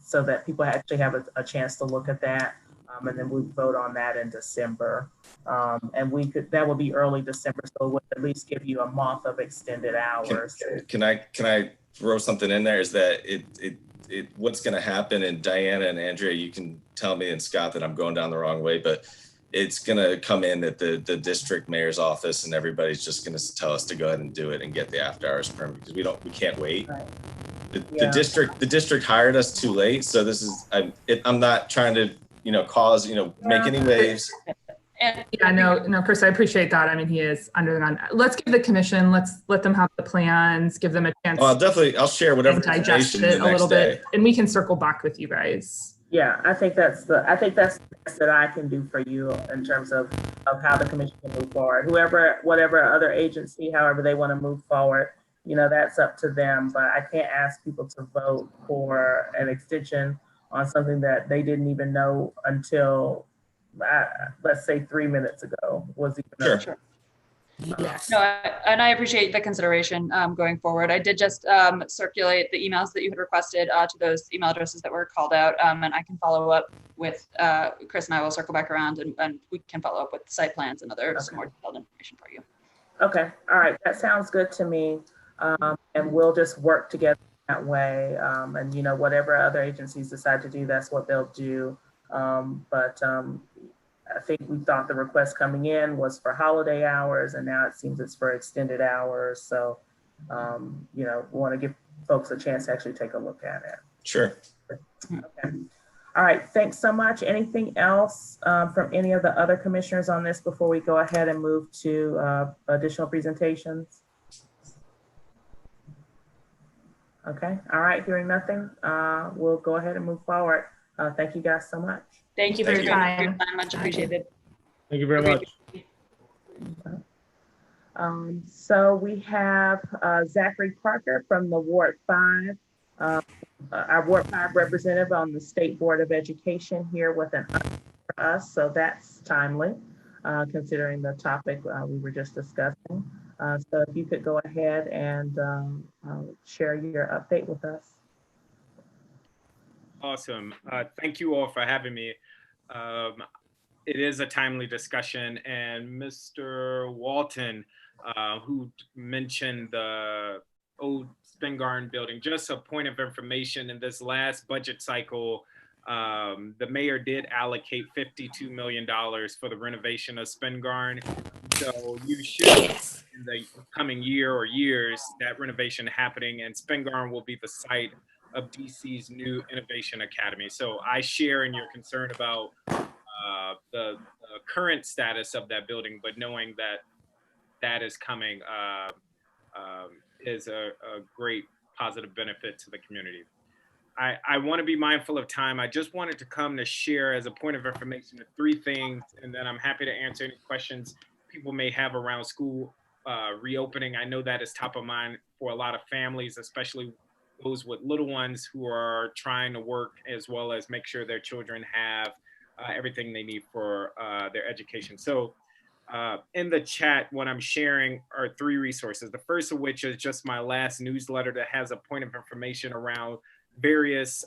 so that people actually have a chance to look at that. And then we vote on that in December. And that will be early December, so it would at least give you a month of extended hours. Can I throw something in there? Is that what's going to happen, and Diana and Andrea, you can tell me, and Scott, that I'm going down the wrong way, but it's going to come in at the district mayor's office, and everybody's just going to tell us to go ahead and do it and get the after hours permit, because we can't wait. Right. The district hired us too late. So this is, I'm not trying to, cause, make any waves. Yeah, no, Chris, I appreciate that. I mean, he is under the gun. Let's give the commission, let them have the plans, give them a chance. Well, I'll share whatever digest it a little bit, and we can circle back with you guys. Yeah, I think that's the best that I can do for you in terms of how the commission can move forward. Whatever other agency, however they want to move forward, that's up to them. But I can't ask people to vote for an extension on something that they didn't even know until, let's say 3 minutes ago was even. Sure. Yes. No, and I appreciate the consideration going forward. I did just circulate the emails that you had requested to those email addresses that were called out, and I can follow up with Chris, and I will circle back around, and we can follow up with site plans and some more detailed information for you. Okay. All right. That sounds good to me. And we'll just work together that way. And whatever other agencies decide to do, that's what they'll do. I think we thought the request coming in was for holiday hours, and now it seems it's for extended hours. So, we want to give folks a chance to actually take a look at it. Sure. Okay. All right. Thanks so much. Anything else from any of the other commissioners on this before we go ahead and move to additional presentations? Okay. All right. Hearing nothing, we'll go ahead and move forward. Thank you guys so much. Thank you for your time. Much appreciated. Thank you very much. So we have Zachary Parker from the Ward 5, our Ward 5 representative on the State Board of Education here with an update for us. So that's timely, considering the topic we were just discussing. So if you could go ahead and share your update with us. Awesome. Thank you all for having me. It is a timely discussion, and Mr. Walton, who mentioned the old Spin Garden building, just a point of information, in this last budget cycle, the mayor did allocate $52 million for the renovation of Spin Garden. So you should, in the coming year or years, that renovation happening, and Spin Garden will be the site of DC's new Innovation Academy. So I share in your concern about the current status of that building, but knowing that that is coming is a great positive benefit to the community. I want to be mindful of time. I just wanted to come to share as a point of information the 3 things, and then I'm happy to answer any questions people may have around school reopening. I know that is top of mind for a lot of families, especially those with little ones who are trying to work as well as make sure their children have everything they need for their education. So in the chat, what I'm sharing are 3 resources. The first of which is just my last newsletter that has a point of information around various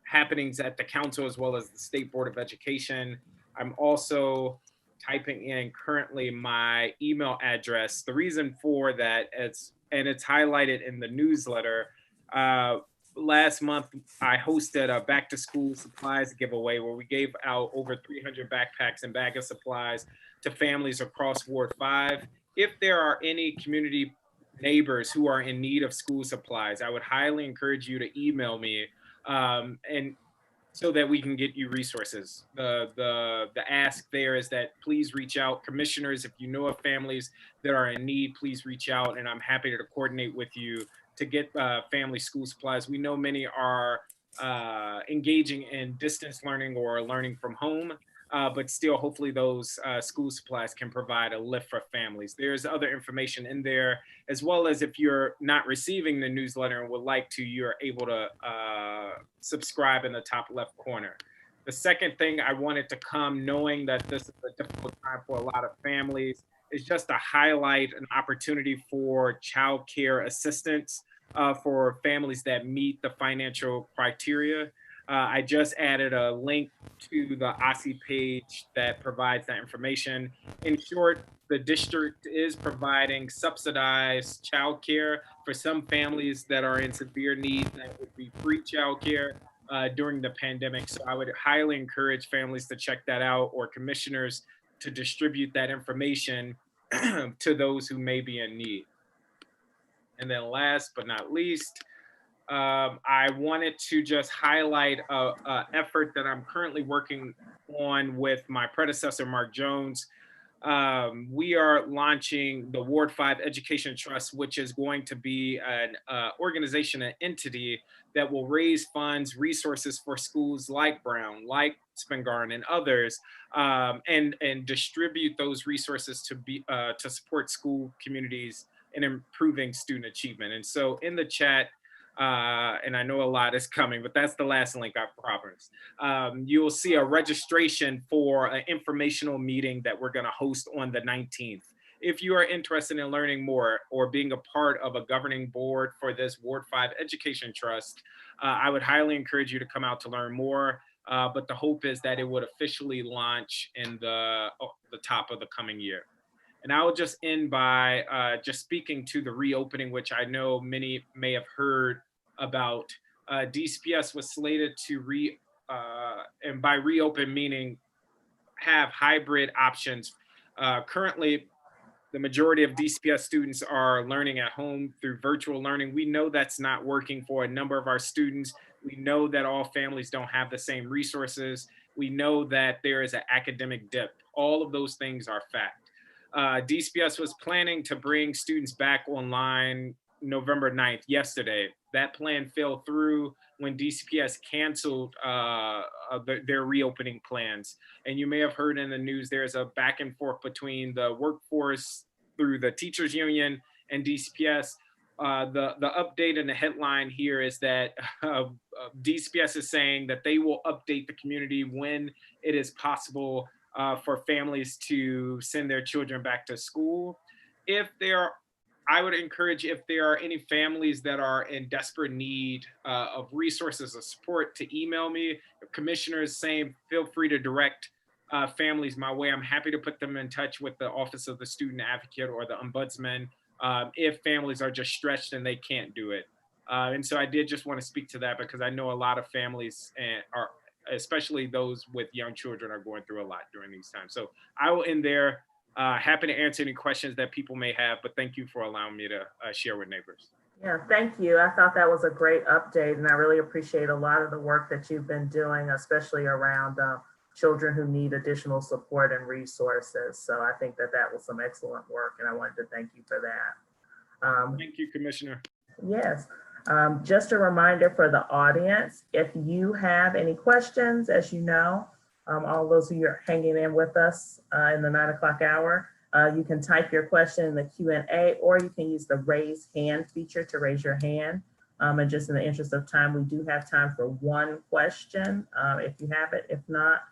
happenings at the council as well as the State Board of Education. I'm also typing in currently my email address. The reason for that is, and it's highlighted in the newsletter, last month I hosted a back to school supplies giveaway where we gave out over 300 backpacks and bag of supplies to families across Ward 5. If there are any community neighbors who are in need of school supplies, I would highly encourage you to email me and so that we can get you resources. The ask there is that please reach out. Commissioners, if you know of families that are in need, please reach out, and I'm happy to coordinate with you to get family school supplies. We know many are engaging in distance learning or learning from home, but still hopefully those school supplies can provide a lift for families. There's other information in there, as well as if you're not receiving the newsletter and would like to, you're able to subscribe in the top left corner. The second thing I wanted to come knowing that this is a difficult time for a lot of families is just to highlight an opportunity for child care assistance for families that meet the financial criteria. I just added a link to the OSSI page that provides that information. In short, the district is providing subsidized child care for some families that are in severe need that would be free child care during the pandemic. So I would highly encourage families to check that out, or commissioners to distribute that information to those who may be in need. And then last but not least, I wanted to just highlight an effort that I'm currently working on with my predecessor, Mark Jones. We are launching the Ward 5 Education Trust, which is going to be an organization, an entity that will raise funds, resources for schools like Brown, like Spingarn and others, and distribute those resources to support school communities in improving student achievement. And so in the chat, and I know a lot is coming, but that's the last link I promised. You'll see a registration for an informational meeting that we're gonna host on the 19th. If you are interested in learning more or being a part of a governing board for this Ward 5 Education Trust, I would highly encourage you to come out to learn more. But the hope is that it would officially launch in the top of the coming year. And I will just end by just speaking to the reopening, which I know many may have heard about. DCPS was slated to and by reopen meaning have hybrid options. Currently, the majority of DCPS students are learning at home through virtual learning. We know that's not working for a number of our students. We know that all families don't have the same resources. We know that there is an academic dip. All of those things are fact. DCPS was planning to bring students back online November 9th, yesterday. That plan fell through when DCPS canceled their reopening plans. And you may have heard in the news, there's a back and forth between the workforce through the teachers union and DCPS. The update and the headline here is that DCPS is saying that they will update the community when it is possible for families to send their children back to school. I would encourage, if there are any families that are in desperate need of resources or support, to email me. Commissioners, same, feel free to direct families my way. I'm happy to put them in touch with the Office of the Student Advocate or the Ombudsman if families are just stretched and they can't do it. And so I did just want to speak to that because I know a lot of families are, especially those with young children, are going through a lot during these times. So I will end there. Happy to answer any questions that people may have, but thank you for allowing me to share with neighbors. Yeah, thank you. I thought that was a great update, and I really appreciate a lot of the work that you've been doing, especially around children who need additional support and resources. So I think that was some excellent work, and I wanted to thank you for that. Thank you, Commissioner. Yes. Just a reminder for the audience, if you have any questions, as you know, all those of you are hanging in with us in the 9 o'clock hour, you can type your question in the Q&A, or you can use the raise hand feature to raise your hand. And just in the interest of time, we do have time for one question if you have it. If not,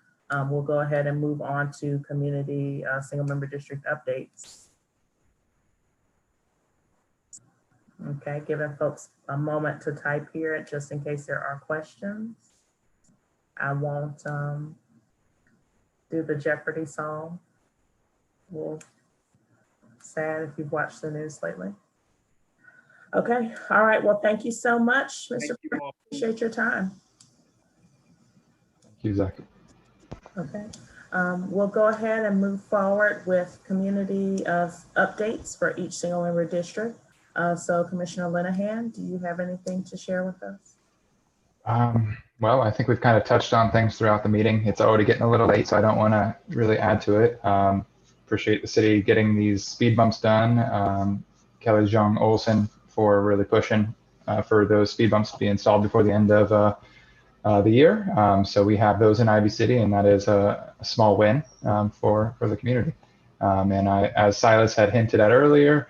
we'll go ahead and move on to community single member district updates. Okay, giving folks a moment to type here just in case there are questions. I won't do the Jeopardy song. Well, sad if you've watched the news lately. Okay, all right, well, thank you so much, Mr. Appreciate your time. Thank you, Zachary. Okay, we'll go ahead and move forward with community updates for each single member district. So Commissioner Linehan, do you have anything to share with us? Well, I think we've kind of touched on things throughout the meeting. It's already getting a little late, so I don't want to really add to it. Appreciate the city getting these speed bumps done. Kelly Jong Olsen for really pushing for those speed bumps to be installed before the end of the year. So we have those in Ivy City, and that is a small win for the community. And as Silas had hinted at earlier,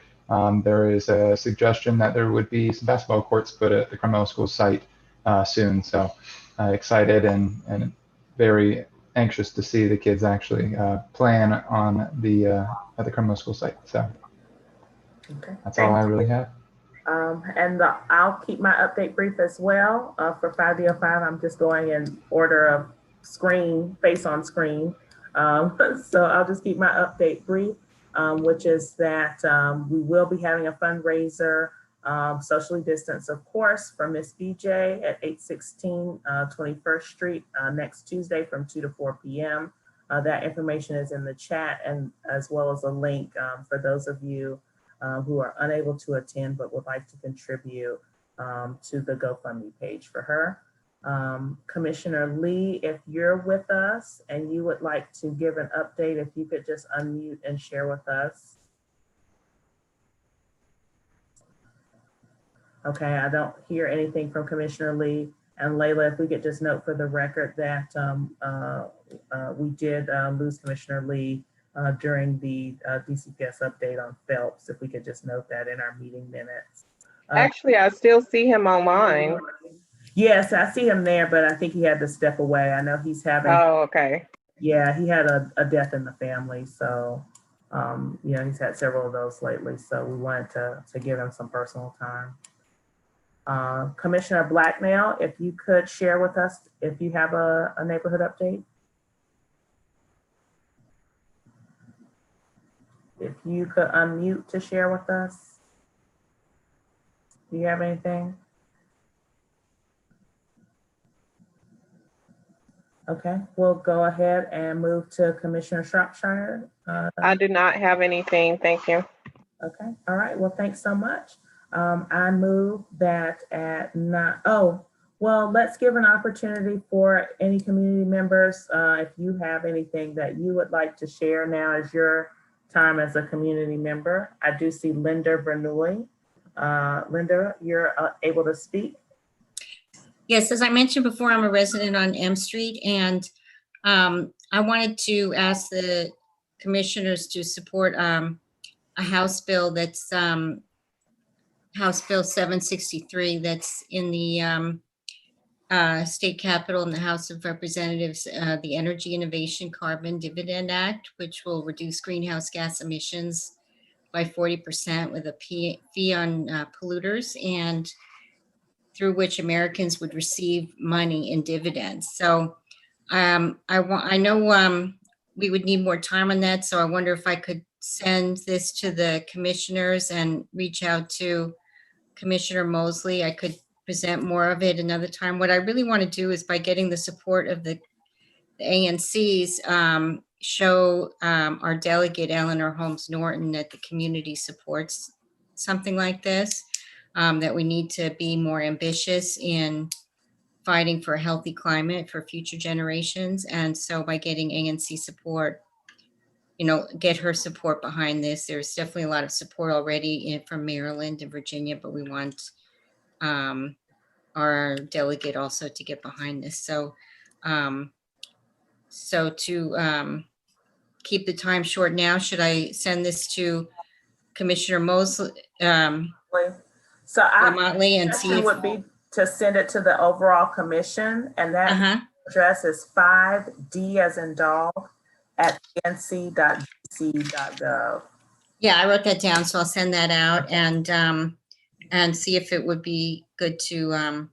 there is a suggestion that there would be some basketball courts put at the Crummell School site soon. So excited and very anxious to see the kids actually playing on at the Crummell School site. So okay, that's all I really have. And I'll keep my update brief as well. For 5D05, I'm just going in order of face on screen. So I'll just keep my update brief. Which is that we will be having a fundraiser, socially distanced, of course, for Miss BJ at 816 21st Street next Tuesday from 2 to 4 p.m. That information is in the chat, and as well as a link for those of you who are unable to attend but would like to contribute to the GoFundMe page for her. Commissioner Lee, if you're with us and you would like to give an update, if you could just unmute and share with us. Okay, I don't hear anything from Commissioner Lee. And Layla, if we could just note for the record that we did lose Commissioner Lee during the DCPS update on Phelps, if we could just note that in our meeting minutes. Actually, I still see him online. Yes, I see him there, but I think he had to step away. I know he's having. Oh, okay. Yeah, he had a death in the family, so you know, he's had several of those lately. So we wanted to give him some personal time. Commissioner Blacknell, if you could share with us if you have a neighborhood update. If you could unmute to share with us. Do you have anything? Okay, we'll go ahead and move to Commissioner Shropshire. I do not have anything, thank you. Okay, all right, well, thanks so much. I move that at 9, oh, well, let's give an opportunity for any community members. If you have anything that you would like to share, now is your time as a community member. I do see Linda Bernoulli. Linda, you're able to speak. Yes, as I mentioned before, I'm a resident on M Street, and I wanted to ask the commissioners to support a House bill that's House Bill 763 that's in the state capitol in the House of Representatives, the Energy Innovation Carbon Dividend Act, which will reduce greenhouse gas emissions by 40% with a fee on polluters, and through which Americans would receive money in dividends. So I know we would need more time on that. So I wonder if I could send this to the commissioners and reach out to Commissioner Mosley. I could present more of it another time. What I really want to do is, by getting the support of the ANCs, show our delegate Eleanor Holmes Norton that the community supports something like this. That we need to be more ambitious in fighting for a healthy climate for future generations. And so by getting ANC support, you know, get her support behind this. There's definitely a lot of support already from Maryland and Virginia, but we want our delegate also to get behind this. So, so to keep the time short now, should I send this to Commissioner Mosley, So Motley, and see if would be to send it to the overall commission, and that address is 5D as in dog at nc.dc.gov. Yeah, I wrote that down, so I'll send that out and see if it would be good to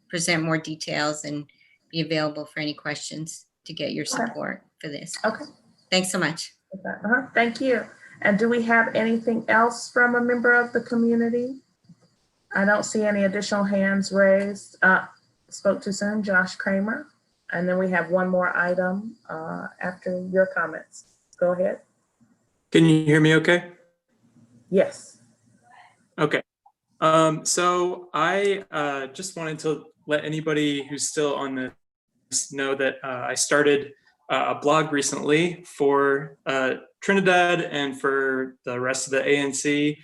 present more details and be available for any questions to get your support for this. Okay. Thanks so much. Thank you. And do we have anything else from a member of the community? I don't see any additional hands raised. Spoke too soon, Josh Kramer. And then we have one more item after your comments. Go ahead. Can you hear me okay? Yes. Okay. So I just wanted to let anybody who's still on this know that I started a blog recently for Trinidad and for the rest of the ANC.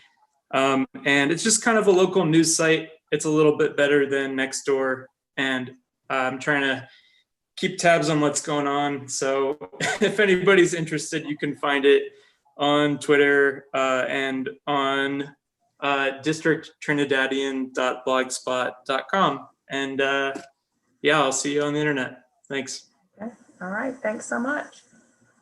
And it's just kind of a local news site. It's a little bit better than Nextdoor, and I'm trying to keep tabs on what's going on. So if anybody's interested, you can find it on Twitter and on districttrinidadian.blogspot.com. And yeah, I'll see you on the internet. Thanks. Okay. All right. Thanks so much.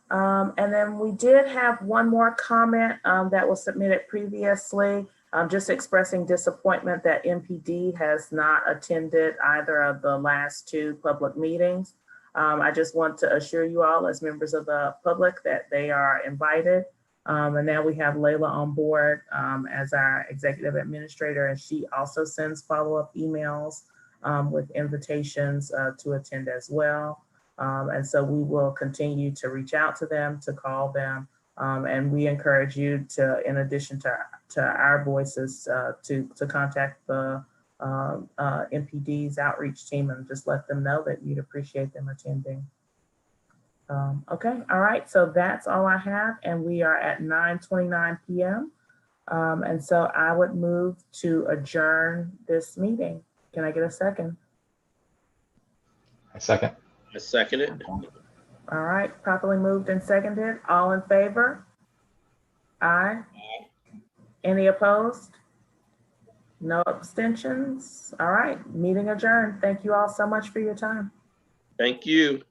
And then we did have one more comment that was submitted previously, just expressing disappointment that MPD has not attended either of the last two public meetings. I just want to assure you all as members of the public that they are invited. And now we have Layla on board as our executive administrator, and she also sends follow-up emails with invitations to attend as well. And so we will continue to reach out to them, to call them, and we encourage you to, in addition to our voices, to contact the MPD's outreach team and just let them know that you'd appreciate them attending. Okay, all right, so that's all I have, and we are at 9:29 p.m. And so I would move to adjourn this meeting. Can I get a second? A second. I second it. All right, properly moved and seconded. All in favor? Aye. Any opposed? No abstentions? All right, meeting adjourned. Thank you all so much for your time. Thank you.